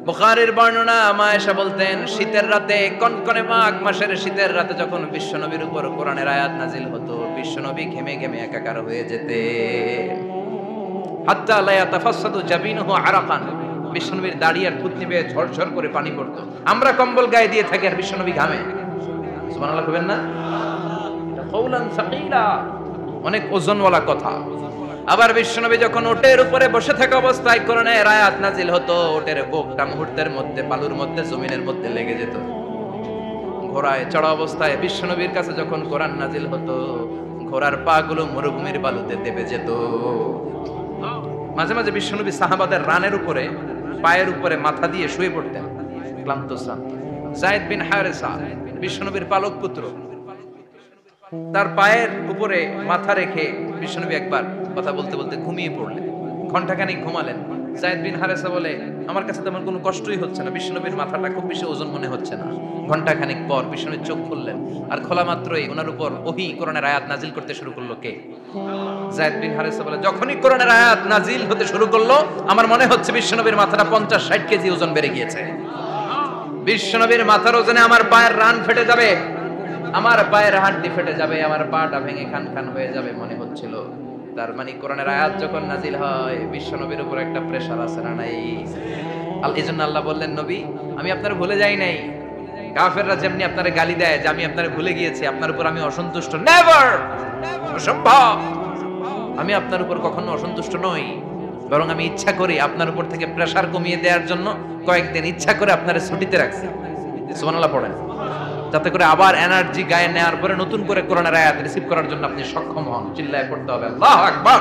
বুখারীর বর্ণনা, মা আয়েশা বলতেন শীতের রাতে, কনকনে মাঘ মাসের শীতের রাতে যখন বিশ্বনবীর উপর কোরআনের আয়াত নাজিল হতো, বিশ্বনবী ঘেমে ঘেমে একাকার হয়ে যেতে। হাত্তা লা ইয়াতাফাসসাদু জাবিনুহু আরাকান, বিশ্বনবীর দাড়ি আর থুতনি বেয়ে ঝরঝর করে পানি পড়তো। আমরা কম্বল গায়ে দিয়ে থাকি আর বিশ্বনবী ঘামে। সুবহানাল্লাহ কইবেন না? এটা কাউলান সাকিলা, অনেক ওজনওয়ালা কথা। আবার বিশ্বনবী যখন ওটের উপরে বসে থাকা অবস্থায় কোরআনের আয়াত নাজিল হতো, ওটের বুকটা মুহূর্তের মধ্যে বালুর মধ্যে, জমিনের মধ্যে লেগে যেত। ঘোড়ায় চড়া অবস্থায় বিশ্বনবীর কাছে যখন কোরআন নাজিল হতো, ঘোড়ার পা গুলো মরুভূমির বালুতে দেবে যেত। মাঝে মাঝে বিশ্বনবী সাহাবাদের রানের উপরে, পায়ের উপরে মাথা দিয়ে শুয়ে পড়তেন, ক্লান্ত শ্রান্ত। যায়েদ বিন হারেসা, বিশ্বনবীর পালক পুত্র, তার পায়ের উপরে মাথা রেখে বিশ্বনবী একবার কথা বলতে বলতে ঘুমিয়ে পড়লেন। ঘন্টাখানিক ঘুমালেন। যায়েদ বিন হারেসা বলে, আমার কাছে তেমন কোনো কষ্টই হচ্ছে না, বিশ্বনবীর মাথাটা খুব বেশি ওজন মনে হচ্ছে না। ঘন্টাখানিক পর বিশ্বনবীর চোখ খুললেন, আর খোলা মাত্রই ওনার উপর ওহী কোরআনের আয়াত নাজিল করতে শুরু করলো। কে? যায়েদ বিন হারেসা বলে, যখনই কোরআনের আয়াত নাজিল হতে শুরু করলো, আমার মনে হচ্ছে বিশ্বনবীর মাথাটা 50-60 কেজি ওজন বেড়ে গিয়েছে। বিশ্বনবীর মাথার ওজনে আমার পায়ের রান ফেটে যাবে, আমার পায়ের হাড়টি ফেটে যাবে, আমার পাটা ভেঙে খান খান হয়ে যাবে মনে হচ্ছিল। তার মানে কোরআনের আয়াত যখন নাজিল হয়, বিশ্বনবীর উপর একটা প্রেসার আছে না নাই? এজন্য আল্লাহ বললেন, নবী আমি আপনার ভুলে যাই নাই। কাফেররা যেমনি আপনারে গালি দেয় যে আমি আপনারে ভুলে গিয়েছি, আপনার উপর আমি অসন্তুষ্ট, নেভার, অসম্ভব। আমি আপনার উপর কখনো অসন্তুষ্ট নই, বরং আমি ইচ্ছা করি আপনার উপর থেকে প্রেসার কমিয়ে দেওয়ার জন্য কয়েকদিন ইচ্ছা করে আপনারে ছুটিতে রাখছি। সুবহানাল্লাহ পড়েন, যাতে করে আবার এনার্জি গায়ে নেওয়ার পরে নতুন করে কোরআনের আয়াত রিসিভ করার জন্য আপনি সক্ষম হন। চিল্লায় পড়তে হবে আল্লাহু আকবার।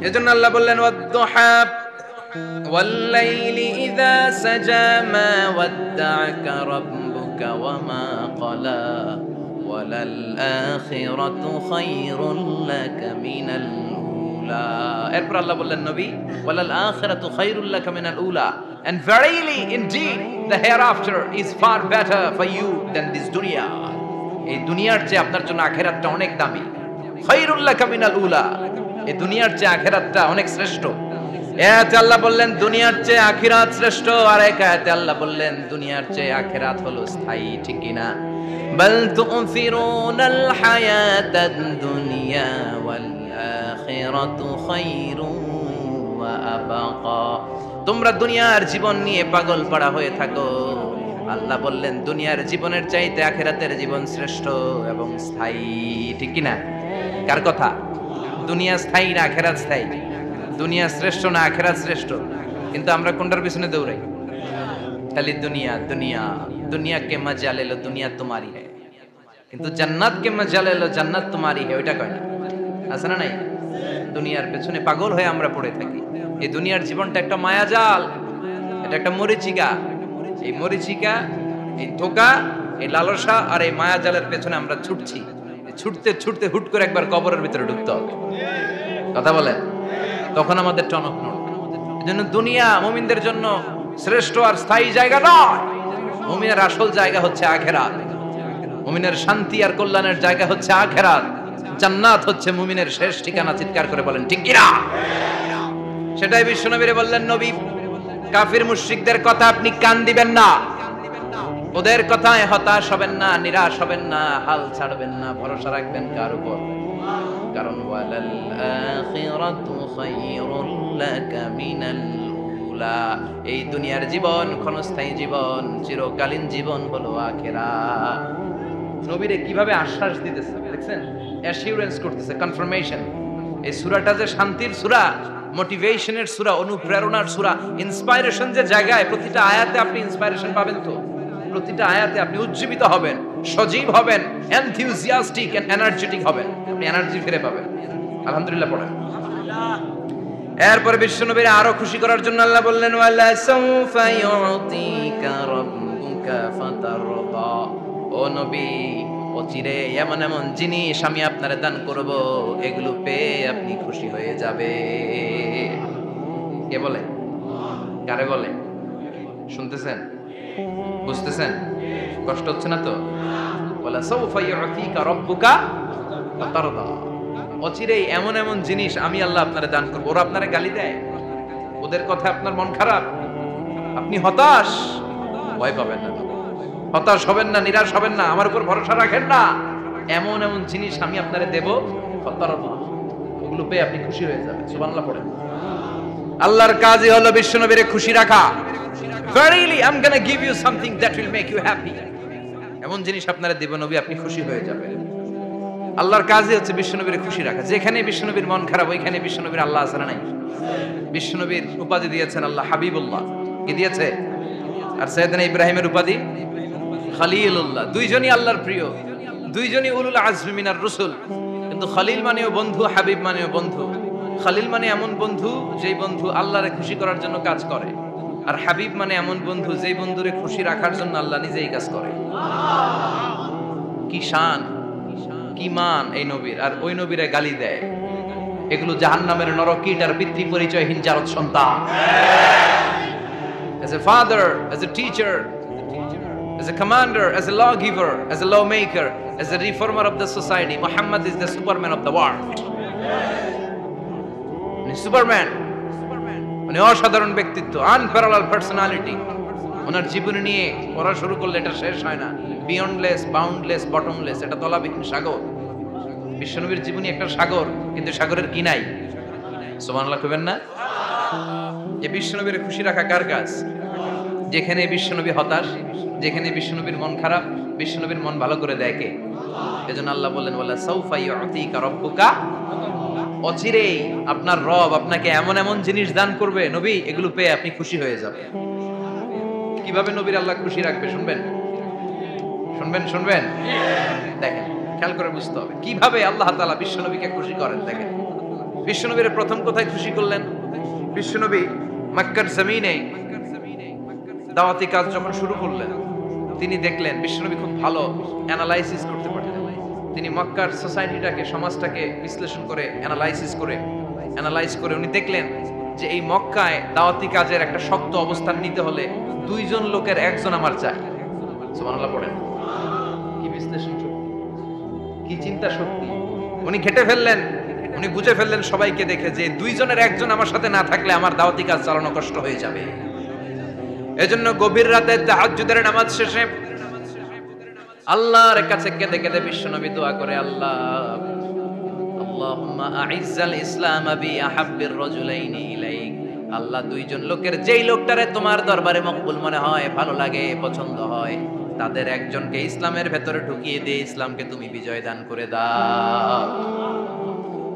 এজন্য আল্লাহ বললেন, ওয়াদ-দুহা ওয়াল-লাইলি ইযা সাজা মা ওয়াদ্দা'আকা রাব্বুকা ওয়া মা ক্বালা ওয়ালাল আখিরাতু খায়রুল লাকা মিনাল উলা। এরপর আল্লাহ বললেন নবী, ওয়ালাল আখিরাতু খায়রুল লাকা মিনাল উলা, and verily indeed the hereafter is far better for you than this dunya. এই দুনিয়ার চেয়ে আপনার জন্য আখিরাতটা অনেক দামি। খায়রুল লাকা মিনাল উলা, এই দুনিয়ার চেয়ে আখিরাতটা অনেক শ্রেষ্ঠ। এতে আল্লাহ বললেন দুনিয়ার চেয়ে আখিরাত শ্রেষ্ঠ, আর এক আয়াতে আল্লাহ বললেন দুনিয়ার চেয়ে আখিরাত হলো স্থায়ী, ঠিক কি না? বাল তু'থিরুনাল হায়াতাদ দুনিয়া ওয়াল আখিরাতু খায়রুন ওয়া আবাকা। তোমরা দুনিয়ার জীবন নিয়ে পাগল পাড়া হয়ে থাকো, আল্লাহ বললেন দুনিয়ার জীবনের চাইতে আখিরাতের জীবন শ্রেষ্ঠ এবং স্থায়ী, ঠিক কি না? কার কথা? দুনিয়া স্থায়ী না আখিরাত স্থায়ী? দুনিয়া শ্রেষ্ঠ না আখিরাত শ্রেষ্ঠ? কিন্তু আমরা কোনটার পিছনে দৌড়াই? খালি দুনিয়া দুনিয়া। দুনিয়া কে মজা লে লো, দুনিয়া তোমারি হ্যায়, কিন্তু জান্নাত কে মজা লে লো, জান্নাত তোমারি হ্যায়, ওইটা কয় না? আছে না নাই? দুনিয়ার পেছনে পাগল হয়ে আমরা পড়ে থাকি। এই দুনিয়ার জীবনটা একটা মায়াজাল, এটা একটা মরিচিকা। এই মরিচিকা, এই ধোঁকা, এই লালসা আর এই মায়াজালের পেছনে আমরা ছুটছি। ছুটতে ছুটতে হুট করে একবার কবরের ভিতরে ঢুকতে হবে। কথা বলেন, তখন আমাদের টনক নড়বে। এজন্য দুনিয়া মুমিনদের জন্য শ্রেষ্ঠ আর স্থায়ী জায়গা নয়। মুমিনের আসল জায়গা হচ্ছে আখিরাত। মুমিনের শান্তি আর কল্যাণের জায়গা হচ্ছে আখিরাত। জান্নাত হচ্ছে মুমিনের শেষ ঠিকানা। চিৎকার করে বলেন ঠিক কি না? সেটাই বিশ্বনবীরে বললেন, নবী কাফির মুশরিকদের কথা আপনি কান দিবেন না, ওদের কথায় হতাশ হবেন না, নিরাশ হবেন না, হাল ছাড়বেন না, ভরসা রাখবেন কার উপর? কারণ ওয়ালাল আখিরাতু খায়রুল লাকা মিনাল উলা। এই দুনিয়ার জীবন ক্ষণস্থায়ী জীবন, চিরকালীন জীবন হলো আখিরাত। নবীরে কিভাবে আশ্বাস দিতেছে দেখছেন, অ্যাসিউরেন্স করতেছে, কনফার্মেশন। এই সূরাটা যে শান্তির সূরা, মোটিভেশনের সূরা, অনুপ্রেরণার সূরা, ইন্সপাইরেশন যে জায়গায়, প্রতিটা আয়াতে আপনি ইন্সপাইরেশন পাবেন। তো প্রতিটা আয়াতে আপনি উজ্জীবিত হবেন, সজীব হবেন, এনথিউজিয়াস্টিক এন্ড এনার্জেটিক হবেন, আপনি এনার্জি ফিরে পাবেন। আলহামদুলিল্লাহ পড়েন। এরপরে বিশ্বনবীর আরো খুশি করার জন্য আল্লাহ বললেন, ওয়ালা সাউফা ইউতিকা রাব্বুকা ফাতারদা। ও নবী, অচিরে এমন এমন জিনিস আমি আপনারে দান করব, এগুলো পেয়ে আপনি খুশি হয়ে যাবে। কে বলে? কারে বলে? শুনতেছেন? বুঝতেছেন? কষ্ট হচ্ছে না তো? ওয়ালা সাউফা ইউতিকা রাব্বুকা ফাতারদা। অচিরেই এমন এমন জিনিস আমি আল্লাহ আপনারে দান করব। ওরা আপনারে গালি দেয়, ওদের কথা আপনার মন খারাপ, আপনি হতাশ, ভয় পাবেন না, হতাশ হবেন না, নিরাশ হবেন না, আমার উপর ভরসা রাখেন না। এমন এমন জিনিস আমি আপনারে দেব, ওগুলো পেয়ে আপনি খুশি হয়ে যাবেন। সুবহানাল্লাহ পড়েন। আল্লাহর কাজই হলো বিশ্বনবীরে খুশি রাখা। Verily I'm gonna give you something that will make you happy. এমন জিনিস আপনারে দেব নবী, আপনি খুশি হয়ে যাবেন। আল্লাহর কাজই হচ্ছে বিশ্বনবীরে খুশি রাখা। যেখানে বিশ্বনবীর মন খারাপ, ওইখানে বিশ্বনবীর আল্লাহ আছে না নাই? বিশ্বনবীর উপাধি দিয়েছেন আল্লাহ হাবিবুল্লাহ, কি দিয়েছে? আর সাইয়েদনা ইব্রাহিমের উপাধি খলিলুল্লাহ। দুইজনই আল্লাহর প্রিয়, দুইজনই উলুল আজমি মিনার রাসূল। কিন্তু খলিল মানেও বন্ধু, হাবিব মানেও বন্ধু। খলিল মানে এমন বন্ধু যেই বন্ধু আল্লাহরে খুশি করার জন্য কাজ করে, আর হাবিব মানে এমন বন্ধু যেই বন্ধুরে খুশি রাখার জন্য আল্লাহ নিজেই কাজ করে। কি শান, কি মান এই নবীর! আর ওই নবীরে গালি দেয়। এগুলো জাহান্নামের নরকীট আর পিতৃ পরিচয়হীন জারদ সন্তান। As a father, as a teacher, as a commander, as a lawgiver, as a lawmaker, as a reformer of the society, Muhammad is the Superman of the world. Superman, মানে অসাধারণ ব্যক্তিত্ব, unparalleled personality। ওনার জীবনী নিয়ে পড়া শুরু করলে এটা শেষ হয় না। বিয়ন্ডলেস, বাউন্ডলেস, বটমলেস, এটা তলাবিহীন সাগর। বিশ্বনবীর জীবনী একটা সাগর, কিন্তু সাগরের কি নাই? সুবহানাল্লাহ কইবেন না? এই বিশ্বনবীর খুশি রাখা কার কাজ? যেখানে বিশ্বনবী হতাশ, যেখানে বিশ্বনবীর মন খারাপ, বিশ্বনবীর মন ভালো করে দেয় কে? এজন্য আল্লাহ বললেন, ওয়ালা সাউফা ইউতিকা রাব্বুকা। অচিরেই আপনার রব আপনাকে এমন এমন জিনিস দান করবে নবী, এগুলো পেয়ে আপনি খুশি হয়ে যাবেন। কিভাবে নবীর আল্লাহ খুশি রাখবে শুনবেন? শুনবেন? শুনবেন? দেখেন, খেয়াল করে বুঝতে হবে কিভাবে আল্লাহ তাআলা বিশ্বনবীকে খুশি করেন। দেখেন, বিশ্বনবীর প্রথম কোথায় খুশি করলেন? বিশ্বনবী মক্কার জমিনে দাওয়াতি কাজ যখন শুরু করলেন, তিনি দেখলেন বিশ্বনবী খুব ভালো অ্যানালাইসিস করতে পারতেন। তিনি মক্কার সোসাইটিটাকে, সমাজটাকে বিশ্লেষণ করে, অ্যানালাইসিস করে অ্যানালাইজ করে উনি দেখলেন যে এই মক্কায় দাওয়াতি কাজের একটা শক্ত অবস্থান নিতে হলে 2 জন লোকের একজন আমার চাই। সুবহানাল্লাহ পড়েন। কি বিশ্লেষণ শক্তি, কি চিন্তা শক্তি! উনি ঘেটে ফেললেন, উনি বুঝে ফেললেন সবাইকে দেখে যে 2 জনের একজন আমার সাথে না থাকলে আমার দাওয়াতি কাজ চালানো কষ্ট হয়ে যাবে। এজন্য গভীর রাতে তাহাজ্জুদের নামাজ শেষে আল্লাহর কাছে কেঁদে কেঁদে বিশ্বনবী দোয়া করে, আল্লাহ আল্লাহুম্মা আইজ্জাল ইসলাম বি আহাব্বির রাজুলাইনি ইলাইক। আল্লাহ 2 জন লোকের যেই লোকটারে তোমার দরবারে মকবুল মনে হয়, ভালো লাগে, পছন্দ হয়, তাদের একজনকে ইসলামের ভেতরে ঢুকিয়ে দিয়ে ইসলামকে তুমি বিজয় দান করে দাও।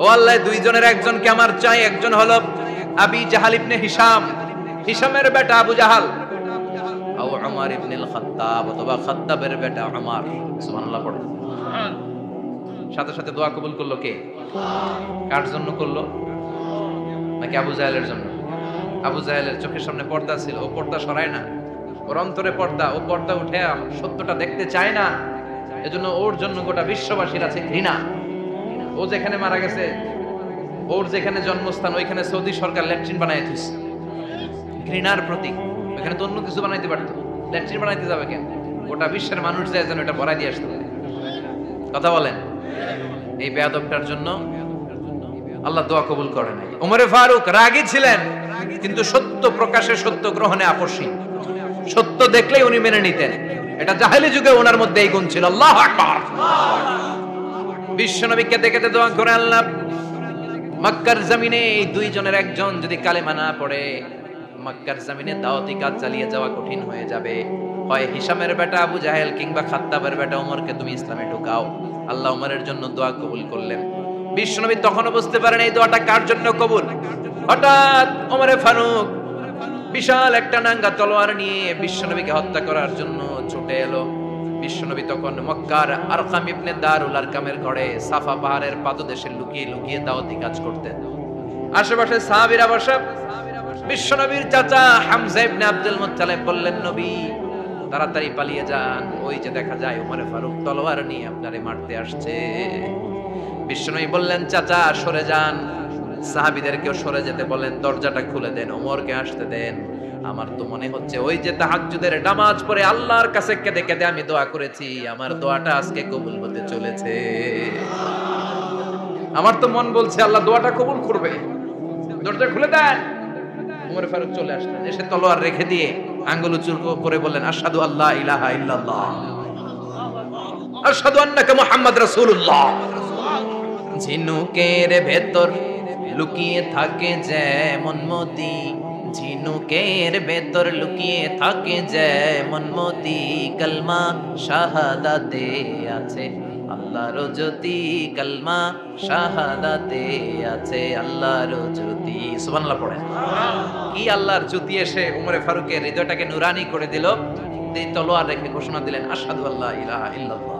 ও আল্লাহ, 2 জনের একজনকে আমার চাই। একজন হলো আবি জাহাল ইবনে হিশাম, হিশামের বেটা আবু জাহাল, আও উমর ইবনুল খাত্তাব অথবা খাত্তাবের বেটা উমর। সুবহানাল্লাহ পড়ে। সাথে সাথে দোয়া কবুল করলো কে? কার জন্য করলো? নাকি আবু জাহেলের জন্য? আবু জাহেলের চোখের সামনে পর্দা ছিল, ও পর্দা সরায় না। ওর অন্তরে পর্দা, ও পর্দা উঠে সত্যটা দেখতে চায় না। এজন্য ওর জন্য গোটা বিশ্ববাসীর আছে ঘৃণা। ও যেখানে মারা গেছে, ওর যেখানে জন্মস্থান, ওইখানে সৌদি সরকার ল্যাট্রিন বানায় দিয়েছে। ঘৃণার প্রতীক। ওইখানে তো অন্য কিছু বানাইতে পারতো, ল্যাট্রিন বানাইতে যাবে কেন? গোটা বিশ্বের মানুষ যায় যেন এটা ভরাই দিয়ে আসতে পারে। কথা বলেন। এই বেয়াদবটার জন্য আল্লাহ দোয়া কবুল করে নাই। ওমরে ফারুক রাগী ছিলেন, কিন্তু সত্য প্রকাশে, সত্য গ্রহণে আপোষহীন। সত্য দেখলেই উনি মেনে নিতেন। এটা জাহেলি যুগে ওনার মধ্যে এই গুণ ছিল। আল্লাহু আকবার। বিশ্বনবী কেঁদে কেঁদে দোয়া করে, আল্লাহ মক্কার জমিনে এই 2 জনের একজন যদি কালেমা না পড়ে, মক্কার জমিনে দাওয়াতি কাজ চালিয়ে যাওয়া কঠিন হয়ে যাবে। হয় হিশামের বেটা আবু জাহেল কিংবা খাত্তাবের বেটা ওমরকে তুমি ইসলামে ঢুকাও। আল্লাহ ওমরের জন্য দোয়া কবুল করলেন। বিশ্বনবী তখনও বুঝতে পারেন এই দোয়াটা কার জন্য কবুল। হঠাৎ ওমরে ফারুক বিশাল একটা নাঙ্গা তলোয়ার নিয়ে বিশ্বনবীকে হত্যা করার জন্য ছুটে এলো। বিশ্বনবী তখন মক্কার আরকাম ইবনে দারুল আরকামের ঘরে সাফা পাহাড়ের পাদদেশে লুকিয়ে লুকিয়ে দাওয়াতি কাজ করতেন। আশেপাশে সাহাবীরা বসা। বিশ্বনবীর চাচা হামজা ইবনে আব্দুল মুত্তালিব বললেন, নবী তাড়াতাড়ি পালিয়ে যান, ওই যে দেখা যায় ওমরে ফারুক তলোয়ার নিয়ে আপনারে মারতে আসছে। বিশ্বনবী বললেন, চাচা সরে যান, সাহাবীদেরকেও সরে যেতে বলেন, দরজাটা খুলে দেন, ওমরকে আসতে দেন। আমার তো মনে হচ্ছে ওই যে তাহাজ্জুদের নামাজ পড়ে আল্লাহর কাছে কেঁদে কেঁদে আমি দোয়া করেছি, আমার দোয়াটা আজকে কবুল হতে চলেছে। আমার তো মন বলছে আল্লাহ দোয়াটা কবুল করবে। দরজা খুলে দেন। ওমর ফারুক চলে আসলেন, এসে তলোয়ার রেখে দিয়ে আঙ্গুল উঁচু করে বললেন, আশহাদু আল্লা ইলাহা ইল্লাল্লাহ, আশহাদু আন্নাকা মুহাম্মাদ রাসূলুল্লাহ। ঝিনুকের ভেতর লুকিয়ে থাকে যেমন মতি, ঝিনুকের ভেতর লুকিয়ে থাকে যেমন মতি, কালমা শাহাদাতে আছে আল্লাহর জ্যোতি, কালমা শাহাদাতে আছে আল্লাহর জ্যোতি। সুবহানাল্লাহ পড়েন। কি আল্লাহর জ্যোতি এসে ওমরে ফারুকের হৃদয়টাকে নুরানি করে দিল। এই তলোয়ার রেখে ঘোষণা দিলেন, আশহাদু আল্লা ইলাহা ইল্লাল্লাহ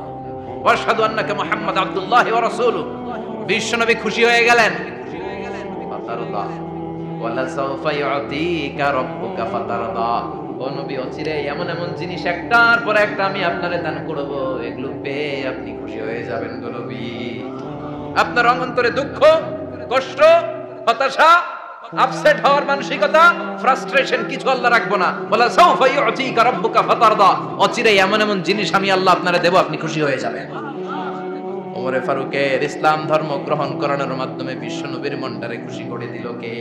ওয়া আশহাদু আন্নাকা মুহাম্মাদ আবদুল্লাহ ওয়া রাসূলুহু। বিশ্বনবী খুশি হয়ে গেলেন। ফাতারদা ওয়ালা সাওফা ইউতিকা রাব্বুকা ফাতারদা। ও নবী, অচিরে এমন এমন জিনিস একটার পর একটা আমি আপনারে দান করব, এগুলো পেয়ে আপনি খুশি হয়ে যাবেন গো নবী। আপনার অন্তরে দুঃখ, কষ্ট, হতাশা, আপসেট হওয়ার মানসিকতা, ফ্রাস্ট্রেশন কিছু আল্লাহ রাখবো না। ওয়ালা সাওফা ইউতিকা রাব্বুকা ফাতারদা। অচিরে এমন এমন জিনিস আমি আল্লাহ আপনারে দেব, আপনি খুশি হয়ে যাবেন। ওমরে ফারুকের ইসলাম ধর্ম গ্রহণ করানোর মাধ্যমে বিশ্বনবীর মনটারে খুশি করে দিল কে?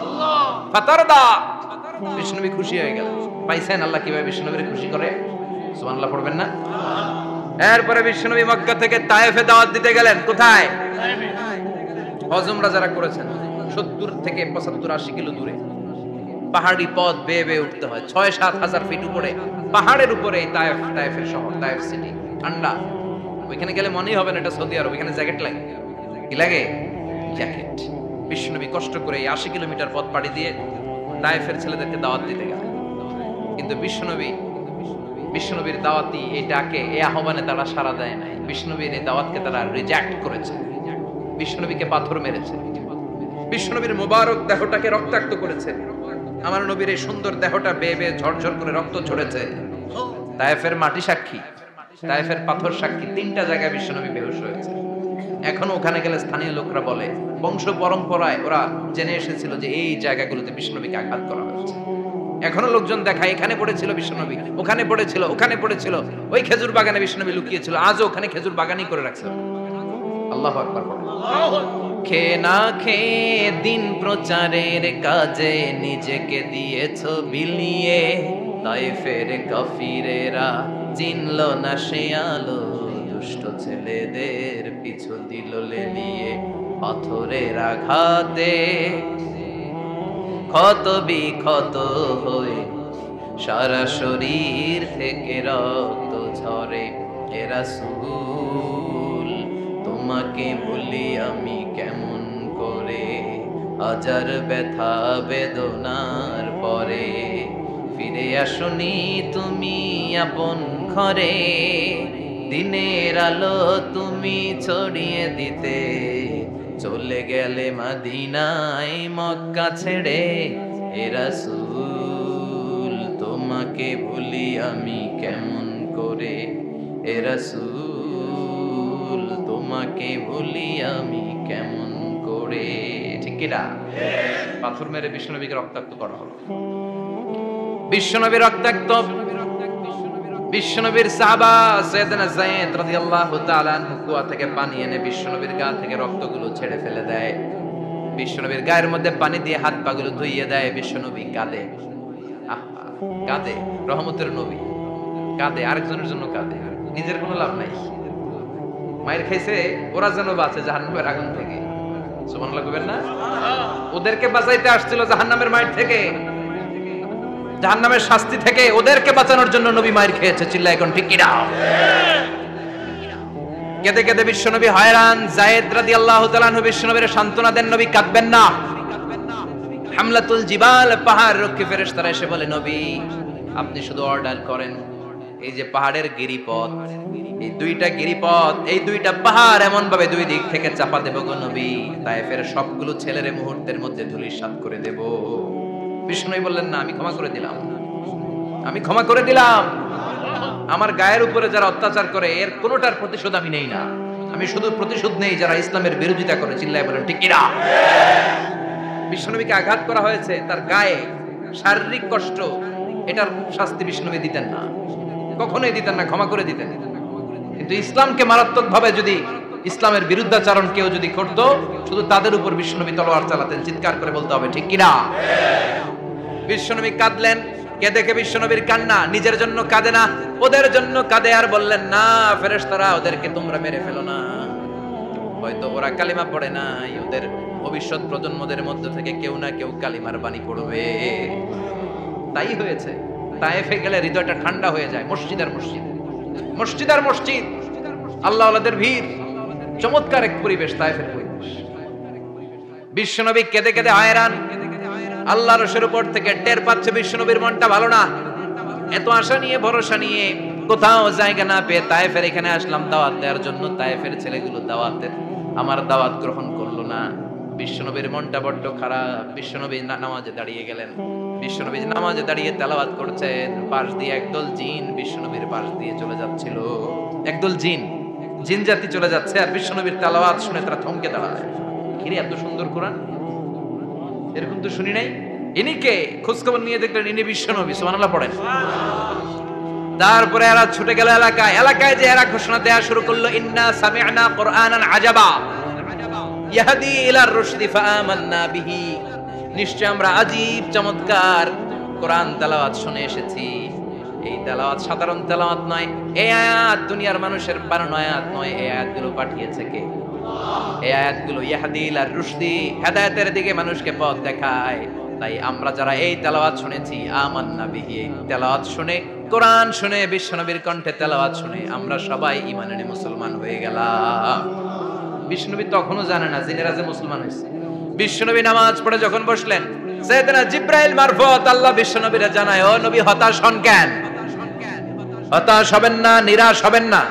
আল্লাহ। ফাতারদা। বিশ্বনবী খুশি হয়ে গেল। পাইছেন আল্লাহ কিভাবে বিশ্বনবীর খুশি করে? সুবহানাল্লাহ পড়বেন না? এরপরে বিশ্বনবী মক্কা থেকে তায়েফে দাওয়াত দিতে গেলেন। কোথায়? হজ উমরা যারা করেছেন 70 থেকে 75 80 কিলো দূরে পাহাড়ি পথ বেয়ে বেয়ে উঠতে হয়। 6-7 হাজার ফিট উপরে পাহাড়ের উপরে তায়েফের শহর, তায়েফ সিটি। ঠান্ডা। ওইখানে গেলে মনেই হবে না এটা সৌদি আরব। ওইখানে জ্যাকেট লাগে। কি লাগে? জ্যাকেট। বিশ্বনবী কষ্ট করে 80 কিলোমিটার পথ পাড়ি দিয়ে তায়েফের ছেলেদেরকে দাওয়াত দিতে গেলেন। কিন্তু বিশ্বনবীর দাওয়াতি এই ডাকে, এই আহ্বানে তারা সাড়া দেয় নাই। বিশ্বনবীর এই দাওয়াতকে তারা রিজেক্ট করেছে। বিশ্বনবীকে পাথর মেরেছে। বিশ্বনবীর মোবারক দেহটাকে রক্তাক্ত করেছে। আমার নবীর এই সুন্দর দেহটা বেয়ে বেয়ে ঝরঝর করে রক্ত ঝরেছে। তায়েফের মাটি সাক্ষী, তায়েফের পাথর সাক্ষী। 3টা জায়গায় বিশ্বনবী বেহুশ হয়েছে। এখনো ওখানে গেলে স্থানীয় লোকরা বলে, বংশ পরম্পরায় ওরা জেনে এসেছিল যে এই জায়গাগুলোতে বিশ্বনবীকে আঘাত করা হয়েছে। এখনো লোকজন দেখায় এখানে পড়েছিল বিশ্বনবী, ওখানে পড়েছিল, ওখানে পড়েছিল, ওই খেজুর বাগানে বিশ্বনবী লুকিয়েছিল, আজও ওখানে খেজুর বাগানই করে রাখছে। আল্লাহু আকবার। খে না খেয়ে দিন প্রচারের কাজে নিজেকে দিয়েছ বিলিয়ে, তাইফের কাফিরেরা চিনল না সে আলো, দুষ্ট ছেলেদের পিছু দিল লেলিয়ে, পাথরের আঘাতে ক্ষত বিক্ষত হয়ে সারা শরীর থেকে রক্ত ঝরে। হে রাসূল তোমাকে বলি আমি কেমন করে, হাজার ব্যথা বেদনার পরে ফিরে আসনি তুমি আপন ঘরে, দিনের আলো তুমি ছড়িয়ে দিতে চলে গেলে মদিনায় মক্কা ছেড়ে। হে রাসূল তোমাকে ভুলি আমি কেমন করে, হে রাসূল তোমাকে ভুলি আমি কেমন করে। ঠিক কি না? পাথর মেরে বিশ্বনবীকে রক্তাক্ত করা হলো। বিশ্বনবী রক্তাক্ত, বিশ্বনবীর সাহাবা সাইয়েদনা যায়েদ রাদিয়াল্লাহু তাআলা আনহু কুয়া থেকে পানি এনে বিশ্বনবীর গা থেকে রক্তগুলো ছেড়ে ফেলে দেয়। বিশ্বনবীর গায়ের মধ্যে পানি দিয়ে হাত পাগুলো ধুইয়ে দেয়। বিশ্বনবী কাঁদে, আহা কাঁদে, রহমতের নবী কাঁদে, আরেকজনের জন্য কাঁদে, নিজের কোনো লাভ নাই। মায়ের খাইছে ওরা যেন বাঁচে জাহান্নামের আগুন থেকে। সুবহানাল্লাহ কইবেন না? ওদেরকে বাঁচাইতে আসছিল জাহান্নামের মায়ের থেকে, জাহান্নামের শাস্তি থেকে ওদেরকে বাঁচানোর জন্য নবী মায়ের খেয়েছে। চিল্লায় এখন ঠিক কিনা? কেঁদে কেঁদে বিশ্বনবী হয়রান। যায়েদ রাদিয়াল্লাহু তাআলা আনহু বিশ্বনবীর সান্ত্বনা দেন, নবী কাঁদবেন না। হামলাতুল জিবাল, পাহাড় রক্ষী ফেরেশতারা এসে বলে, নবী আপনি শুধু অর্ডার করেন, এই যে পাহাড়ের গিরিপথ, এই দুইটা গিরিপথ, এই দুইটা পাহাড় এমন ভাবে দুই দিক থেকে চাপা দেব গো নবী, তায়েফের সবগুলো ছেলেরে মুহূর্তের মধ্যে ধূলিসাৎ করে দেব। বিষ্ণুই বললেন, না আমি ক্ষমা করে দিলাম, আমি ক্ষমা করে দিলাম। আমার গায়ের উপরে যারা অত্যাচার করে এর কোনোটার প্রতিশোধ আমি নেই না, আমি শুধু প্রতিশোধ নেই যারা ইসলামের বিরোধিতা করে। চিল্লায় বলেন ঠিক কিনা? বিশ্বনবীকে আঘাত করা হয়েছে, তার গায়ে শারীরিক কষ্ট, এটার শাস্তি বিশ্বনবী দিতেন না, কখনোই দিতেন না, ক্ষমা করে দিতেন। কিন্তু ইসলামকে মারাত্মক ভাবে যদি ইসলামের বিরুদ্ধাচরণ কেউ যদি করত, শুধু তাদের উপর বিশ্বনবী তলোয়ার চালাতেন। চিৎকার করে বলতে হবে ঠিক কিনা? বিশ্বনবী কাঁদলেন। কে দেখে বিশ্বনবীর কান্না, নিজের জন্য কাঁদে না, ওদের জন্য কাঁদে। আর বললেন, না ফেরেশতারা ওদেরকে তোমরা মেরে ফেলো না, হয়তো ওরা কালিমা পড়ে নাই, ওদের ভবিষ্যৎ প্রজন্মদের মধ্য থেকে কেউ না কেউ কালিমার বাণী পড়বে। তাই হয়েছে। তায়েফে গেলে হৃদয়টা ঠান্ডা হয়ে যায়। মসজিদ আর মসজিদ, মসজিদ আর মসজিদ, আল্লাহ ওয়ালাদের ভিড়, চমৎকার এক পরিবেশ তায়েফের পরিবেশ। বিশ্বনবী কেঁদে কেঁদে হয়রান। আল্লাহ রসুলের উপর থেকে টের পাচ্ছে বিশ্বনবীর মনটা ভালো না। এত আশা নিয়ে ভরসা নিয়ে কোথাও জায়গা না পেয়ে তায়েফের এখানে আসলাম দাওয়াত দেওয়ার জন্য। তায়েফের ছেলেগুলো দাওয়াতের আমার দাওয়াত গ্রহণ করলো না। বিশ্বনবীর মনটা বড্ড খারাপ। বিশ্বনবী নামাজে দাঁড়িয়ে গেলেন। বিশ্বনবী নামাজে দাঁড়িয়ে তেলাওয়াত করছেন, পাশ দিয়ে একদল জিন বিশ্বনবীর পাশ দিয়ে চলে যাচ্ছিল। একদল জিন, জিন জাতি চলে যাচ্ছে, আর বিশ্বনবীর তেলাওয়াত শুনে তারা থমকে দাঁড়ায়। কিরে এত সুন্দর কোরআন, এরকম তো শুনি নাই। ইনি কে? খোঁজখবর নিয়ে দেখলেন ইনি বিশ্বনবী। সুবহানাল্লাহ পড়েন। তারপরে এরা ছুটে গেল এলাকায়। এলাকায় যে এরা ঘোষণা দেয়া শুরু করলো, ইন্না সামি'না কুরআনান আজাবা ইয়াহদি ইলার রুশদি ফাআমান্না বিহি। নিশ্চয় আমরা আজীব চমৎকার কোরআন তেলাওয়াত শুনে এসেছি। এই তেলাওয়াত সাধারণ তেলাওয়াত নয়, এই আয়াত দুনিয়ার মানুষের বানানো আয়াত নয়। এই আয়াতগুলো পাঠিয়েছে কে? এই আয়াতগুলো ইয়াহদি ইলার রুশদি, হেদায়েতের দিকে মানুষকে পথ দেখায়। তাই আমরা যারা এই তেলাওয়াত শুনেছি, আমান্না বিহি, এই তেলাওয়াত শুনে, কোরআন শুনে, বিশ্বনবীর কণ্ঠে তেলাওয়াত শুনে আমরা সবাই ঈমান এনে মুসলমান হয়ে গেলাম। বিশ্বনবী তখনও জানে না জিনেরা যে মুসলমান হয়েছে। বিশ্বনবী নামাজ পড়ে যখন বসলেন, সাইয়েদনা জিবরাইল মারফত আল্লাহ বিশ্বনবীরে জানায়, ও নবী হতাশ হন কেন? হতাশ হবেন না, নিরাশ হবেন না,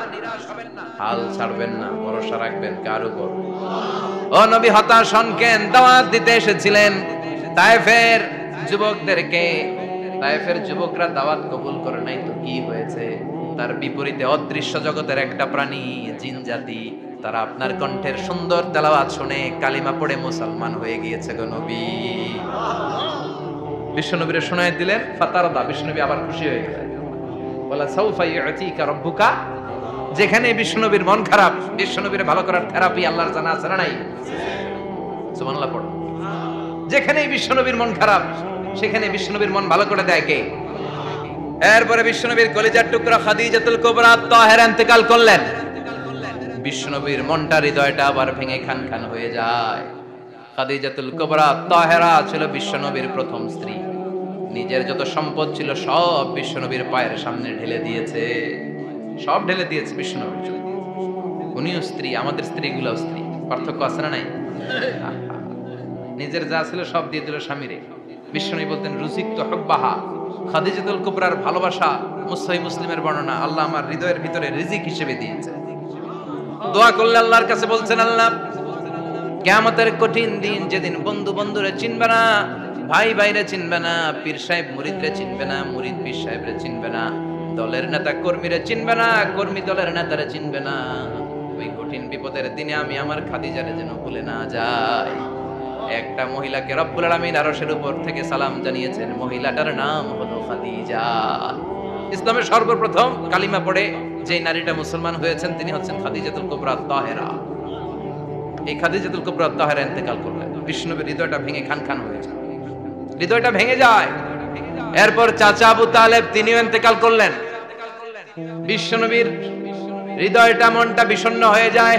হাল ছাড়বেন না, ভরসা রাখবেন কার উপর? ও নবী হতাশ হন কেন? দাওয়াত দিতে এসেছিলেন তায়েফের যুবকদেরকে। তায়েফের যুবকরা দাওয়াত কবুল করে নাই তো কি হয়েছে? তার বিপরীতে অদৃশ্য জগতের একটা প্রাণী, জিন জাতি, তারা আপনার কণ্ঠের সুন্দর তেলাওয়াত শুনে কালিমা পড়ে মুসলমান হয়ে গিয়েছে গো নবী। বিশ্বনবীরে শোনায় দিলেন, ফাতারদা, বিশ্বনবী আবার খুশি হয়ে গেলেন। বলা সাউফা ইউতিকা রাব্বুকা, যেখানে বিশ্বনবীর মন খারাপ, বিশ্বনবীরে ভালো করার থেরাপি আল্লাহর জানা আছে না নাই? সুবহানাল্লাহ পড়ো। যেখানেই বিশ্বনবীর মন খারাপ, সেখানে বিশ্বনবীর মন ভালো করে দেয় কে? এরপরে বিশ্বনবীর কলিজার টুকরা খাদিজাতুল কুবরা তাহেরা ইন্তেকাল করলেন। বিশ্বনবীর মনটা, হৃদয়টা আবার ভেঙে খান খান হয়ে যায়। খাদিজাতুল কুবরা তাহেরা ছিল বিশ্বনবীর প্রথম স্ত্রী। নিজের যত সম্পদ ছিল সব বিশ্বনবীর পায়ের সামনে ঢেলে দিয়েছে, সব ঢেলে দিয়েছে বিশ্বনবীর জন্য। উনিও স্ত্রী, আমাদের স্ত্রীগুলোও স্ত্রী, পার্থক্য আছে না নাই? নিজের যা ছিল সব দিয়ে দিল স্বামীরে। বিশ্বনবী বলতেন রুজিকতু হুব্বাহা, খাদিজাতুল কুবরার ভালোবাসা সহিহ মুসলিমের বর্ণনা, আল্লাহ আমার হৃদয়ের ভিতরে রিজিক হিসেবে দিয়েছে। দোয়া করলে আল্লাহর কাছে বলছেন, আল্লাহ কিয়ামতের কঠিন দিন, যেদিন বন্ধু বন্ধুরে চিনবে না, ভাই ভাইরে চিনবে না, পীর সাহেব মুরিদরে চিনবে না, মুরিদ পীর সাহেবরে চিনবে না, দলের নেতা কর্মীরে চিনবে না, কর্মী দলের নেতারে চিনবে না, ওই কঠিন বিপদের দিনে আমি আমার খাদিজারে যেন ভুলে না যাই। একটা মহিলাকে রব্বুল আলামিন আরশের উপর থেকে সালাম জানিয়েছেন, মহিলাটার নাম হলো খাদিজা। ইসলামের সর্বপ্রথম কালিমা পড়ে যে নারীটা মুসলমান হয়েছেন তিনি হচ্ছেন খাদিজাতুল কুবরা তাহেরা। এই খাদিজাতুল কুবরা তাহেরা ইন্তেকাল করলেন। বিশ্বনবীর হৃদয়টা ভেঙে খান খান হয়ে যায়, হৃদয়টা ভেঙে যায়। এরপর চাচা আবু তালেব তিনিও ইন্তেকাল করলেন। বিশ্বনবীর হৃদয়টা, মনটা বিষণ্ণ হয়ে যায়,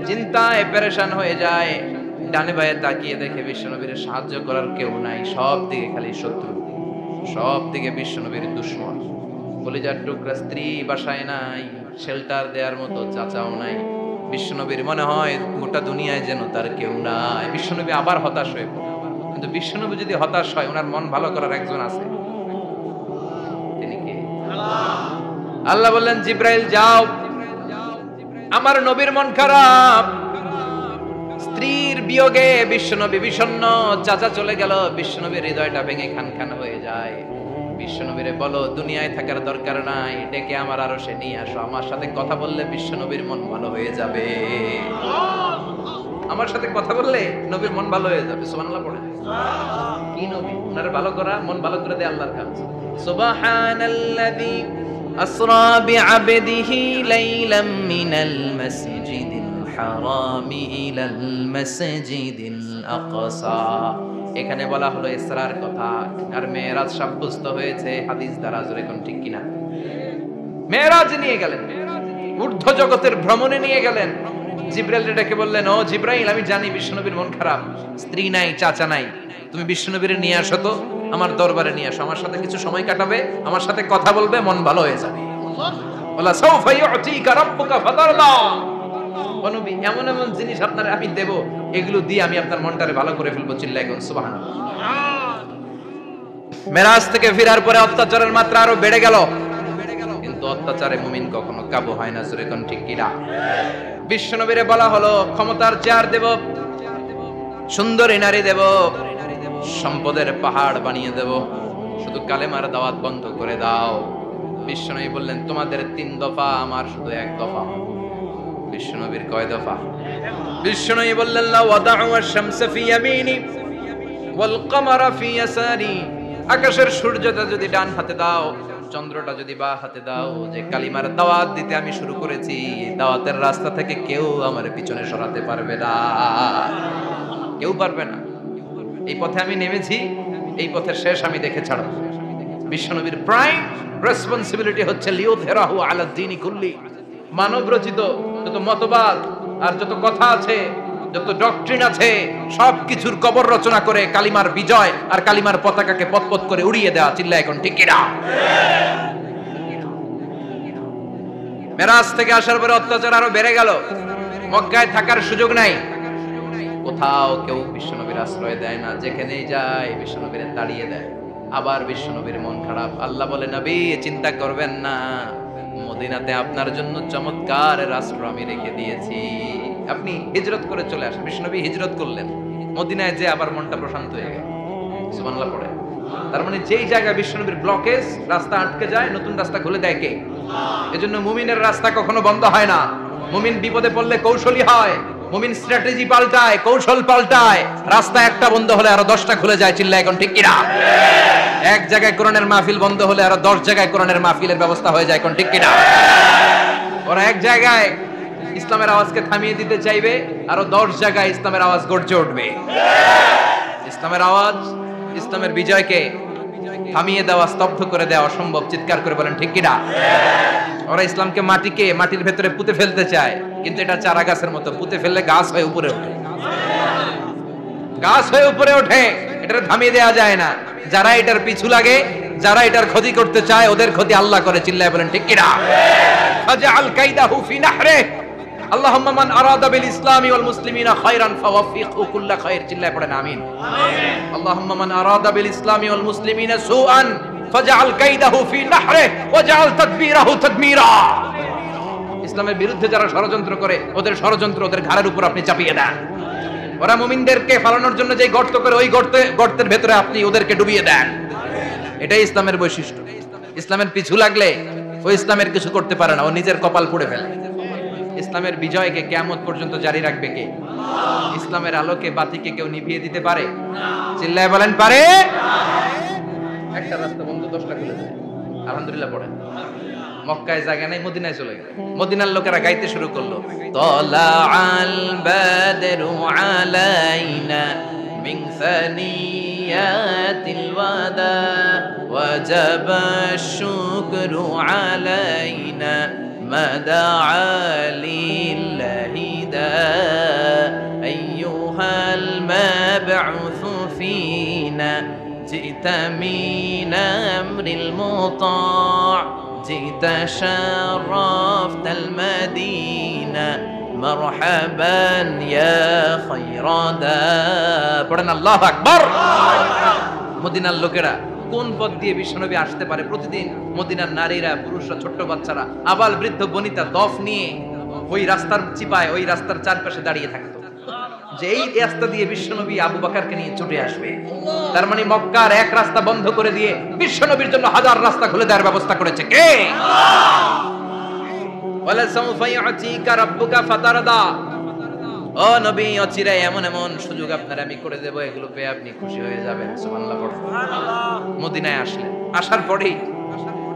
চিন্তায় পেরেশান হয়ে যায়। ডানে বায়ে তাকিয়ে দেখে বিশ্বনবীর সাহায্য করার কেউ নাই, সব দিকে খালি শত্রু, সব দিকে বিশ্বনবীর দুশমন। কলিজার টুকরা স্ত্রী বাসায় নাই, শেল্টার দেওয়ার মতো চাচাও নাই। বিশ্বনবীর মনে হয় গোটা দুনিয়ায় যেন তার কেউ নাই। বিশ্বনবী আবার হতাশ হয়ে পড়ে। কিন্তু বিশ্বনবী যদি হতাশ হয়, ওনার মন ভালো করার একজন আছে, তিনি কে? আল্লাহ বললেন, জিব্রাইল যাও, আমার নবীর মন খারাপ, স্ত্রীর বিয়োগে বিশ্বনবী বিষণ্ণ, চাচা চলে গেল, বিশ্বনবীর হৃদয়টা ভেঙে খান খান হয়ে যায়। বিশ্বনবীরে বলো দুনিয়ায় থাকার দরকার নাই, ডেকে আমার আরশে নিয়ে আসো, আমার সাথে কথা বললে বিশ্বনবীর মন ভালো হয়ে যাবে। আমার সাথে কথা বললে নবীর মন ভালো হয়ে যাবে। সুবহানাল্লাহ পড়ে। কি নবী? ওনার ভালো করা, মন ভালো করে দেয় আল্লাহর কাজ। সুবহানাল্লাযী আসরা বিআবদিহি লাইলাম মিনাল মাসজিদিল হারামি ইলাল মাসজিদিল আকসা। এখানে বলা হলো ইসরার কথা, আর মেরাজ সাব্যস্ত হয়েছে হাদিস দ্বারা। জোরে কোন ঠিক কিনা? মেরাজ নিয়ে গেলেন, ঊর্ধ্ব জগতের ভ্রমণে নিয়ে গেলেন। জিব্রাইল ডেকে বললেন, ও জিব্রাইল, আমি জানি বিশ্বনবীর মন খারাপ, স্ত্রী নাই, চাচা নাই, তুমি বিশ্বনবীরে নিয়ে আসো তো, আমার দরবারে নিয়ে আসো, আমার সাথে কিছু সময় কাটাবে, আমার সাথে কথা বলবে, মন ভালো হয়ে যাবে। বলা সাউফা ইউতিকা রাব্বুকা ফাতারদা, ও নবী, এমন এমন জিনিস আপনার আমি দেব, এগুলো দিয়ে আমি আপনার মনটারে ভালো করে ফেলবো। চিল্লায় কোন সুবহানাল্লাহ। মেরাজ থেকে ফেরার পরে অত্যাচারের মাত্রা আরো বেড়ে গেল, কিন্তু অত্যাচারে মুমিন কখনো কাবু হয় না। জোরে কোন ঠিক কিনা? বিশ্বনবীরে বলা হলো, ক্ষমতার চেয়ার দেব, সুন্দরী নারী দেব, সম্পদের পাহাড় বানিয়ে দেব, শুধু কালেমার দাওয়াত বন্ধ করে দাও। বিশ্বনবী বললেন, তোমাদের 3 দফা, আমার শুধু 1 দফা। বিশ্বনবীর কয় দফা? বিশ্বনবী বললেন, লা ওয়াদাউ আশ-শামসা ফি ইয়ামিনি ওয়াল কমারা ফি ইয়াসারি। আকাশের সূর্যটা যদি ডান হাতে দাও, চন্দ্রটা যদি বাঁ হাতে দাও, যে কালিমার দাওয়াত দিতে আমি শুরু করেছি, দাওয়াতের রাস্তা থেকে কেউ আমার পিছনে সরাতে পারবে না, কেউ পারবে না। এই পথে আমি নেমেছি, এই পথের শেষ আমি দেখে ছাড়ব। বিশ্বনবীর প্রাইম রেসপন্সিবিলিটি হচ্ছে লিউযহিরাহু আলা দ্বীনি কুল্লি। মানব রচিত যত মতবাদ আর যত কথা আছে, যত ডক্ট্রিন আছে, সবকিছুর কবর রচনা করে কালিমার বিজয় আর কালিমার পতাকাকে পতপত করে উড়িয়ে দেওয়া। চিল্লায় এখন ঠিক কিনা? মেরাজ থেকে আসার পরে অত্যাচার আরো বেড়ে গেল, মক্কায় থাকার সুযোগ নাই, কোথাও কেউ বিশ্বনবীর আশ্রয় দেয় না, যেখানেই যায় বিশ্বনবীর তাড়িয়ে দেয়। আবার বিশ্বনবীর মন খারাপ। আল্লাহ বলে, নবী চিন্তা করবেন না, মদিনাতে আপনার জন্য চমৎকার রাষ্ট্র আমি রেখে দিয়েছি, আপনি হিজরত করে চলে আসেন। বিশ্বনবী হিজরত করলেন, মদিনায় যে আবার মনটা প্রশান্ত হয়ে গেল। সুবহানাল্লাহ পড়ে। তার মানে যেই জায়গায় বিশ্বনবীর ব্লকেজ, রাস্তা আটকে যায়, নতুন রাস্তা খুলে দেয় কে? এজন্য মুমিনের রাস্তা কখনো বন্ধ হয় না। মুমিন বিপদে পড়লে কৌশলী হয়, মুমিন স্ট্র্যাটেজি পাল্টায়, কৌশল পাল্টায়। রাস্তা একটা বন্ধ হলে আরো 10টা খুলে যায়, চিল্লায় এখন ঠিক কিনা? এক জায়গায় কোরআনের মাহফিল বন্ধ হলে আরো 10 জায়গায় কোরআনের মাহফিলের ব্যবস্থা হয়ে যায়, এখন ঠিক কিনা? ওরা এক জায়গায় ইসলামের আওয়াজকে থামিয়ে দিতে চাইবে, আরো 10 জায়গায় ইসলামের আওয়াজ গর্জে উঠবে। ইসলামের আওয়াজ, ইসলামের বিজয়কে থামিয়ে দেওয়া, স্তব্ধ করে দেওয়া অসম্ভব। চিৎকার করে বলেন ঠিক কিনা? ওরা ইসলামকে মাটির ভেতরে পুঁতে ফেলতে চায়, কিন্তু এটা চারা গাছের মতো, পুঁতে ফেললে গাছ হয়ে উপরে ওঠে, গাছ হয়ে উপরে ওঠে, এটা থামিয়ে দেওয়া যায় না। যারা এটার পিছু লাগে, যারা এটার ক্ষতি করতে চায়, ওদের ক্ষতি আল্লাহ করে, চিল্লায় বলেন ঠিক কিনা? ফাজআল কাইদাহু ফি নাহরে, আল্লাহুম্মা মান আরাদা বিল ইসলামি ওয়াল মুসলিমিনা খায়রান ফাওয়াফিকহু কুল্লা খায়র, চিল্লায় পড়েন আমিন। আল্লাহুম্মা মান আরাদা বিল ইসলামি ওয়াল মুসলিমিনা সুআন ফাজআল কাইদাহু ফি নাহরে ওয়াজআল তাদবীরাহু তাদমীরা। ইসলামের বিরুদ্ধে যারা ষড়যন্ত্র করে, ওদের ষড়যন্ত্র ওদের ঘাড়ের উপর আপনি চাপিয়ে দেন। ওরা মুমিনদেরকে ফালানোর জন্য যে গর্ত করে, ওই গর্তের ভেতরে আপনি ওদেরকে ডুবিয়ে দেন। এটাই ইসলামের বৈশিষ্ট্য। ইসলামের পিছু লাগলে ও ইসলামের কিছু করতে পারে না, ও নিজের কপাল পুড়ে ফেলে। ইসলামের বিজয়কে কিয়ামত পর্যন্ত জারি রাখবে কে? ইসলামের আলোকে বাতিকে কেউ নিভিয়ে দিতে পারে? চিল্লায় বলেন পারে? একটা রাস্তা বন্ধ, 10টা খুলে যায়। আলহামদুলিল্লাহ পড়েন। মক্কায় জায়গা নাই, মদিনায় চলে গেল। মদিনার লোকেরা গাইতে শুরু করলো, তলাআল বাদরু আলাইনা মিন সানিয়াতিল ওয়াদা ওয়াজাবা শুকরু আলাইনা মাদাআ লিল্লাহি দা আইয়ুহাল মাবউসু ফিনা جئت من أمر المطاع جئت شرفت المدينة مرحبا يا خير دا পড়েন আল্লাহু আকবার। মদিনার লোকেরা কোন পথ দিয়ে বিশ্বনবী আসতে পারে? প্রতিদিন মদিনার নারীরা, পুরুষরা, ছোট্ট বাচ্চারা, আবাল বৃদ্ধ বনিতা দফ নিয়ে ওই রাস্তার চিপায়, ওই রাস্তার চারপাশে দাঁড়িয়ে থাকতো, যে এই রাস্তা দিয়ে বিশ্বনবী আবু বকরকে নিয়ে ছুটে আসবে। তার মানে মক্কার এক রাস্তা বন্ধ করে দিয়ে বিশ্বনবীর জন্য হাজার রাস্তা খুলে দেওয়ার ব্যবস্থা করেছে কে? ওয়ালা সাউফা ইউতিকা রাব্বুকা ফাতারদা, ও নবী অচিরে এমন এমন সুযোগ আপনার আমি করে দেব, এগুলো পেয়ে আপনি খুশি হয়ে যাবেন। সুবহানাল্লাহ পড়ুন। মদিনায় আসলেন, আসার পরেই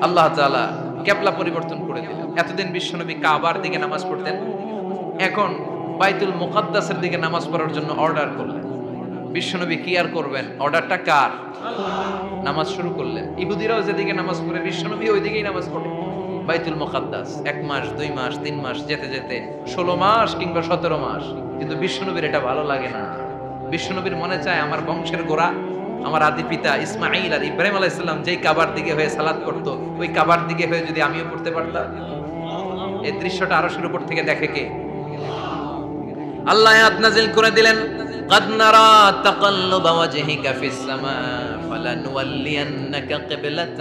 আল্লাহ তাআলা কিবলা পরিবর্তন করে দিলেন। এতদিন বিশ্বনবী কাবার দিকে নামাজ পড়তেন, এখন বাইতুল মুকাদ্দাসের দিকে নামাজ পড়ার জন্য অর্ডার করলেন। বিশ্বনবী কি আর করবেন? অর্ডারটা কার? নামাজ শুরু করলেন। ইহুদিরাও যেদিকে নামাজ পড়ে, বিশ্বনবী ওইদিকেই নামাজ পড়ে। বাইতুল মুকাদ্দাস 1 মাস 2 মাস 3 মাস যেতে যেতে 16 মাস কিংবা 17 মাস, কিন্তু বিশ্বনবীর এটা ভালো লাগে না। বিশ্বনবীর মনে চায় আমার বংশের গোড়া, আমার আদি পিতা ইসমাঈল আর ইব্রাহিম আলাইহিস সালাম যেই কাবার দিকে হয়ে সালাত করত, ওই কাবার দিকে হয়ে যদি আমিও পড়তে পারতাম। এই দৃশ্যটা আরশের উপর থেকে দেখে কে? আল্লাহ আয়াত নাযিল করে দিলেন, قد نرى تقلب وجهك في السماء فلنولينك قبلة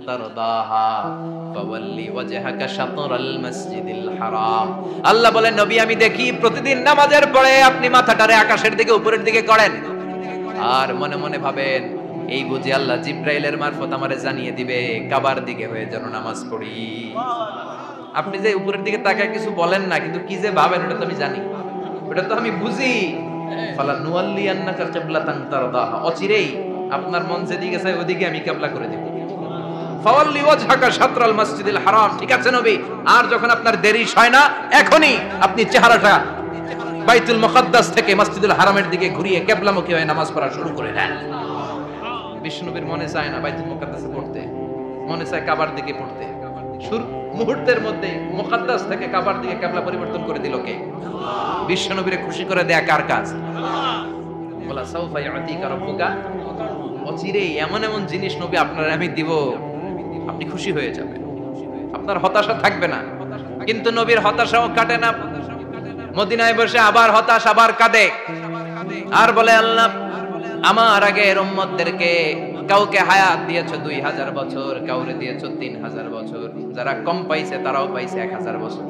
ترضاها فول وجهك شطر المسجد الحرام। আল্লাহ বলেন, নবী আমি দেখি প্রতিদিন নামাজের পরে আপনি মাথাটারে আকাশের দিকে, উপরের দিকে করেন, আর মনে মনে ভাবেন এই বুঝি আল্লাহ জিব্রাইলের মারফত আমারে জানিয়ে দিবে কাবার দিকে হয়ে যেন নামাজ পড়ি। আপনি যে উপরের দিকে তাকায় কিছু বলেন না, কিন্তু কি যে ভাবেন ওটা তো আমি জানি, ওটা তো আমি বুঝি। ফালানুওয়াল্লিয়ান্নাকা কিবলাতান তারদাহা, অচিরেই আপনার মন যেদিকে চায় ওদিকে আমি কিবলা করে দেব। ফাওয়াল্লি ওয়াজহাকা শাতরাল মাসজিদিল হারাম। ঠিক আছে নবী, আর যখন আপনার দেরি হয় না, এখনই আপনি চেহারাটা বাইতুল মুকাদ্দাস থেকে মসজিদুল হারামের দিকে ঘুরিয়ে কিবলামুখী হয়ে নামাজ পড়া শুরু করে দেন। বিশ্বনবীর মনে চায় না বাইতুল মুকাদ্দাসে পড়তে, মনে চায় কাবার দিকে পড়তে। মুহূর্তের মধ্যে মুকাদ্দাস থেকে কাবার দিকে কিবলা পরিবর্তন করে দিল কে? বিশ্বনবীরে খুশি করে দেয়া কার কাজ? বলা সাউফা ইউতিকা রাব্বুকা, অচিরেই এমন এমন জিনিস নবী আপনার আমি দিব, আপনি খুশি হয়ে যাবেন, আপনার হতাশা থাকবে না। কিন্তু নবীর হতাশাও কাটে না। মদিনায় বসে আবার হতাশ, আবার কাঁদে, আর বলে আল্লাহ আমার আগের উম্মতদেরকে কাউকে হায়াত দিয়েছো 2000 বছর, কাউরে দিয়েছো 3000 বছর, যারা কম পাইছে তারাও পাইছে 1000 বছর,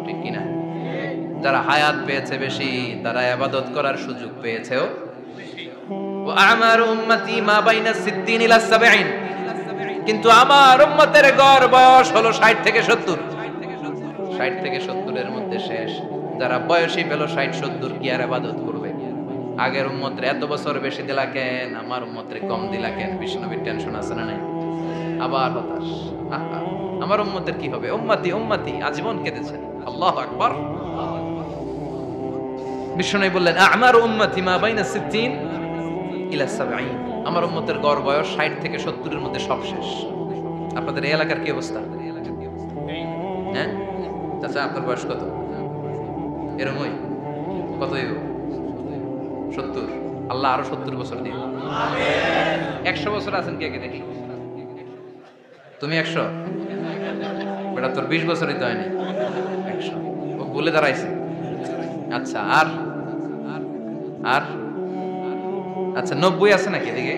ঠিক কিনা? যারা হায়াত পেয়েছে বেশি, তারা ইবাদত করার সুযোগ পেয়েছেও বেশি। ওয়া আমারু উম্মতি মা বাইনা 60 ইলা 70, কিন্তু আমার উম্মতের গড় বয়স হলো 60 থেকে 70। 60 থেকে 70-এর মধ্যে শেষ। যারা বয়সী পেল 60-70 কি আর ইবাদত করবে? আগের উম্মতরে এত বছর বেশি দিলা কেন, আমার উম্মতরে কম দিলা কেন? বিষ্ণুবীর টেনশন আছে না নাই? আবার হতাশ, আমার উম্মতের কি হবে? উম্মতি উম্মতি আজীবন কেঁদেছেন। আল্লাহু আকবার। বিষ্ণু বললেন আমার উম্মতি মা বাইনা 60 ইলা 70, আমার উম্মতের গড় বয়স 60 থেকে 70-এর মধ্যে সব শেষ। আপনাদের এই এলাকার কি অবস্থা? হ্যাঁ চাচা, আপনার বয়স কত? এরকমই কতই? 70। আল্লাহ আরো 70 বছর দিন। 100 বছর আছেন কে কে দেখি? তুমি 100? বেটা তোর 20 বছরই তো হয়নি। 100 ও বলে দাঁড়াইছে। আচ্ছা আর আর আচ্ছা 90 আছে নাকি এদিকে?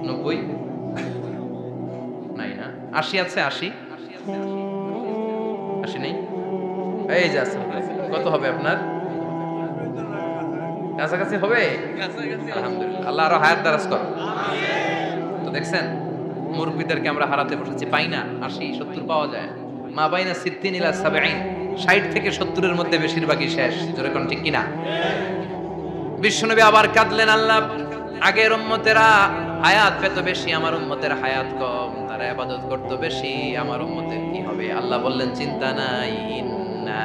90 নাই না? 80 আছে? 80 নেই? এই যে আছে। কত হবে আপনার? কাছাকাছি হবে? আলহামদুলিল্লাহ, আল্লাহ আরো হায়াত দারাজ করো। তো দেখছেন মুরব্বীদেরকে আমরা হারাতে বসেছি, পাই না। 80 70 পাওয়া যায়। মা বাইনা 60 ইলা 70, 60 থেকে 70-এর মধ্যে বেশিরভাগই শেষ। জোরে কোন ঠিক কিনা? বিশ্বনবী আবার কাঁদলেন, আল্লাহ আগের উম্মতেরা হায়াত পেত বেশি, আমার উম্মতের হায়াত কম, তারা ইবাদত করত বেশি, আমার উম্মতের কি হবে? আল্লাহ বললেন চিন্তা নাই, ইন্না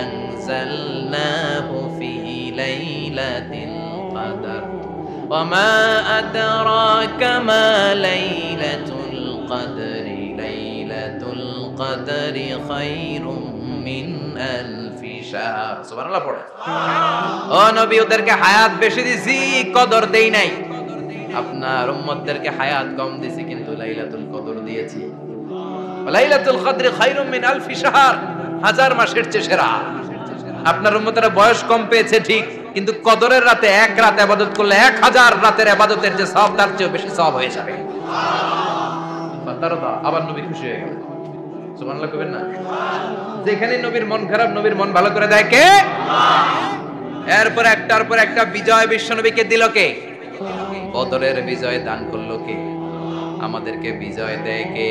আনজালনাহু ফি লাইলাতিল কদর ওয়া মা আদরাকা মা লাইলাতুল কদরি লাইলাতুল কদরি খায়রুম মিন আলফি শাহর। সুবহানাল্লাহ পড়ে। ও নবী, ওদেরকে হায়াত বেশি দিছি, কদর দেই নাই। আপনার উম্মতদেরকে হায়াত কম দিছি, কিন্তু লাইলাতুল কদর দিয়েছি। লাইলাতুল কদরি খায়রুম মিন আলফি শাহর, 1000 মাসের চেয়ে সেরা। আপনার উম্মতেরা বয়স কম পেয়েছে ঠিক, কিন্তু কদরের রাতে এক রাত ইবাদত করলে 1000 রাতের ইবাদতের যে সওয়াব, তার চেয়ে বেশি সওয়াব হয়ে যাবে। ফাতারদা, আবার নবী খুশি হয়ে গেলেন। সুবহানাল্লাহ কইবেন না? যেখানে নবীর মন খারাপ, নবীর মন ভালো করে দেয় কে? এরপর একটার পর একটা বিজয় বিশ্ব নবীকে দিল কে? বদরের বিজয় দান করলো কে? আমাদেরকে বিজয় দেয় কে?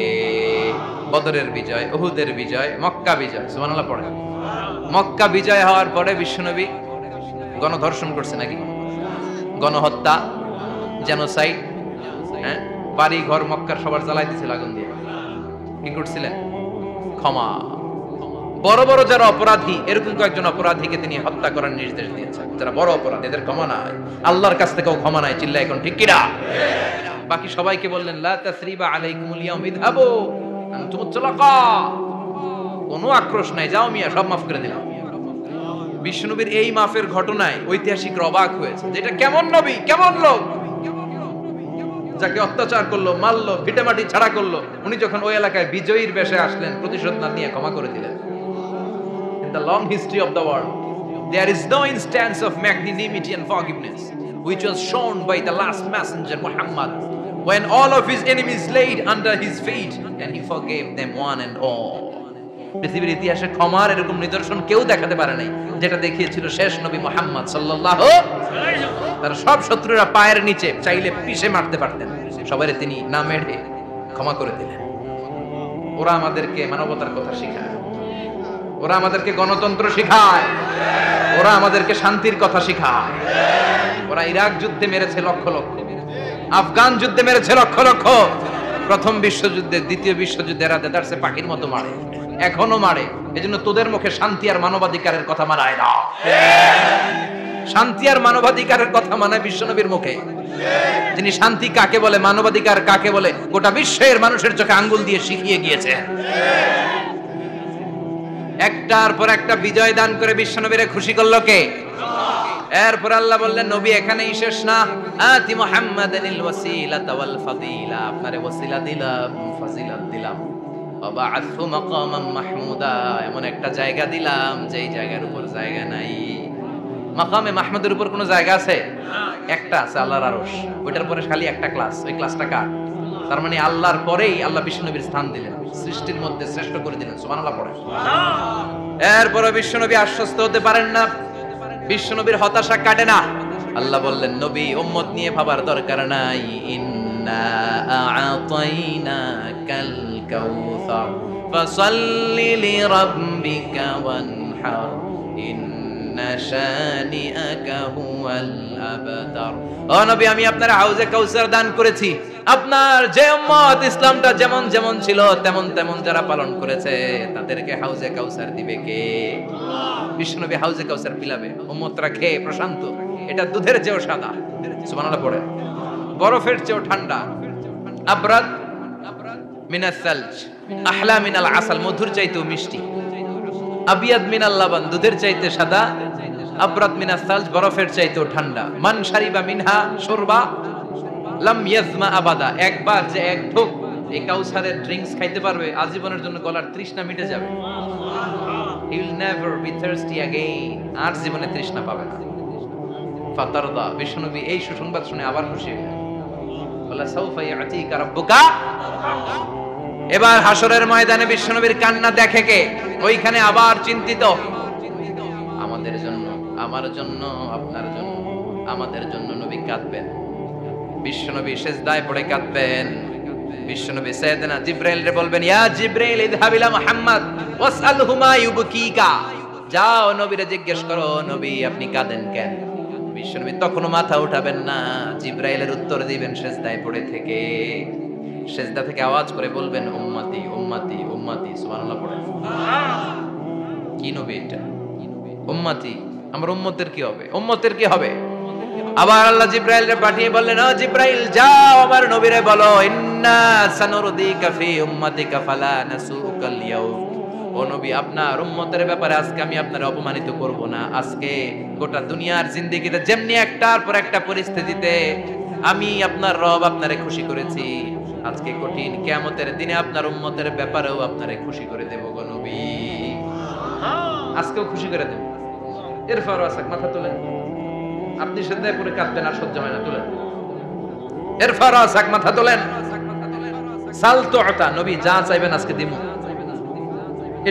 বদরের বিজয়, উহুদের বিজয়, মক্কা বিজয়। সুবহানাল্লাহ পড়ে। মক্কা বিজয় হওয়ার পরে বিশ্বনবী গণধর্ষণ করছে নাকি? গণহত্যা, জেনোসাইড, হ্যাঁ, বাড়ি ঘর মক্কার সবার জ্বালাই দিয়েছিল আগুন দিয়ে। কি করছিলেন? ক্ষমা। বড় বড় যারা অপরাধী, এরকম কয়েকজন অপরাধীকে তিনি হত্যা করার নির্দেশ দিয়েছেন। যারা বড় অপরাধী, এদের ক্ষমা নাই, আল্লাহর কাছ থেকেও ক্ষমা নাই। চিল্লা এখন ঠিক কিনা? বাকি সবাইকে বললেন লা তাসরিবা আলাইকুমুল ইয়াউম ইযহাবু আনতুমুত তুলাকা, কোনো আক্রোশ নাই, যাও মিয়া, সব মাফ করে দিলাম। বিশ্বনবীর এই মাফের ঘটনায় ঐতিহাসিক অবাক হয়েছে, যেটা কেমন নবী, কেমন লোক, যাকে অত্যাচার করলো, মারলো, ভিটেমাটি ছাড়া করলো, উনি যখন ওই এলাকায় বিজয়ীর বেশে আসলেন, প্রতিশোধ না নিয়ে ক্ষমা করে দিলেন। In the long history of the world, there is no instance of magnanimity and forgiveness which was shown by the last messenger Muhammad, when all of his enemies laid under his feet and he forgave them one and all. পৃথিবীর ইতিহাসে ক্ষমার এরকম নিদর্শন কেউ দেখাতে পারে নাই, যেটা দেখিয়েছিল শেষ নবী মুহাম্মদ সাল্লাল্লাহু আলাইহি ওয়াসাল্লাম। তার সব শত্রুরা পায়ের নিচে চাইলে পিষে মারতে পারতেন, সবাইরে তিনি না মেরে ক্ষমা করে দিলেন। ওরা আমাদেরকে মানবতার কথা শেখায়, ওরা আমাদেরকে গণতন্ত্র শেখায়, ওরা আমাদেরকে শান্তির কথা শেখায়। ওরা ইরাক যুদ্ধে মেরেছে লক্ষ লক্ষ, আফগান যুদ্ধে মেরেছে লক্ষ লক্ষ, প্রথম বিশ্বযুদ্ধে, দ্বিতীয় যুদ্ধে এরা দেদারসে পাখির মতো মারে, এখনো মারে। এজন্য তোদের মুখে শান্তি আর মানবাধিকারের কথা মানায় না। শান্তি আর মানবাধিকারের কথা মানায় বিশ্বনবীর মুখে। তিনি শান্তি কাকে বলে, মানবাধিকার কাকে বলে, গোটা বিশ্বের মানুষের চোখে আঙ্গুল দিয়ে শিখিয়ে গিয়েছে। একটার পর একটা বিজয় দান করে বিশ্বনবীরে খুশি করলো কে? এরপর আল্লাহ বললেন নবী এখানেই শেষ না, আতি মুহাম্মাদানিল ওয়াসিলাতা ওয়াল ফাদিলা, আপনারে ওয়াসিলা দিলাম, ফাজিলাত দিলাম, ওয়াবা'আথু মাকামান মাহমুদা, এমন একটা জায়গা দিলাম যেই জায়গার উপর জায়গা নাই। মাকামে মাহমুদের উপর কোনো জায়গা আছে? একটা আছে, আল্লাহর আরশ। ওইটার পরে খালি একটা ক্লাস, ওই ক্লাসটা কার? তার মানে আল্লাহর পরেই আল্লাহ বিশ্বনবীর স্থান দিলেন, সৃষ্টির মধ্যে শ্রেষ্ঠ করে দিলেন। সুবহানাল্লাহ পড়ে। এরপর বিশ্বনবী আশ্বস্ত হতে পারেন না, বিশ্বনবীর হতাশা কাটে না। আল্লাহ বললেন নবী উম্মত নিয়ে ভাবার দরকার নাই, ইন্না আ'তাইনাকাল কাউসার ফাসাল্লি লিরাব্বিকা ওয়ানহার ইন্না শানিআকা হুয়াল আবতার। ও নবী, আমি আপনার হাউজে কাউসার দান করেছি। আপনার যে উম্মত ইসলামটা যেমন যেমন ছিল তেমন তেমন যারা পালন করেছে তাদেরকে হাউজে কাউসার দিবে কে? বিশ্বনবী হাউজে কাউসার পিলাবে, উম্মতরা খেয়ে প্রশান্ত। এটা দুধের চেয়েও সাদা, সুবহানাল্লাহ পড়ে, বরফের চেয়েও ঠান্ডা, আবরাদ মিনাস সালজ, আহলা মিনাল আসাল, মধুর চাইতেও মিষ্টি, আবিয়াদ মিনাল লাবান, দুধের চাইতে সাদা, আবরাদ মিনাস সালজ, বরফের চাইতেও ঠান্ডা। মান শারিবা মিনহা শুরবা লাম ইয়াজমা আবাদা, একবার যে এক ঢোক এই কাউসারের ড্রিঙ্কস খাইতে পারবে আজীবনের জন্য গলার তৃষ্ণা মিটে যাবে। He will never be thirsty again, আর জীবনে তৃষ্ণা পাবে না। ফাতারদা, বিশ্বনবী এই সুসংবাদ শুনে আবার খুশি হলেন। বলা সাউফা ইয়াতিকা রাব্বুকা। এবার হাসরের ময়দানে বিশ্বনবীর কান্না দেখে কে? ওইখানে আবার চিন্তিত, আমাদের জন্য, আমার জন্য, আপনার জন্য, আমাদের জন্য নবী কাঁদবেন। বিশ্বনবী সিজদায় পড়ে কাঁদবেন। বিশ্বনবী সাইয়েদনা জিবরাইল রে বলবেন, ইয়া জিবরাইল ইযহাব ইলা মুহাম্মদ ওয়াসআলহু মা ইউবকিকা, যাও নবীরে জিজ্ঞেস করো, নবী আপনি কাঁদেন কেন? বিশ্বনবী তখনও মাথা উঠাবেন না, জিবরাইলের উত্তর দিবেন সিজদায় পড়ে থেকে। সিজদা থেকে আওয়াজ করে বলবেন, উম্মতি উম্মতি উম্মতি, সুবহানাল্লাহ পড়ে। কি নবী এটা? উম্মতি, আমার উম্মতের কি হবে? উম্মতের কি হবে? আবার আল্লাহ জিবরাইলকে পাঠিয়ে বললেন, ও জিবরাইল যাও আমার নবীরে বলো, ইন্না সানুরদিকা ফি উম্মতিকা ফালা নাসুকাল ইয়াউম। ও নবী, আপনার উম্মতের ব্যাপারে আজকে আমি আপনারে অপমানিত করব না। আজকে গোটা দুনিয়ার জিন্দেগিতে যেমনি একটার পর একটা পরিস্থিতিতে আমি আপনার রব আপনারে খুশি করেছি, আজকে কঠিন কিয়ামতের দিনে আপনার উম্মতের ব্যাপারেও আপনারে খুশি করে দেব গো নবী। আজকেও খুশি করে দেব। এরপর আসাক মাথা তোলেন, আপনি সিজদায় পড়ে কাঁদবেন আর সহ্য হয় না, তোলেন। এরপর আসাক মাথা তোলেন। সাল তুআতা, নবী যা চাইবেন আজকে দিমু।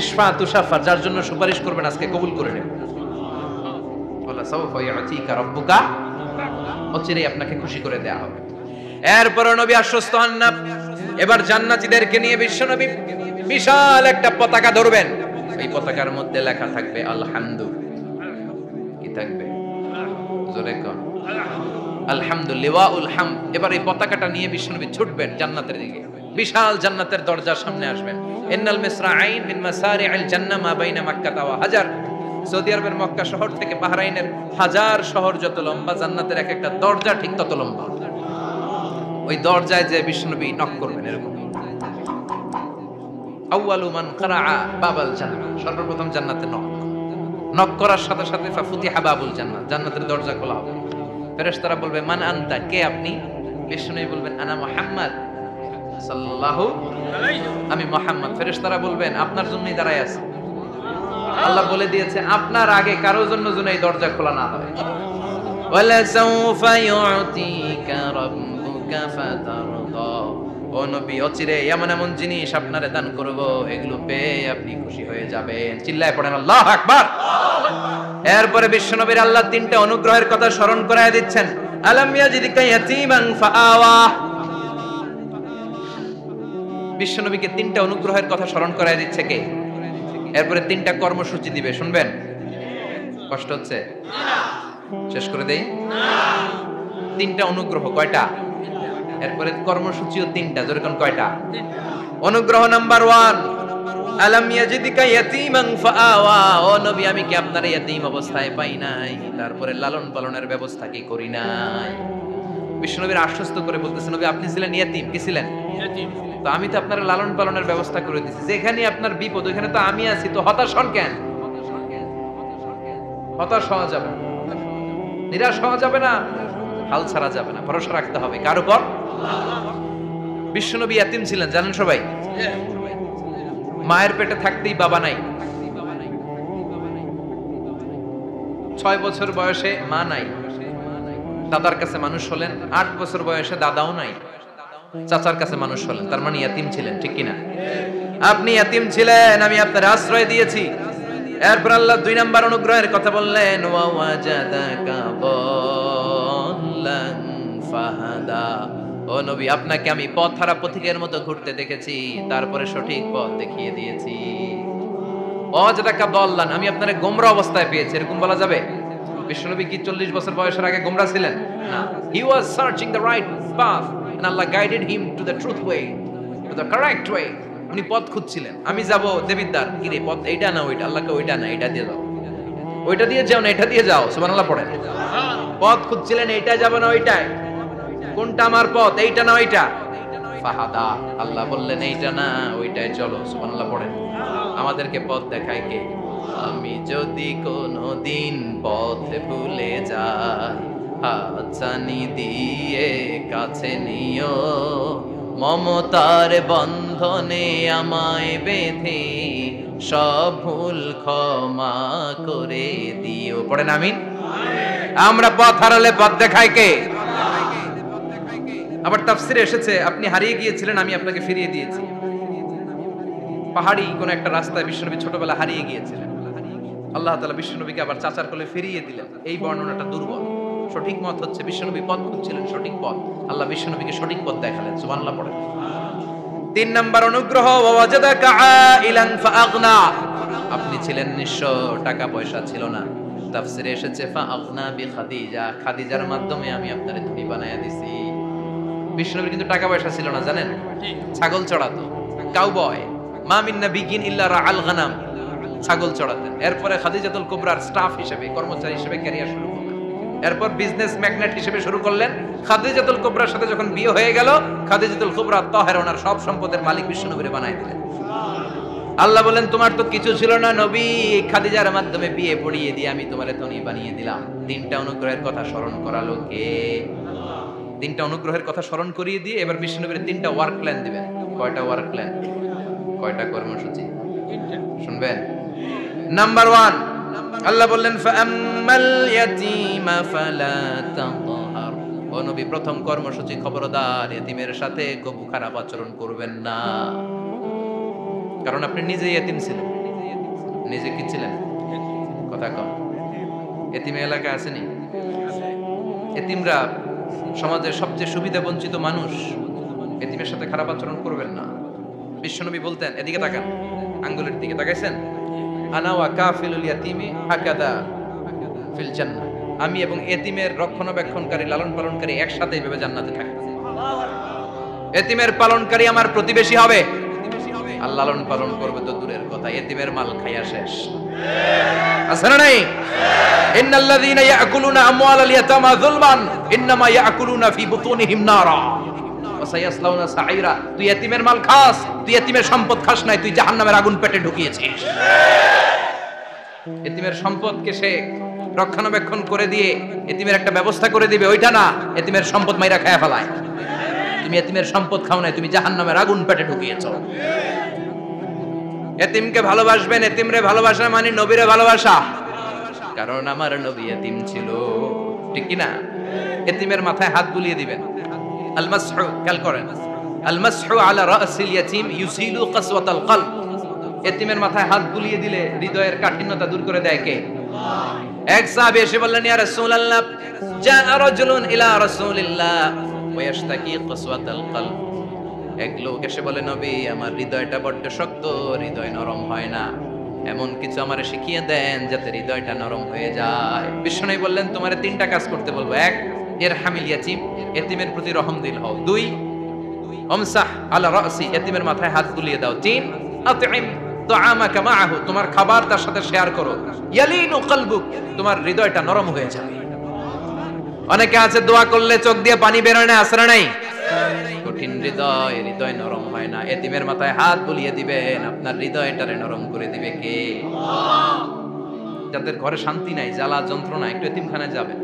ইশফা তুশাফা, যার জন্য সুপারিশ করবেন আজকে কবুল করে নেব। বলা সাউফা ইয়াতিকা রাব্বুকা, অচিরেই আপনাকে খুশি করে দেয়া হবে। এরপর নবী আশ্বস্ত হন না। এবার জান্নাতীদেরকে নিয়ে বিশ্বনবী বিশাল একটা পতাকা ধরবেন। এই পতাকার মধ্যে লেখা থাকবে আলহামদু। কি থাকবে? জোরে কোন আলহামদুলিল্লাহুল হামদ। এবার এই পতাকাটা নিয়ে বিশ্বনবী ছুটবেন জান্নাতের দিকে। বিশাল জান্নাতের দরজার সামনে আসবেন। ইন্নাল মিসরাঈন মিন মাসারি'আল জান্নাহ মা বাইনা মাক্কা ওয়া হাজার। সৌদি আরবের মক্কা শহর থেকে বাহরাইনের হাজার শহর যত লম্বা, জান্নাতের এক একটা দরজা ঠিক তত লম্বা। ওই দরজায় যে বিশ্বনবী নক করবেন এরকম, আউয়ালু মান কারাআ বাবাল জান্নাহ, সর্বপ্রথম জান্নাতে নক করার সাথে সাথে ফাফুতিহা বাবুল জান্নাহ, জান্নাতের দরজা খোলা হবে। ফেরেশতারা বলবে, মান আনতা, কে আপনি? বিশ্বনবী বলবেন, আনা মুহাম্মদ সাল্লাল্লাহু আলাইহি, আমি মুহাম্মদ। ফেরেশতারা বলবেন, আপনার জন্যই দাঁড়ায় আছি। আল্লাহ বলে দিয়েছে আপনার আগে কারোর জন্য যেন এই দরজা খোলা না হয়। ওয়ালা সাউফা ইউতিকা রাব্বুকা ফাতারদা। ও নবী, অচিরে এমন এমন জিনিস আপনারে দান করব, এগুলো পেয়ে আপনি খুশি হয়ে যাবেন। চিল্লায় পড়েন আল্লাহু আকবার। এরপরে বিশ্বনবীর আল্লাহ তিনটা অনুগ্রহের কথা স্মরণ করায় দিচ্ছেন। আলাম ইয়াজিদকা ইয়াতীমান ফাআওয়া। বিশ্বনবীকে তিনটা অনুগ্রহের কথা স্মরণ করায় দিচ্ছে কে? এরপরে তিনটা কর্মসূচি দিবে, শুনবেন? কষ্ট হচ্ছে? শেষ করে দেই। তিনটা অনুগ্রহ, কয়টা? এরপরে কর্মসূচিও তিনটা, যেরকম কয়টা? অনুগ্রহ নাম্বার 1, আলাম ইয়াজিদকা ইয়াতীমান ফাআওয়া। ও নবী, আমি কি আপনার ইয়াতীম অবস্থায় পাই নাই? তারপরে লালন পালনের ব্যবস্থা কি করি নাই? বিশ্বনবীর আশ্বস্ত করে বলতেছেন, নবী আপনি ছিলেন ইয়াতীম, কি ছিলেন? ইয়াতীম। তো আমি তো আপনার লালন পালনের ব্যবস্থা করে দিয়েছি। যেখানে আপনার বিপদ ওখানে তো আমি আছি, তো হতাশ হন কেন? হতাশ হওয়া যাবে না, নিরাশ হওয়া যাবে না, হাল ছাড়া যাবে না, ভরসা রাখতে হবে কার উপর? বিশ্বনবী ইয়াতীম ছিলেন, জানেন সবাই। মায়ের পেটে থাকতেই বাবা নাই। 6 বছর বয়সে মা নাই, দাদার কাছে মানুষ হলেন। 8 বছর বয়সে দাদাও নাই, চাচার কাছে মানুষ হলেন। তার মানে ইয়াতীম ছিলেন, ঠিক কিনা? আপনি ইয়াতীম ছিলেন, আমি আপনার আশ্রয় দিয়েছি। এরপর আল্লাহ 2 নাম্বার অনুগ্রহের কথা বললেন, ওয়া ওয়াজাদাকা দাল্লান ফাহাদা। ও নবী, আপনাকে আমি পথ হারা পথিকের মতো ঘুরতে দেখেছি, তারপরে সঠিক পথ দেখিয়ে দিয়েছি। অযদাকা দল্লান, আমি আপনারে গোমরা অবস্থায় পেয়েছি, এরকম বলা যাবে? বিশ্বনবী কি 40 বছর বয়সের আগে গোমরা ছিলেন? না। He was searching the right path and আল্লাহ guided him to the truth way, to the correct way. উনি পথ খুঁজছিলেন। আমি যাব দেবিদ্বার, কি রে পথ এইটা না ওইটা? আল্লাহকে ওইটা না, এটা দিয়ে যাও। ওইটা দিয়ে যাও না, এটা দিয়ে যাও। সুবহানাল্লাহ পড়েন। পথ খুঁজছিলেন, এইটা যাব না ওইটাই, কোনটা আমার পথ, এইটা না ওইটা? ফাহাদা, আল্লাহ বললেন এইটা না ওইটাই চলো। সুবহানাল্লাহ পড়েন। আমাদেরকে পথ দেখায় কে? আমি যদি কোনদিন পথ ভুলে যাই, হাতছানি দিয়ে কাছে নিও, মমতার বন্ধনে আমায় বেঁধে সব ভুল ক্ষমা করে দিও। পড়েন আমিন। আমরা পথ হারালে পথ দেখায় কে? আবার তাফসিরে এসেছে আপনি হারিয়ে গিয়েছিলেন, আমি আপনাকে ফিরিয়ে দিয়েছি। পাহাড়ি কোন একটা রাস্তায় বিশ্বনবী ছোটবেলা হারিয়ে গিয়েছিলেন, আল্লাহ তাআলা বিশ্বনবীকে আবার চাচার কোলে ফিরিয়ে দিলেন। এই বর্ণনাটা দুর্বল। সঠিক মত হচ্ছে বিশ্বনবী পথ খুঁজছিলেন, সঠিক পথ। আল্লাহ বিশ্বনবীকে সঠিক পথ দেখালেন। সুবহানাল্লাহ পড়েন। 3 নাম্বার অনুগ্রহ, ওয়াজাদাকা আইলান ফাআগনা, আপনি ছিলেন নিঃস্ব, টাকা পয়সা ছিল না। তাফসিরে এসেছে ফাআগনা বিখাদিজা, খাদিজার মাধ্যমে আমি আপনারে ধনী বানায়া দিছি। বিশ্বনবীর কিন্তু টাকা পয়সা ছিল না, জানেন? ছাগল চড়াতো, কাউবয়। মা মিন নাবিয়্যিন ইল্লা রাআল গানাম, ছাগল চড়াতেন। এরপরে খাদিজাতুল কুবরার স্টাফ হিসেবে, কর্মচারী হিসেবে ক্যারিয়ার শুরু করলেন। এরপর বিজনেস ম্যাগনেট হিসেবে শুরু করলেন। খাদিজাতুল কুবরার সাথে যখন বিয়ে হয়ে গেল, খাদিজাতুল কুবরা তাহেরা, ওনার সব সম্পদের মালিক বিশ্বনবীরে বানাই দিলেন। আল্লাহ বলেন তোমার তো কিছু ছিল না নবী, খাদিজার মাধ্যমে বিয়ে পড়িয়ে দিয়ে আমি তোমারে ধনী বানিয়ে দিলাম। 3টা অনুগ্রহের কথা স্মরণ করালো কে? 3টা অনুগ্রহের কথা স্মরণ করিয়ে দিয়ে এবার বিশ্বনবীর 3টা ওয়ার্ক প্ল্যান দিবেন। কয়টা ওয়ার্ক প্ল্যান? কয়টা কর্মসূচি? শুনবেন। নাম্বার 1, আল্লাহ বললেন ফাআম্মাল ইয়াতীমা ফালা তাকহার। ও নবী, প্রথম কর্মসূচি, খবরদার এতিমের সাথে কবু খারাপ আচরণ করবেন না। কারণ আপনি নিজেই এতিম ছিলেন। নিজে কি ছিলেন? কথা কম। এতিমে এলাকা আসেনি? এতিমরা সমাজের সবচেয়ে সুবিধা বঞ্চিত মানুষ। এতিমের সাথে খারাপ আচরণ করবেন না। বিশ্বনবী বলতেন, এদিকে তাকান, আঙ্গুলের দিকে তাকাইছেন, আনা ওয়া কাফিলুল ইয়াতীমি হাকাদা ফিল জান্নাহ, আমি এবং এতিমের রক্ষণাবেক্ষণকারী, লালন পালনকারী একসাথে এইভাবে জান্নাতে থাকব। এতিমের পালনকারী আমার প্রতিবেশী হবে, আর লালন পালন করবে তো দূরের কথা, এতিমের মাল খাইয়া শেষ। আছে না নাই? ইন্নাল্লাযীনা ইয়াকুলুনা আমওয়ালাল ইয়াতামা যুলমান ইন্নামা ইয়াকুলুনা ফি বুতুনিহিম নারা ওয়া সায়াসলাউনা সাঈরা। তুই এতিমের মাল খাস, তুই এতিমের সম্পদ খাস নাই, তুই জাহান্নামের আগুন পেটে ঢুকিয়েছিস। এতিমের সম্পদকে সে রক্ষণাবেক্ষণ করে দিয়ে এতিমের একটা ব্যবস্থা করে দিবে, ওইটা না, এতিমের সম্পদ মাইরা খায়া ফেলায়। তুমি এতিমের সম্পদ খাও নাই, তুমি জাহান্নামের আগুন পেটে ঢুকিয়েছো। এতিমকে ভালোবাসবেন, এতিমরে ভালোবাসা মানে নবীরে ভালোবাসা। কারণ আমার নবী এতিম ছিল, ঠিক কি না? এতিমের মাথায় হাত বুলিয়ে দিবেন। আল মাসহু, খেয়াল করেন, আল মাসহু আলা রাসিল ইয়াতীম ইউসিলু কাসওয়াতাল কলব। এতিমের মাথায় হাত বুলিয়ে দিলে হৃদয়ের কাঠিন্যতা দূর করে দেয় কে? এক সাহাবী এসে বললেন, ইয়া রাসূলুল্লাহ, জাআ রাজুলুন ইলা রাসূলিল্লাহ ওয়া ইয়াশতাকি কাসওয়াতাল কলব। এক লোক এসে বলে, নবী আমার হৃদয়টা বড্ড শক্ত, হৃদয় নরম হয় না, এমন কিছু আমারে শিখিয়ে দেন যাতে হৃদয়টা নরম হয়ে যায়। বিশ্বনবী বললেন, তোমারে 3টা কাজ করতে বলবো। 1, ইরহামিল ইয়াতীম, এতিমের প্রতি রহমদিল হও। 2, আমসাহ আলা রাসি, এতিমের মাথায় হাত বুলিয়ে দাও। 3, আতইম তাআমাকা মাআহু, তোমার খাবার তার সাথে শেয়ার করো। ইয়ালিনু কলবুক, তোমার হৃদয়টা নরম হয়ে যাবে। অনেকে আছে দোয়া করলে চোখ দিয়ে পানি বের হয় না, আসরা নাই? কঠিন হৃদয়, হৃদয় নরম হয় না। এতিমের মাথায় হাত বুলিয়ে দিবেন, আপনার হৃদয়টারে নরম করে দিবে কে? যাদের ঘরে শান্তি নাই, জ্বালা যন্ত্রণা, একটু এতিমখানায় যাবেন,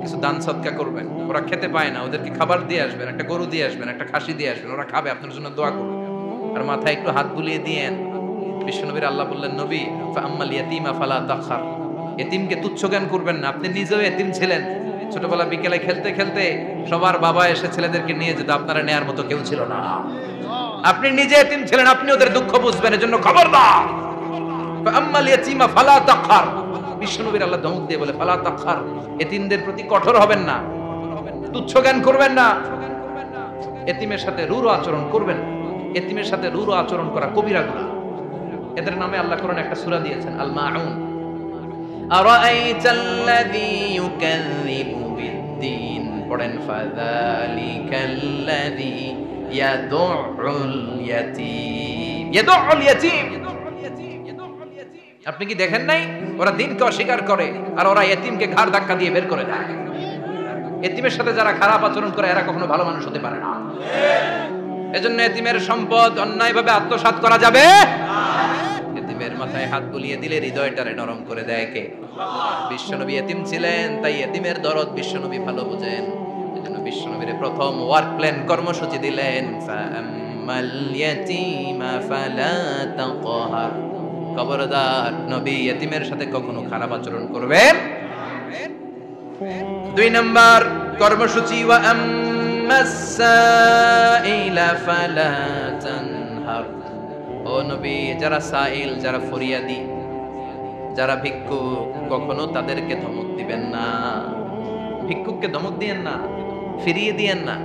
কিছু দান সদকা করবেন। ওরা খেতে পায় না, ওদেরকে খাবার দিয়ে আসবেন, একটা গরু দিয়ে আসবেন, একটা খাসি দিয়ে আসবেন, ওরা খাবে, আপনার জন্য দোয়া করবে। আর মাথায় একটু হাত বুলিয়ে দিয়েন। বিশ্বনবীর আল্লাহ বললেন, নবী ফাআম্মাল ইয়াতীমা ফালা তাখহার, এতিমকে তুচ্ছ জ্ঞান করবেন না। আপনি নিজেও এতিম ছিলেন। ছোটবেলা বিকেলে খেলতে খেলতে সবার বাবা এসে ছেলেদেরকে নিয়ে যেত, আপনারা নেয়ার মতো কেউ ছিল না। আপনি নিজে এতিম ছিলেন, আপনি ওদের দুঃখ বুঝবেন, এজন্য খবরদার। ফাআম্মাল ইয়াতীমা ফালা তাখহার, বিশ্বনবীর আল্লাহ ধমক দিয়ে বলে, ফালা তাখহার, এতিমদের প্রতি কঠোর হবেন না, তুচ্ছ জ্ঞান করবেন না। এতিমের সাথে রূঢ় আচরণ করবেন। এতিমের সাথে রূঢ় আচরণ করা কবিরা গুনাহ। এদের নামে আল্লাহ কোরআনে একটা সূরা দিয়েছেন, আল মাউন। আরাআইতাল্লাযী ইউকাযযিবু বিদ্দীন, পড়েন ফাযালিকাল্লাযী ইয়াদুউল ইয়াতীম। ইয়াদুউল ইয়াতীম, আপনি কি দেখেন নাই ওরা দিনকে অস্বীকার করে আর ওরা এতিমকে ঘাড় ধাক্কা দিয়ে বের করে দেয়। এতিমের সাথে যারা খারাপ আচরণ করে এরা কখনো ভালো মানুষ হতে পারে না। এজন্য এতিমের সম্পদ অন্যায়ভাবে আত্মসাৎ করা যাবে না। এতিমের মাথায় হাত বুলিয়ে দিলে হৃদয়টারে নরম করে দেয় কে? বিশ্বনবী এতিম ছিলেন, তাই এতিমের দরদ বিশ্বনবী ভালো বুঝেন। এজন্য বিশ্বনবীর প্রথম ওয়ার্ক প্ল্যান কর্মসূচি দিলেন, ফাআম্মাল ইয়াতীমা ফালা তাকহার। খবরদার, নবী এতিমের সাথে কখনো খারাপ আচরণ করবেন। 2 নাম্বার কর্মসূচি, ওয়া আম্মাস সাইলা ফালা তানহার। ও নবী, যারা সাইল, যারা ফরিয়াদি, যারা ভিক্ষুক, কখনো তাদেরকে ধমক দিবেন না। ভিক্ষুককে ধমক দিয়েন না, ফিরিয়ে দিয়েন না।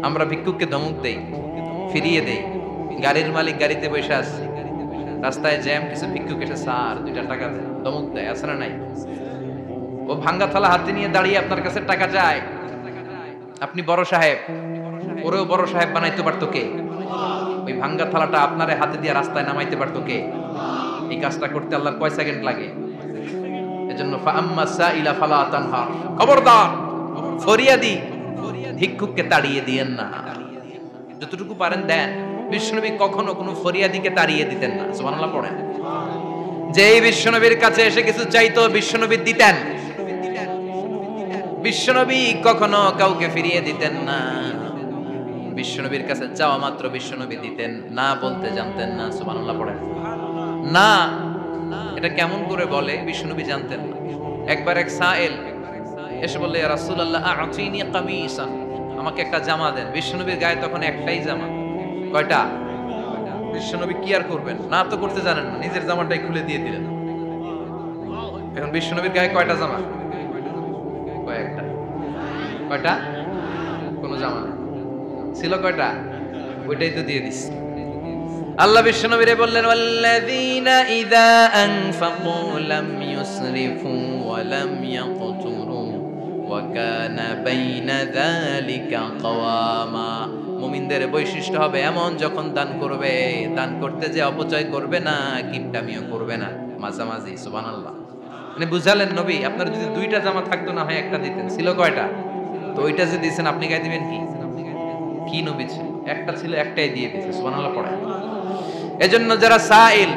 আমরা ভিক্ষুককে ধমক দেই, ফিরিয়ে দেই। গাড়ির মালিক গাড়িতে বসে আছে, রাস্তায় জ্যাম, কিছু ভিক্ষুক এসে স্যার 2টা টাকা দেয়, ধমক দেয়, আছে না নাই? ও ভাঙ্গা থালা হাতে নিয়ে দাঁড়িয়ে আপনার কাছে টাকা চায়। আপনি বড় সাহেব, ওরেও বড় সাহেব বানাইতে পারতো কে? ওই ভাঙ্গা থালাটা আপনারে হাতে দিয়ে রাস্তায় নামাইতে পারতো কে? এই কাজটা করতে আল্লাহর কয় সেকেন্ড লাগে? এজন্য ফাআম্মাস সাইলা ফালা তানহার। খবরদার, ফরিয়াদি ভিক্ষুককে তাড়িয়ে দিয়েন না, যতটুকু পারেন দেন। বিশ্বনবী কখনো কোনো ফরিয়াদিকে তাড়িয়ে দিতেন না। সুবহানাল্লাহ পড়েন। যেই বিশ্বনবীর কাছে এসে কিছু চাইতো, বিশ্বনবী দিতেন। বিশ্বনবী কখনো কাউকে ফিরিয়ে দিতেন না। বিশ্বনবীর কাছে চাওয়া মাত্র বিশ্বনবী দিতেন, না বলতে জানতেন না। সুবহানাল্লাহ পড়েন। না, এটা কেমন করে বলে বিশ্বনবী জানতেন না। একবার এক সাইল এসে বললে, ইয়া রাসূলুল্লাহ আ'তিনি কামিসান, আমাকে একটা জামা দেন। বিশ্বনবীর গায়ে তখন একটাই জামা। কয়টা? বিশ্বনবী কি আর করবেন, না তো করতে জানেন না, নিজের জামাটাই খুলে দিয়ে দিলেন। এখন বিশ্বনবীর গায়ে কয়টা জামা? কয়েকটা। কয়টা? কোন জামা নেই। ছিল কয়টা? ওইটাই তো দিয়ে দিস। আল্লাহ বিশ্বনবীরে বললেন, ওয়াল্লাযীনা ইযা আনফাকু লাম ইউসরিফু ওয়া লাম ইয়াকতুরু ওয়া কানা বাইনা যালিকা কাওয়ামা। মুমিনদের বৈশিষ্ট্য হবে এমন, যখন দান করবে, দান করতে যে অপচয় করবে না, কিপটামিও করবে না, মাঝামাঝি। সুবহানাল্লাহ। মানে বুঝালেন নবী, আপনার যদি 2টা জামা থাকতো না হয় একটা দিতেন। ছিল কয়টা? তো ওইটা যে দিয়েছেন আপনি গায়ে দিবেন কি? কি নবী ছিল? একটা ছিল, একটাই দিয়ে দিয়েছে। সুবহানাল্লাহ পড়ে। এজন্য যারা সাইল,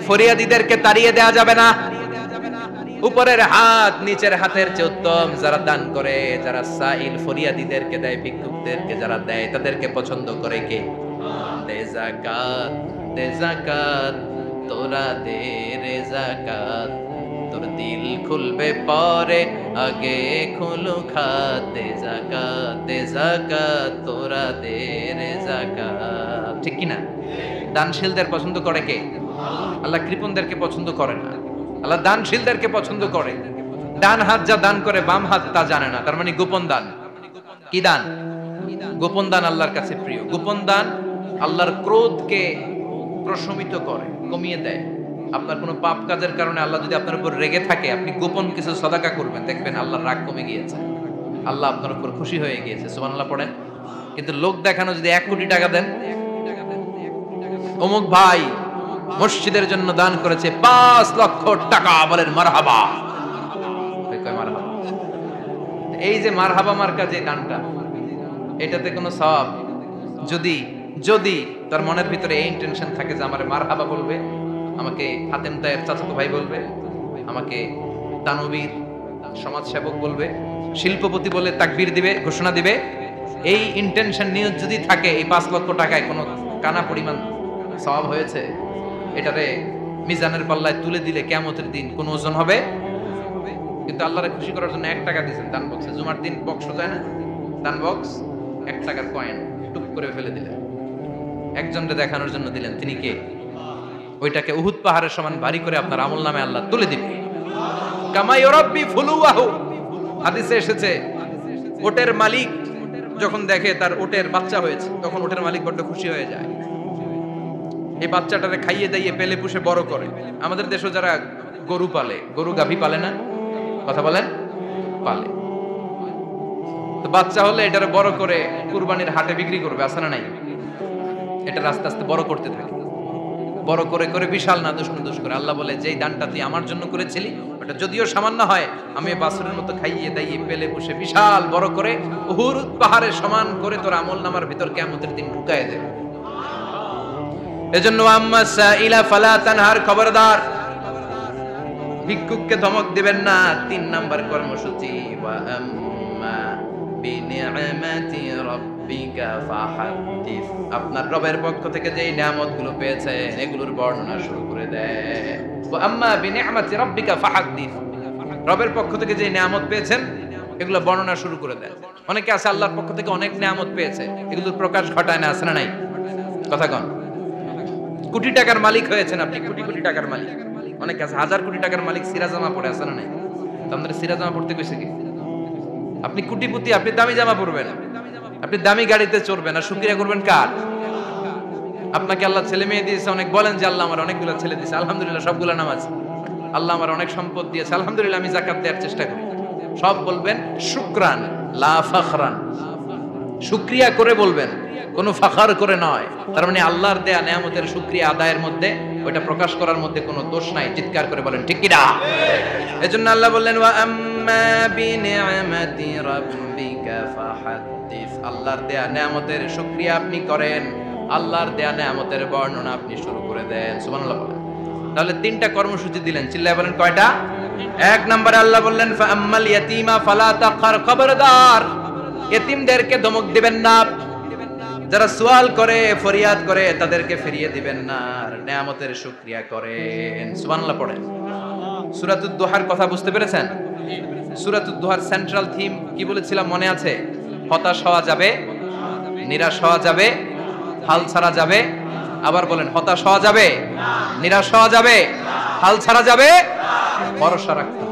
ফরিয়াদিদেরকে তাড়িয়ে দেওয়া যাবে না। উপরের হাত নিচের হাতের চেয়ে উত্তম। যারা দান করে, যারা সাইল ফরিয়াদিদেরকে দেয়, ভিক্ষুকদেরকে যারা দেয়, তাদেরকে পছন্দ করে কে? দে যাকাত, দে যাকাত, তোরা দে রে যাকাত, তোর দিল খুলবে পরে, আগে খুলু খাত। দে যাকাত, দে যাকাত, তোরা দে রে যাকাত। ঠিক কি না? দানশীলদের পছন্দ করে কে? আল্লাহ কৃপণদেরকে পছন্দ করে না। আল্লাহ দানশীলদেরকে পছন্দ করে। ডান হাত যা দান করে, বাম হাত তা জানে না, তার মানে গোপন দান। কি দান? গোপন দান আল্লাহর কাছে প্রিয়। গোপন দান আল্লাহর ক্রোধকে প্রশমিত করে, কমিয়ে দেয়। আপনার কোনো পাপ কাজের কারণে আল্লাহ যদি আপনার উপর রেগে থাকে, আপনি গোপন কিছু সদাকা করবেন, দেখবেন আল্লাহর রাগ কমে গিয়েছে, আল্লাহ আপনার উপর খুশি হয়ে গিয়েছে। সুবহানাল্লাহ পড়েন। কিন্তু লোক দেখানো যদি 1 কোটি টাকা দেন, অমুক ভাই মসজিদের জন্য দান করেছে 5 লক্ষ টাকা, বলেন মারহাবা। মারহাবা। এই যে মারহাবা মার্কা যে দানটা, এটাতে কোনো সওয়াব, যদি যদি তার মনের ভিতরে এই ইন্টেনশন থাকে যে আমারে মারহাবা বলবে, আমাকে হাতেম তায়ের চাচাতো ভাই বলবে, আমাকে দানবীর সমাজসেবক বলবে, শিল্পপতি বলে তাকবীর দিবে, ঘোষণা দিবে, এই ইন্টেনশন নিয়ে যদি থাকে, এই 5 লক্ষ টাকায় কোনো কানা পরিমাণ সওয়াব হয়েছে, এটারে মিজানের পাল্লায় তুলে দিলে কিয়ামতের দিন কোন ওজন হবে? কিন্তু আল্লাহরে খুশি করার জন্য 1 টাকা দিয়েছেন দান বক্সে। জুমার দিন বক্স যায় না, দান বক্স, 1 টাকার কয়েন টুক করে ফেলে দিলেন, একজনকে দেখানোর জন্য দিলেন। তিনি কে? ওইটাকে উহুদ পাহাড়ের সমান ভারী করে আপনার আমল নামে আল্লাহ তুলে দিবে। কামা ইউরাব্বি ফুলুয়াহু, হাদিসে এসেছে ওটের মালিক যখন দেখে তার ওটের বাচ্চা হয়েছে, তখন ওটের মালিক বড্ড খুশি হয়ে যায়। এই বাচ্চাটারে খাইয়ে দাইয়ে পেলে পুষে বড় করে। আমাদের দেশে যারা গরু পালে, গরু গাভী পালে না, কথা বলেন, পালে, তো বাচ্চা হলে এটারে বড় করে কুরবানির হাটে বিক্রি করবে, আছে না নাই? এটা আস্তে আস্তে বড় করতে থাকে, বড় করে করে বিশাল নাদুস নুদুস করে। আল্লাহ বলে, যেই দানটা তুই আমার জন্য করেছিলি ওটা যদিও সামান্য হয়, আমি বাছুরের মতো খাইয়ে দাইয়ে পেলে পুষে বিশাল বড় করে উহুদ পাহাড়ের সমান করে তোর আমল নামার ভিতর কিয়ামতের দিন ঢুকায় দেব। এজন্য আম্মা সাইলা ফালা তানহার, খবরদার ভিক্ষুককে ধমক দিবেন না। 3 নাম্বার কর্মসূচি, ওয়া আম্মা বিনিআমাতি রাব্বিকা ফাহাদ্দিস, আপনার রবের পক্ষ থেকে যেই নিয়ামতগুলো পেয়েছেন এগুলোর বর্ণনা শুরু করে দেন। ওয়া আম্মা বিনিআমাতি রাব্বিকা ফাহাদ্দিস, রবের পক্ষ থেকে যেই নিয়ামত পেয়েছেন এগুলো বর্ণনা শুরু করে দেন। অনেকে আছে আল্লাহর পক্ষ থেকে অনেক নিয়ামত পেয়েছে, এগুলোর প্রকাশ ঘটায় না, আছে না নাই? কথা কন। কোটি টাকার মালিক হয়েছেন আপনি, কোটি কোটি টাকার মালিক। অনেক আছে হাজার কোটি টাকার মালিক, সিরা জামা পরে, আছে না নাই? তো আমাদের সিরা জামা পড়তে কইছে কি? আপনি কোটিপতি, আপনি দামি জামা পরবেন, আপনি দামি গাড়িতে চড়বেন, আর শুকরিয়া করবেন কার? আপনাকে আল্লাহ ছেলে মেয়ে দিয়েছে, অনেক বলেন যে আল্লাহ আমার অনেকগুলো ছেলে দিয়েছে, আলহামদুলিল্লাহ সবগুলো নামাজ। আল্লাহ আমার অনেক সম্পদ দিয়েছে, আলহামদুলিল্লাহ আমি যাকাত দেওয়ার চেষ্টা করি। সব বলবেন শুকরান লা ফাখরান, শুকরিয়া করে বলবেন, কোনো ফাখার করে নয়। তার মানে আল্লাহর দেয়া নিয়ামতের শুকরিয়া আদায়ের মধ্যে, ওটা প্রকাশ করার মধ্যে কোনো দোষ নাই। চিৎকার করে বলেন ঠিক কি না? এজন্য আল্লাহ বললেন, ওয়া আম্মা বিনিআমাতি রাব্বিকা ফাহাদ্দিস, আল্লাহর দেয়া নিয়ামতের শুকরিয়া আপনি করেন, আল্লাহর দেয়া নিয়ামতের বর্ণনা আপনি শুরু করে দেন। সুবহানাল্লাহ বলেন। তাহলে 3টা কর্মসূচি দিলেন, চিল্লায় বলেন কয়টা? 1 নম্বরে আল্লাহ বললেন, ফা আম্মাল ইয়াতীমা ফালা তাকহার, খবরদার এতিমদেরকে ধমক দিবেন না, যারা সওয়াল করে ফরিয়াদ করে তাদেরকে ফিরিয়ে দিবেন না, আর নিয়ামতের শুকরিয়া করেন। সুবহানাল্লাহ পড়েন। সূরাতুদ দুহার কথা বুঝতে পেরেছেন? সূরাতুদ দুহার সেন্ট্রাল থিম কি বলেছিলাম মনে আছে? হতাশ হওয়া যাবে, নিরাশ হওয়া যাবে, হাল ছাড়া যাবে। আবার বলেন, হতাশ হওয়া যাবে, নিরাশ হওয়া যাবে, হাল ছাড়া যাবে, ভরসা রাখতে